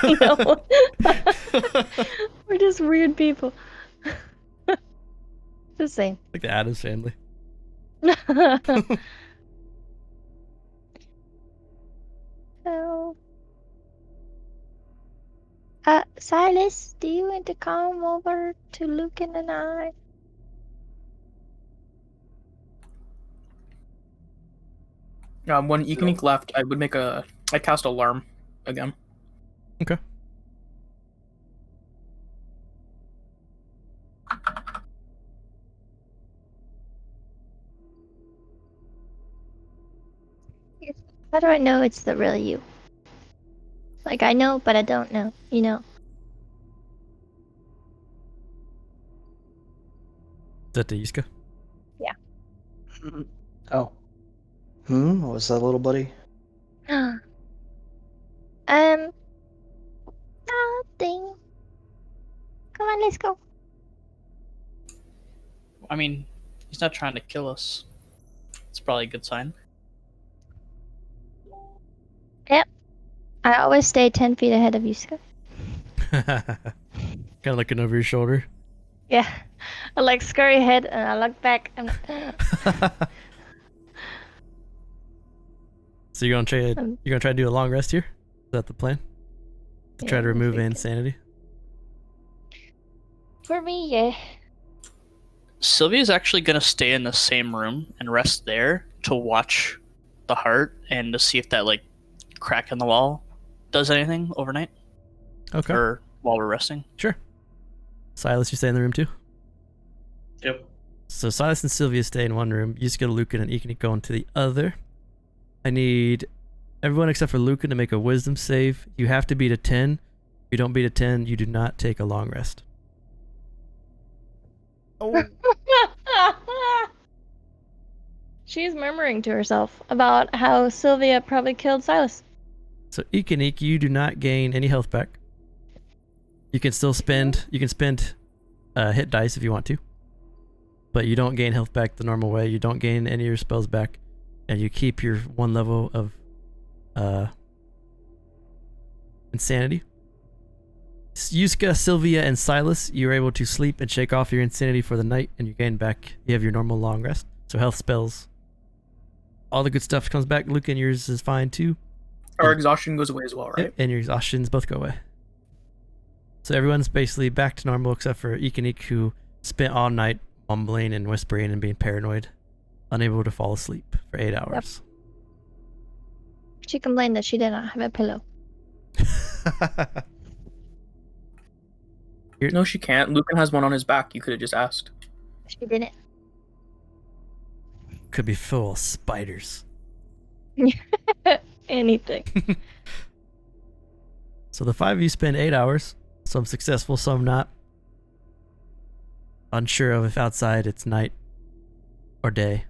No. We're just weird people. The same. Like the Addams family. So, Silas, do you want to come over to Lucan and I? When Ekenik left, I cast alarm again. Okay. How do I know it's the real you? Like, I know, but I don't know, you know? Is that the Yusca? Oh. What was that, little buddy? Nothing. Come on, let's go. I mean, he's not trying to kill us. It's probably a good sign. Yep. I always stay 10 feet ahead of Yusca. Kind of looking over your shoulder. Yeah. I like scurry ahead and I look back and So you're gonna try to do a long rest here? Is that the plan? To try Yeah, to I remove the think insanity? for me, yeah. Sylvia's actually gonna stay in the same room and rest there to watch the heart and to see if that like crack in the wall does anything overnight Okay. or while we're resting. Sure. Silas, you stay in the room too? Yep. So Silas and Sylvia stay in one room. Yusca, Lucan, and Ekenik go into the other. I need everyone except for Lucan to make a wisdom save. You have to beat a 10. If you don't beat a 10, you do not take a long rest. Oh. She's murmuring to herself about how Sylvia probably killed Silas. So Ekenik, you do not gain any health back. You can still spend hit dice if you want to. But you don't gain health back the normal way. You don't gain any of your spells back. And you keep your one level of insanity. Yusca, Sylvia, and Silas, you're able to sleep and shake off your insanity for the night, and you gain back. You have your normal long rest. So health spells, all the good stuff comes back. Lucan, yours is fine too. Our exhaustion goes away as well, right? Yep, and your exhaustions both go away. So everyone's basically back to normal except for Ekenik, who spent all night mumbling and whispering and being paranoid, unable to fall asleep for 8 hours. She complained that she did not have a pillow. No, she can't. Lucan has one on his back. You could have just asked. She didn't. Could be full of spiders. Anything. So the 5 of you spend 8 hours. Some successful, some not. Unsure of if outside it's night or day.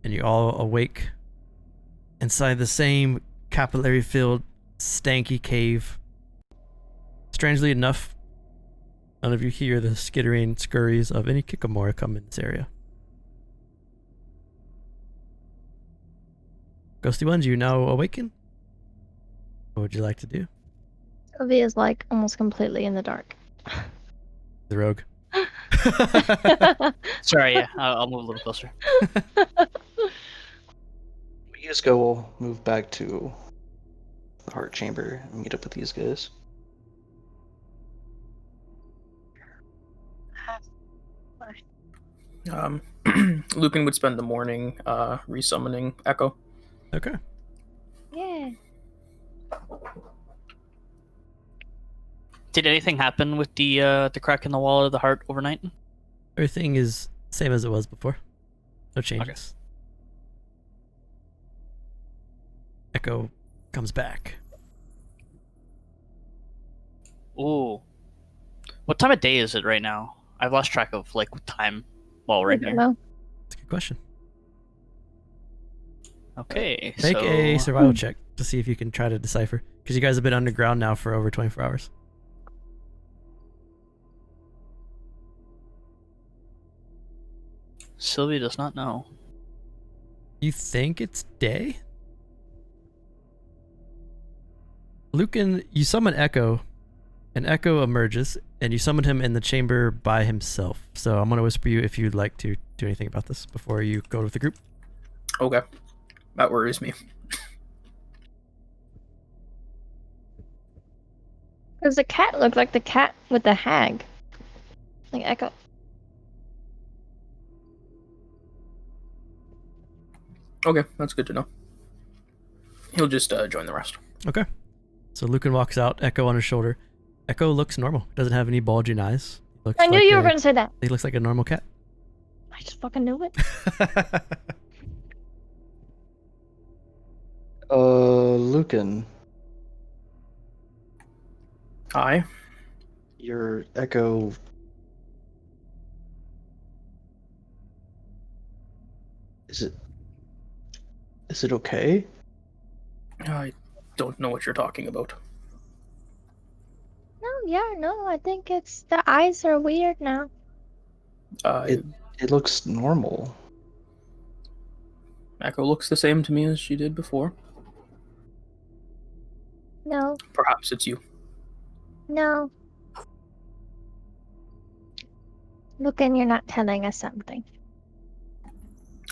And you all awake inside the same capillary-filled, stanky cave. Strangely enough, none of you hear the skittering scurries of any Kikimore come in this area. Ghosty ones, you now awaken? What would you like to do? Sylvia's like almost completely in the dark. The rogue. Sorry, yeah, I'll move a little closer. Yusca will move back to the heart chamber and meet up with these guys. Lucan would spend the morning resummoning Echo. Okay. Yeah. Did anything happen with the crack in the wall of the heart overnight? Everything is same as it was before. No changes. Echo comes back. Ooh. What time of day is it right now? I've lost track of like time while we're I in don't here. know. That's a good question. Okay, Make so a survival check to see if you can try to decipher. Because you guys have been underground now for over 24 hours. Sylvia does not know. You think it's day? Lucan, you summon Echo, and Echo emerges, and you summon him in the chamber by himself. So I'm going to whisper you if you'd like to do anything about this before you go with the group. Okay. That worries me. Does the cat look like the cat with the hag? Like Echo. Okay, that's good to know. He'll just join the rest. Okay. So Lucan walks out, Echo on his shoulder. Echo looks normal. Doesn't have any bulging eyes. Looks I knew like you were going to say that. He looks like a normal cat. I just fucking knew it. Lucan, Hi. your Echo. Is it okay? I don't know what you're talking about. No, yeah, no, I think it's the eyes are weird now. It looks normal. Echo looks the same to me as she did before. No, Perhaps it's you. no. Lucan, you're not telling us something.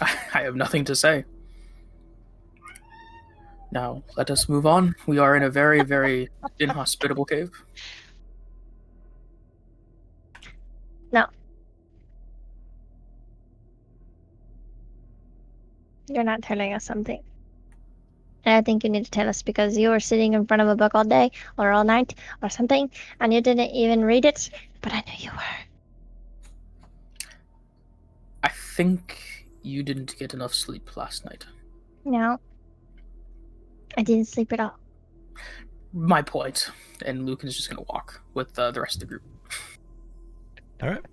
I have nothing to say. Now, let us move on. We are in a very, very inhospitable cave. No. You're not telling us something. And I think you need to tell us because you were sitting in front of a book all day or all night or something, and you didn't even read it, but I knew you were. I think you didn't get enough sleep last night. No. I didn't sleep at all. My point. And Lucan is just going to walk with the rest of the group. All right.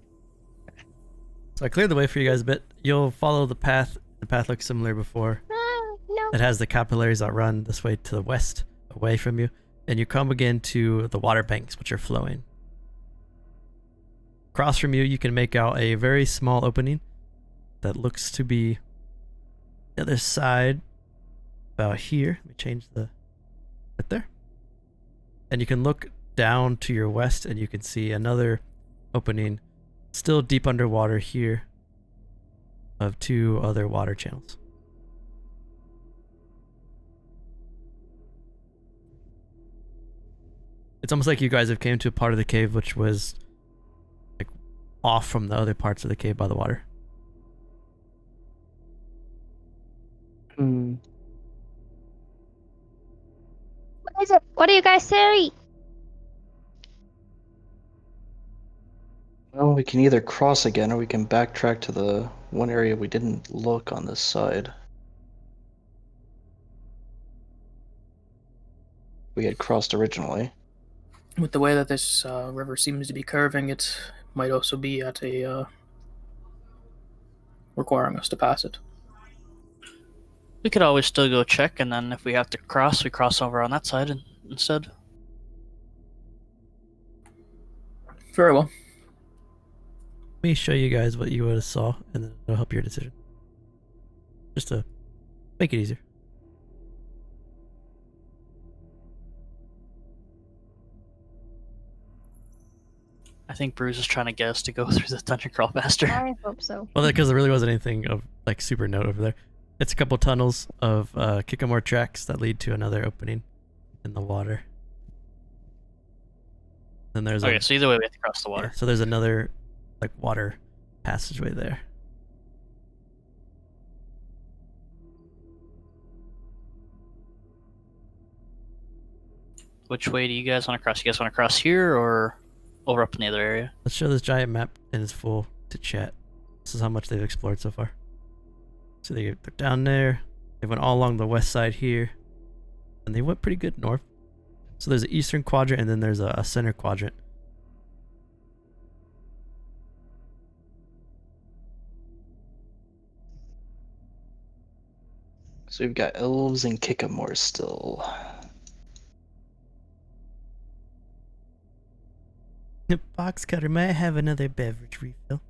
So I cleared the way for you guys a bit. You'll follow the path. The path looks similar before. No. It has the capillaries that run this way to the west, away from you. And you come again to the water banks, which are flowing. Across from you, you can make out a very small opening that looks to be the other side, about here. Let me change the right there. And you can look down to your west, and you can see another opening, still deep underwater here, of two other water channels. It's almost like you guys have came to a part of the cave which was like off from the other parts of the cave by the water. Hmm. What is it? What do you guys say? Well, we can either cross again or we can backtrack to the one area we didn't look on this side. We had crossed originally. With the way that this river seems to be curving, it might also be at a requiring us to pass it. We could always still go check, and then if we have to cross, we cross over on that side instead. Very well. Let me show you guys what you would have saw, and then it'll help your decision. Just to make it easier. I think Brews is trying to get us to go through the dungeon crawl faster. I hope so. Well, because there really wasn't anything of like super note over there. It's a couple tunnels of Kikimore tracks that lead to another opening in the water. Then there's Okay, so either way we have to cross the water. yeah, so there's another like water passageway there. Which way do you guys want to cross? You guys want to cross here or over up in the other area? Let's show this giant map in its full to chat. This is how much they've explored so far. So they're down there. They went all along the west side here. And they went pretty good north. So there's an eastern quadrant and then there's a center quadrant. So we've got elves and Kikimore still. Box cutter, may I have another beverage refill?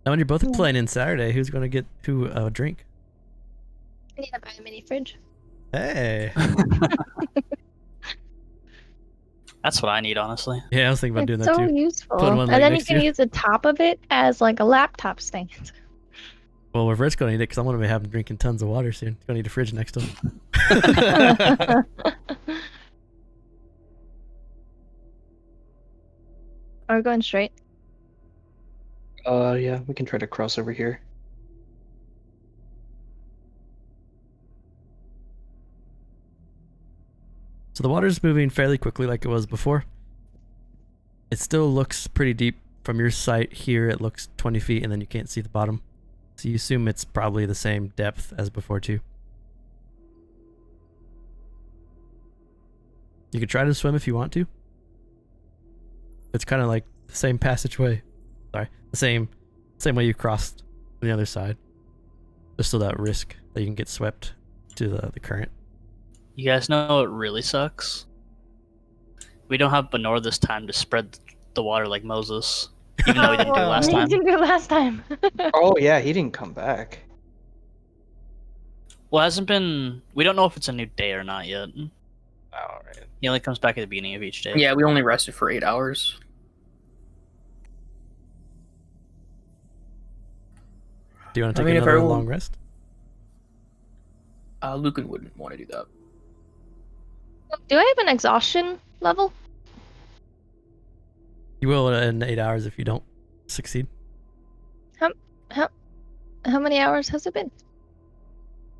Now when you're both playing in Saturday, who's going to get who a drink? I need to buy a mini fridge. Hey. That's what I need, honestly. Yeah, I was thinking about doing It's that so too. useful. Put one, And like, then you next to can you. use the top of it as like a laptop stand. Well, Reverse going to need it because I'm going to be having drinking tons of water soon. Going to need a fridge next to him. Are we going straight? Yeah, we can try to cross over here. So the water's moving fairly quickly like it was before. It still looks pretty deep from your sight here. It looks 20 feet and then you can't see the bottom. So you assume it's probably the same depth as before too. You could try to swim if you want to. It's kind of like the same passageway. Sorry, the same way you crossed on the other side. There's still that risk that you can get swept to the current. You guys know what really sucks? We don't have Benor this time to spread the water like Moses. Even though we didn't do it last You time. didn't do it last time. Oh yeah, he didn't come back. Well, it hasn't been... We don't know if it's a new day or not yet. Alright. He only comes back at the beginning of each day. Yeah, we only rested for 8 hours. Do you want to I take mean, if another everyone- long rest? Lucan wouldn't want to do that. Do I have an exhaustion level? You will in 8 hours if you don't succeed. How many hours has it been?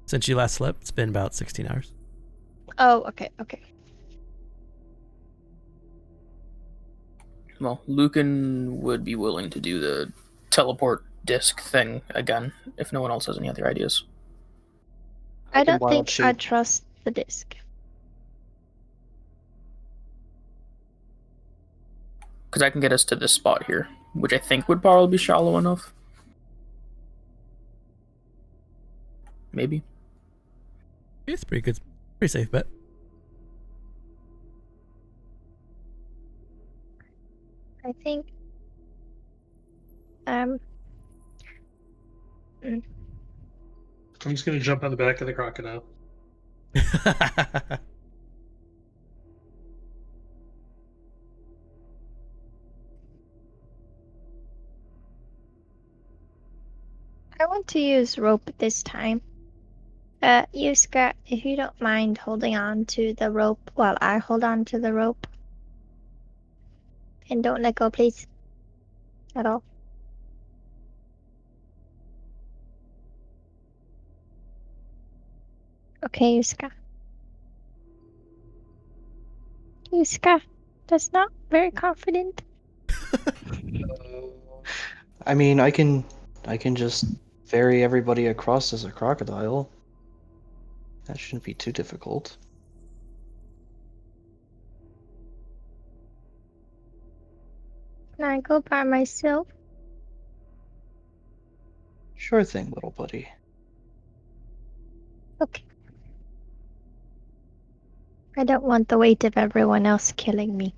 Since you last slept, it's been about 16 hours. Oh, okay. Well, Lucan would be willing to do the teleport disc thing again if no one else has any other ideas. I can don't wild think I shape. trust the disc. Because I can get us to this spot here, which I think would probably be shallow enough. Maybe. It's pretty good. Pretty safe bet. I think. I'm just gonna jump on the back of the crocodile. I want to use rope this time. Yusca, if you don't mind holding on to the rope while I hold on to the rope. And don't let go, please. At all. Okay, Yusca. Yusca, that's not very confident. I mean, I can just ferry everybody across as a crocodile. That shouldn't be too difficult. Can I go by myself? Sure thing, little buddy. Okay. I don't want the weight of everyone else killing me.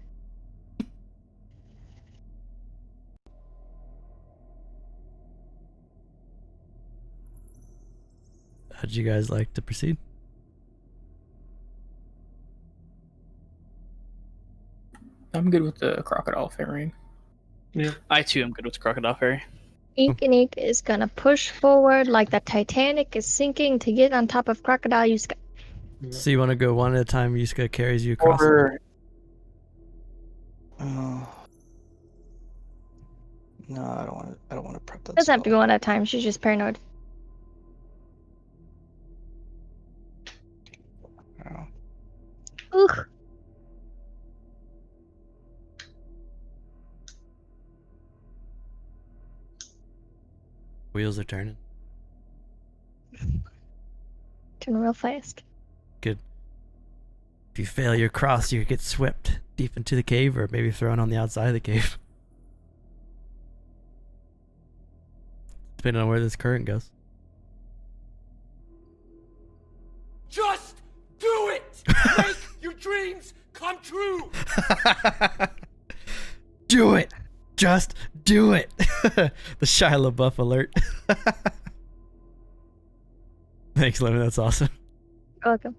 How'd you guys like to proceed? I'm good with the crocodile ferrying. Yeah. I too am good with Crocodile Fairy. Eek is gonna push forward like the Titanic is sinking to get on top of Crocodile Yusca. So you want to go one at a time? Yusca carries you across. Or no, I don't want to. I don't want to prep that. Doesn't have to spell. go one at a time. She's just paranoid. Oh. Ugh. Wheels are turning. Turn real fast. Good. If you fail your cross, you get swept deep into the cave, or maybe thrown on the outside of the cave. Depending on where this current goes. Just do it! Make your dreams come true! Do it! Just do it! The Shia LaBeouf alert. Thanks, Lemon. That's awesome. You're welcome.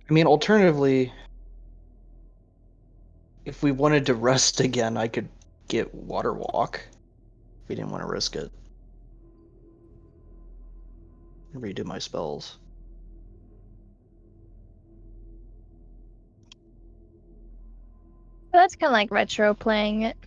I mean, alternatively, if we wanted to rest again, I could get Water Walk. If we didn't want to risk it. Redo my spells. But that's kind of like retro playing it.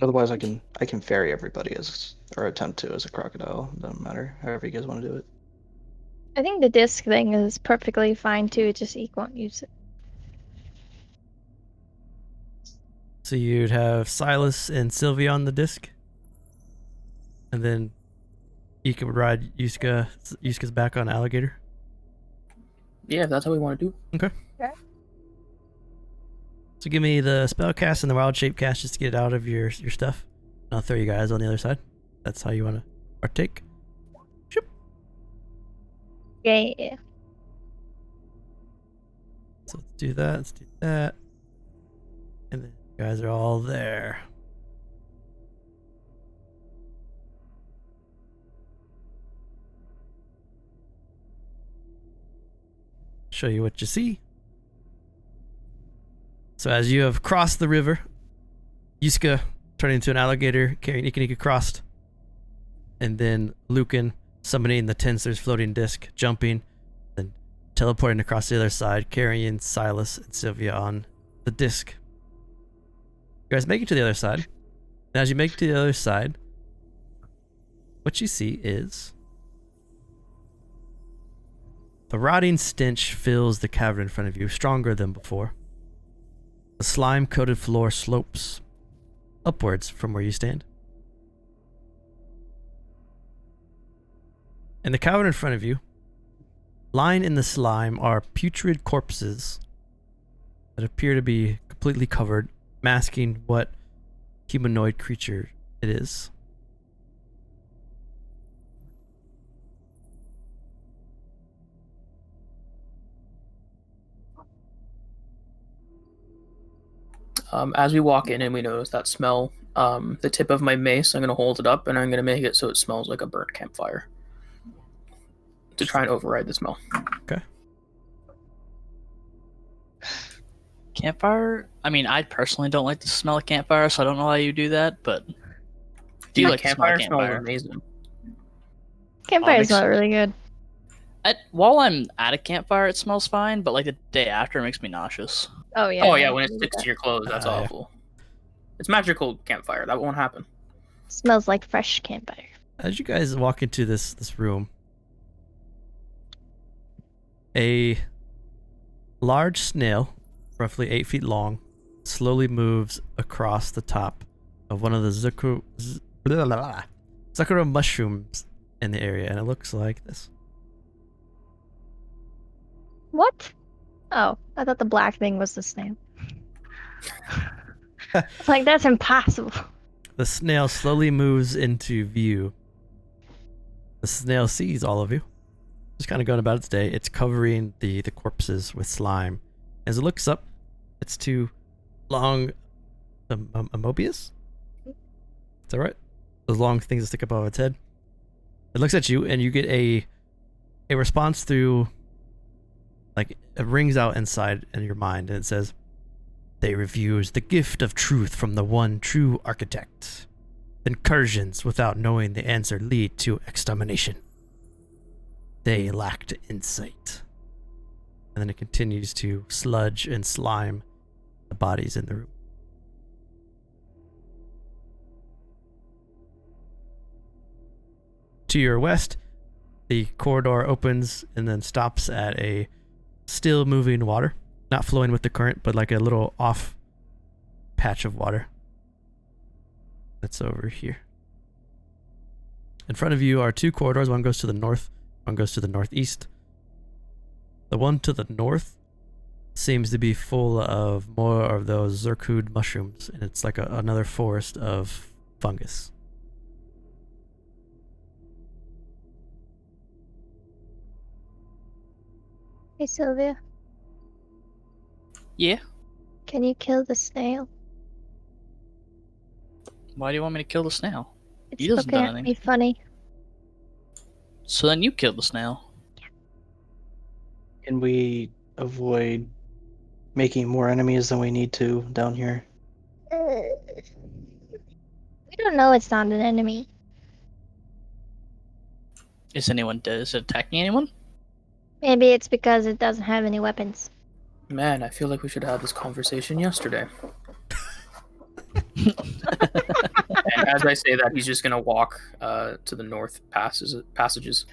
Otherwise, I can ferry everybody as, or attempt to, as a crocodile. Doesn't matter. However you guys want to do it. I think the disc thing is perfectly fine too. It's just Eek won't use it. So you'd have Silas and Sylvia on the disc, and then Ika would ride Yusca. Yusca's back on Alligator. Yeah, if that's how we want to do. Okay. So give me the spell cast and the wild shape cast just to get it out of your stuff. And I'll throw you guys on the other side. That's how you want to partake. Shoop. Yeah. So let's do that. Let's do that. And then you guys are all there. Show you what you see. So as you have crossed the river, Yusca turning into an alligator, carrying Ika across, and then Lucan summoning the Tensor's floating disc, jumping, then teleporting across the other side, carrying Silas and Sylvia on the disc. You guys make it to the other side. And as you make it to the other side, what you see is the rotting stench fills the cavern in front of you, stronger than before. The slime-coated floor slopes upwards from where you stand. In the cavern in front of you, lying in the slime are putrid corpses that appear to be completely covered, masking what humanoid creature it is. As we walk in and we notice that smell, the tip of my mace, I'm going to hold it up and I'm going to make it so it smells like a burnt campfire to try and override the smell. Okay. Campfire? I mean, I personally don't like the smell of campfire, so I don't know why you do that, but do you Dude, like the smell of campfire smells campfire? amazing. Campfire makes- is not really good. While I'm at a campfire, it smells fine, but like the day after, it makes me nauseous. Oh yeah. Oh yeah, I when it agree with sticks that. to your clothes, that's Yeah. awful. It's magical campfire. That won't happen. Smells like fresh campfire. As you guys walk into this room, a large snail, roughly 8 feet long, slowly moves across the top of one of the sakura mushrooms in the area, and it looks like this. What? Oh, I thought the black thing was the snail. It's like that's impossible. the snail slowly moves into view. The snail sees all of you. Just kind of going about its day. It's covering the corpses with slime. As it looks up, it's two long amobius? Is that right? Those long things that stick up out of its head. It looks at you, and you get a response through, like, it rings out inside in your mind, and it says, "They refuse the gift of truth from the one true architect. Incursions without knowing the answer lead to extermination. They lacked insight." And then it continues to sludge and slime the bodies in the room. To your west, the corridor opens and then stops at a still moving water. Not flowing with the current, but like a little off patch of water. That's over here. In front of you are two corridors. One goes to the north, one goes to the northeast. The one to the north seems to be full of more of those zircud mushrooms, and it's like another forest of fungus. Hey, Sylvia. Yeah? Can you kill the snail? Why do you want me to kill the snail? It's He doesn't looking do at me anything. funny. So then you kill the snail. Can we avoid making more enemies than we need to down here? We don't know it's not an enemy. Is anyone dead? Is it attacking anyone? Maybe it's because it doesn't have any weapons. Man, I feel like we should have this conversation yesterday. And as I say that, he's just gonna walk to the north passages.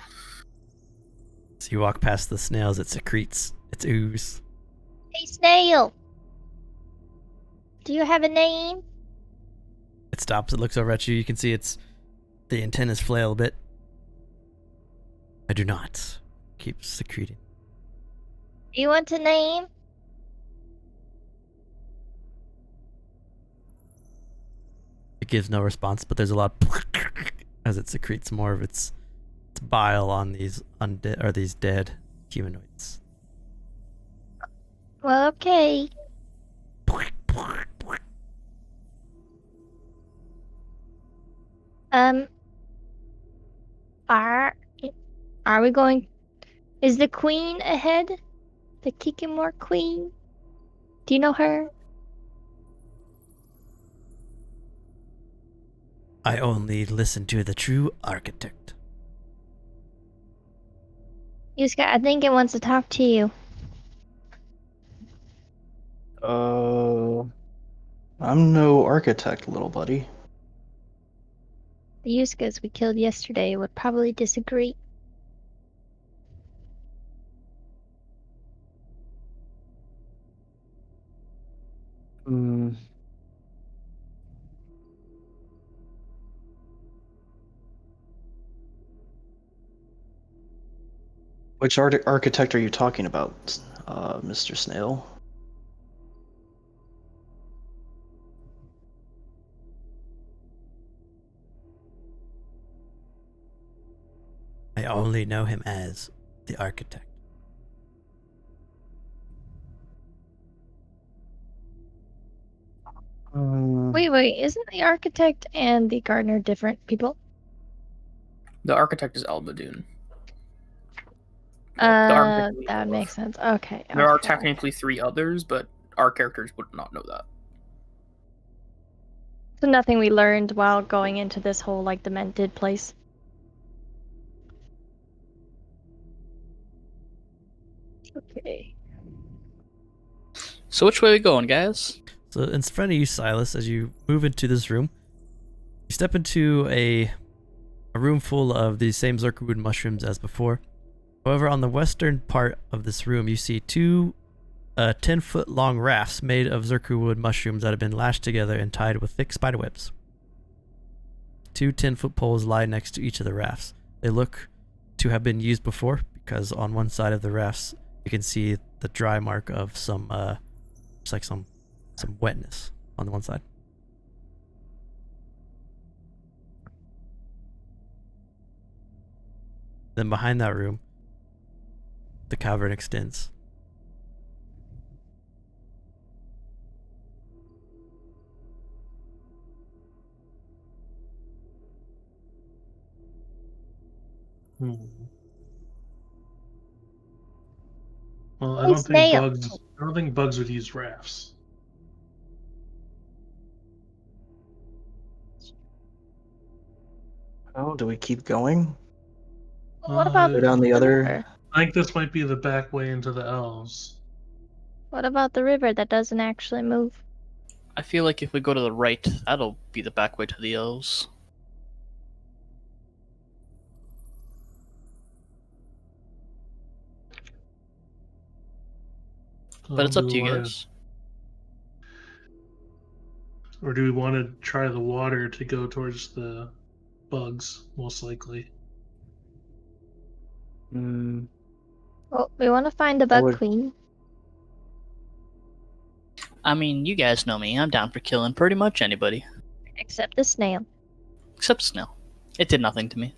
So you walk past the snails, it secretes its ooze. Hey, snail! Do you have a name? It stops, it looks over at you. You can see the antennas flail a bit. I do not. Keeps secreting. Do you want a name? It gives no response, but there's a lot as it secretes more of its bile on these undead or these dead humanoids. Well, okay. Are we going? Is the queen ahead? The Kikimore Queen? Do you know her? I only listen to the true architect. Yusca, I think it wants to talk to you. I'm no architect, little buddy. The Yuscas we killed yesterday would probably disagree. Hmm. Which architect are you talking about, Mr. Snail? I only know him as the architect. Wait, isn't the architect and the gardener different people? The architect is Albadoon. Well, the architect is That above. makes sense. Okay. There are okay. technically 3 others, but our characters would not know that. So nothing we learned while going into this whole, like, demented place? Okay. So which way are we going, guys? So in front of you, Silas, as you move into this room, you step into a room full of these same zircwood mushrooms as before. However, on the western part of this room, you see two 10-foot long rafts made of zircwood mushrooms that have been lashed together and tied with thick spider webs. Two 10-foot poles lie next to each of the rafts. They look to have been used before, because on one side of the rafts, you can see the dry mark of some, it's like some wetness on the one side. Then behind that room, the cavern extends. Hmm. Well, I Hey, don't think snail. bugs. I don't think bugs would use rafts. Oh, do we keep going? What about Go down the the other. river? I think this might be the back way into the elves. What about the river that doesn't actually move? I feel like if we go to the right, that'll be the back way to the elves. But it's Do up we to you wanna- guys. Or do we want to try the water to go towards the bugs? Most likely. Mm, Well, we want to find the I bug would- queen. I mean, you guys know me. I'm down for killing pretty much anybody. Except the snail. Except Snail. It did nothing to me.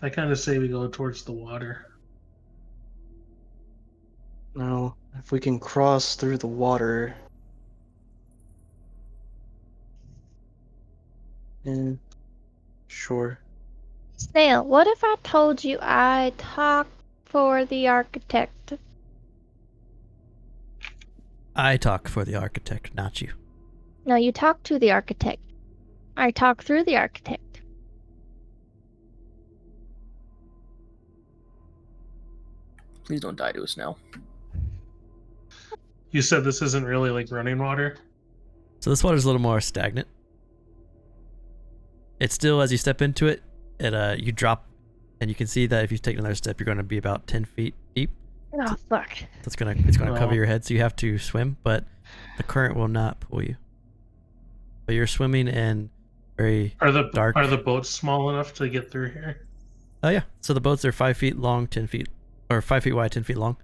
I kind of say we go towards the water. no, if we can cross through the water. Sure. Snail, what if I told you I talk for the architect? I talk for the architect, not you. No, you talk to the architect. I talk through the architect. Please don't die to us now. You said this isn't really like running water. So this water's a little more stagnant. It's still, as you step into it, you drop, and you can see that if you take another step, you're going to be about 10 feet deep. Oh, fuck. So it's gonna cover Oh. your head, so you have to swim, but the current will not pull you. But you're swimming in very Are the dark. Are the boats small enough to get through here? Oh yeah. So the boats are 5 feet long, 10 feet, or 5 feet wide, 10 feet long.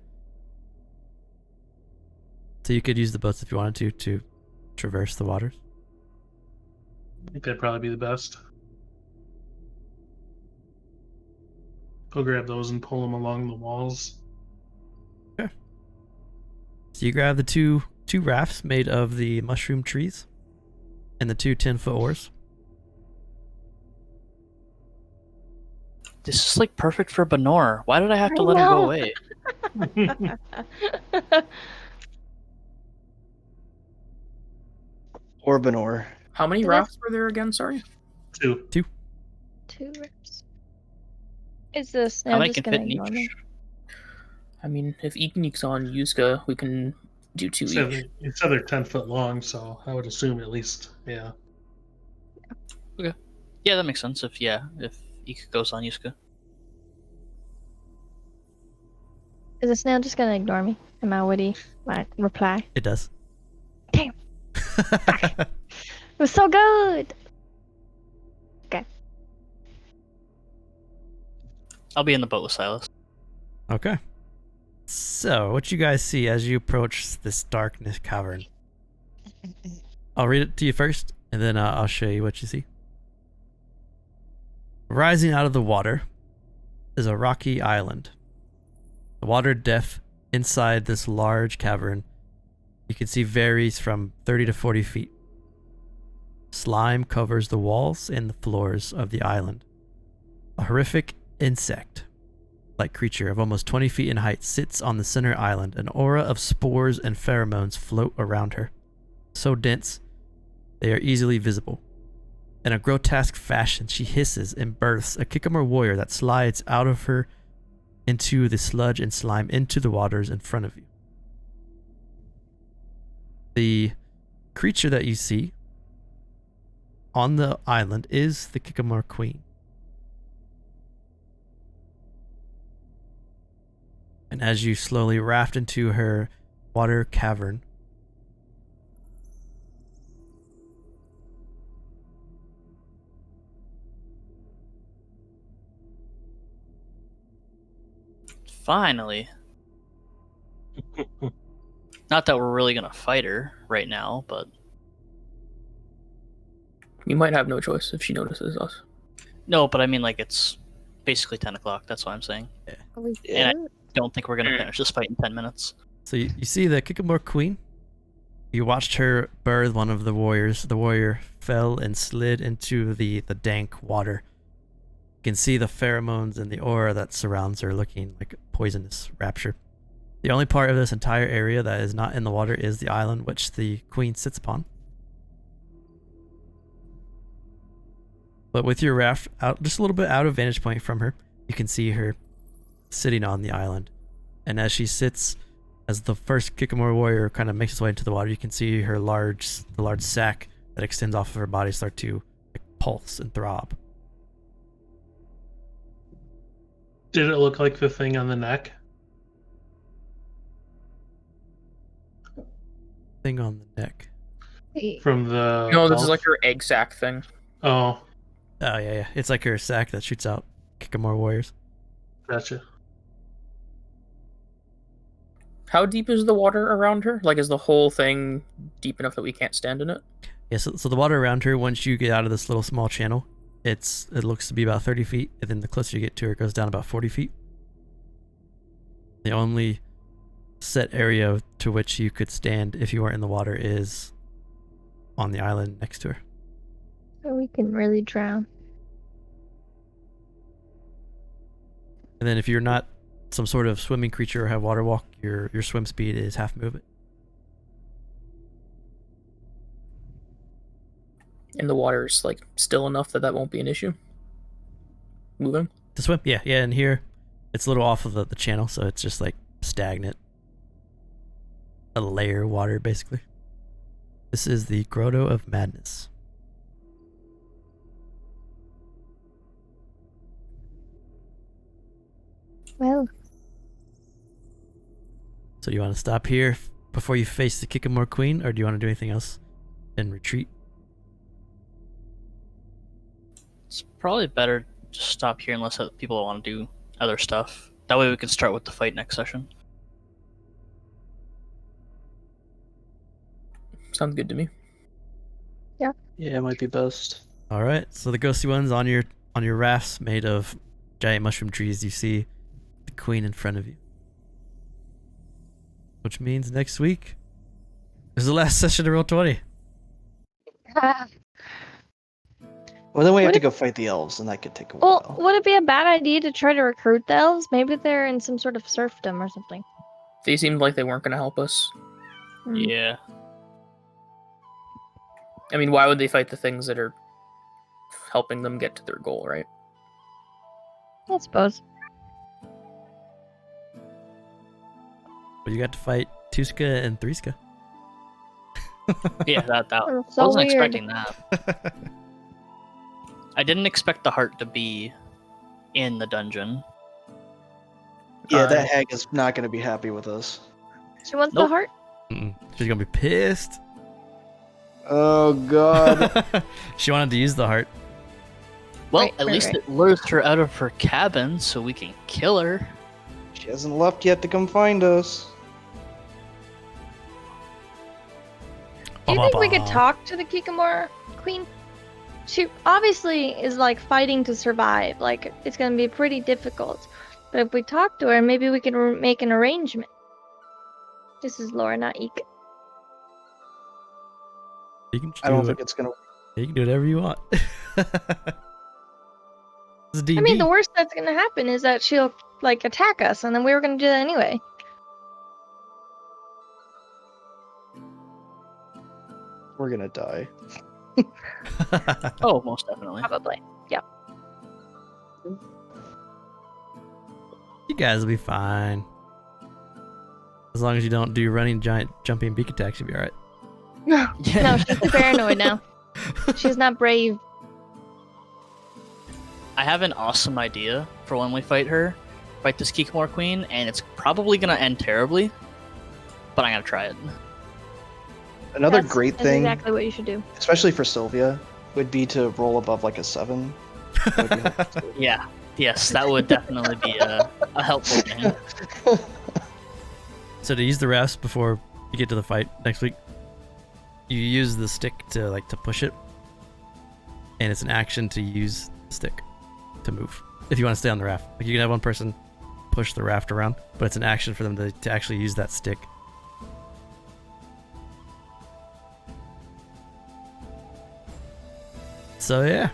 So you could use the boats if you wanted to traverse the waters. I think that'd probably be the best. Go grab those and pull them along the walls. So you grab the two rafts made of the mushroom trees, and the two 10-foot oars. This is like perfect for Benor. Why did I have to I let him go know. away? Orbanor. How many Yes. rafts were there again? Sorry. 2. 2 rips. Is the How snail many just can gonna fit in ignore me? each? I mean, if Eekneek's on Yusca, we can do 2 each. It said they're 10 foot long, so I would assume at least, yeah. Yeah, that makes sense. If Ika goes on Yusca. Is the snail just gonna ignore me? And my witty reply? It does. Damn. It was so good! I'll be in the boat with Silas. Okay. So, what you guys see as you approach this darkness cavern? I'll read it to you first, and then I'll show you what you see. Rising out of the water is a rocky island. The water depth inside this large cavern you can see varies from 30 to 40 feet. Slime covers the walls and the floors of the island. A horrific insect-like creature of almost 20 feet in height sits on the center island. An aura of spores and pheromones float around her, so dense they are easily visible. In a grotesque fashion, she hisses and births a Kikimore warrior that slides out of her into the sludge and slime into the waters in front of you. The creature that you see on the island is the Kikimore Queen. And as you slowly raft into her water cavern, Finally. Not that we're really gonna fight her right now, but We might have no choice if she notices us. No, but I mean, like, it's basically 10 o'clock. That's what I'm saying. Are we Yeah. good? Don't think we're going to finish this fight in 10 minutes. So you see the Kikimore Queen. You watched her birth one of the warriors. The warrior fell and slid into the dank water. You can see the pheromones and the aura that surrounds her looking like a poisonous rapture. The only part of this entire area that is not in the water is the island which the queen sits upon. But with your raft out just a little bit out of vantage point from her, you can see her sitting on the island. And as she sits, as the first Kikimore warrior kind of makes its way into the water, you can see her large sack that extends off of her body start to like, pulse and throb. Did it look like the thing on the neck? Thing on the neck. From the No, this mouth? is like her egg sac thing. Oh, Oh yeah. It's like her sack that shoots out Kikimore warriors. gotcha. How deep is the water around her? Like, is the whole thing deep enough that we can't stand in it? Yeah, so the water around her, once you get out of this little small channel, it looks to be about 30 feet, and then the closer you get to her, it goes down about 40 feet. The only set area to which you could stand if you weren't in the water is on the island next to her. So we can really drown. And then if you're not some sort of swimming creature or have water walk, your swim speed is half movement. And the water's like still enough that that won't be an issue. Moving. To swim? Yeah, and here it's a little off of the channel, so it's just like stagnant. A layer of water, basically. This is the Grotto of Madness. Well, So do you want to stop here before you face the Kikimore Queen, or do you want to do anything else and retreat? It's probably better to stop here unless people want to do other stuff. That way we can start with the fight next session. Sounds good to me. Yeah, it might be best. All right. So the ghosty ones on your rafts made of giant mushroom trees. You see the queen in front of you, which means next week is the last session of Roll20. Well, then we have Would to it- go fight the elves, and that could take a well, while. would it be a bad idea to try to recruit the elves? Maybe they're in some sort of serfdom or something. They seemed like they weren't going to help us. Mm. Yeah. I mean, why would they fight the things that are helping them get to their goal, right? I suppose. But you got to fight Tuska and Threeska. Yeah, that That's so wasn't weird. expecting that. I didn't expect the heart to be in the dungeon. Yeah, that hag is not going to be happy with us. She wants the Nope. heart? Mm-mm. She's gonna be pissed. Oh god. She wanted to use the heart. Well, Right, at right, least right. it lures her out of her cabin so we can kill her. She hasn't left yet to come find us. Do you think we could Ba-ba-ba. talk to the Kikimore Queen? She obviously is like fighting to survive. Like it's gonna be pretty difficult. But if we talk to her, maybe we can make an arrangement. This is Laura, not Ike. You can just I don't do think it's going to. You can do whatever you want. This is D&D. I mean, the worst that's gonna happen is that she'll like attack us, and then we were gonna do that anyway. We're going to die. Oh, most definitely. Probably. Yep. You guys will be fine. As long as you don't do running giant jumping beak attacks, you'll be alright. No, she's too paranoid now. She's not brave. I have an awesome idea for when we fight this Kikimore Queen, and it's probably gonna end terribly, but I'm gonna try it. Another That's- great that's thing, exactly what you should do. especially for Sylvia, would be to roll above like a 7. That would be helpful. Yeah, yes, that would definitely be a helpful thing. So to use the rafts before you get to the fight next week, you use the stick to push it, and it's an action to use the stick. to move if you want to stay on the raft. Like you can have one person push the raft around, but it's an action for them to actually use that stick. So yeah,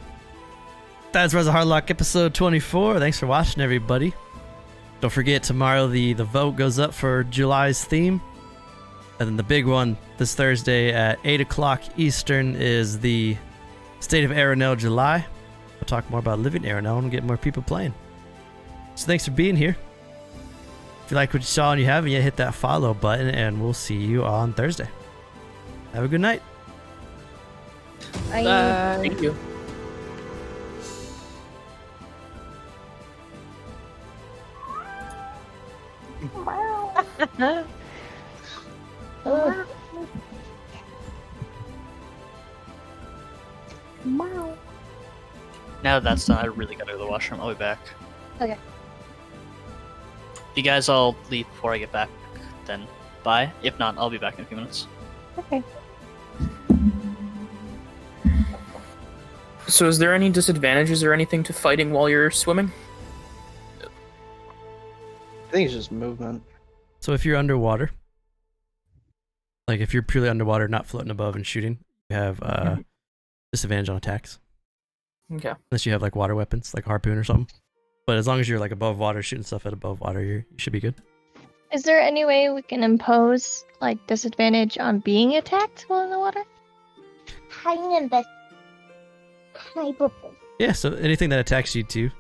that's Rise of Harlock episode 24. Thanks for watching, everybody. Don't forget, tomorrow the vote goes up for July's theme. And then the big one this Thursday at 8 o'clock Eastern is the State of Erenel July. We'll talk more about living Erenel and get more people playing. So thanks for being here. If you like what you saw and you haven't yet, hit that follow button, and we'll see you on Thursday. Have a good night. Bye. Thank you. Oh. Now that that's done, I really gotta go to the washroom. I'll be back. Okay. If you guys all leave before I get back, then bye. If not, I'll be back in a few minutes. Okay. So is there any disadvantages or anything to fighting while you're swimming? I think it's just movement. So if you're underwater, like if you're purely underwater, not floating above and shooting, you have disadvantage on attacks. Okay. Unless you have like water weapons, like harpoon or something. But as long as you're like above water, shooting stuff at above water, you should be good. Is there any way we can impose like disadvantage on being attacked while in the water? Yeah, so anything that attacks you too,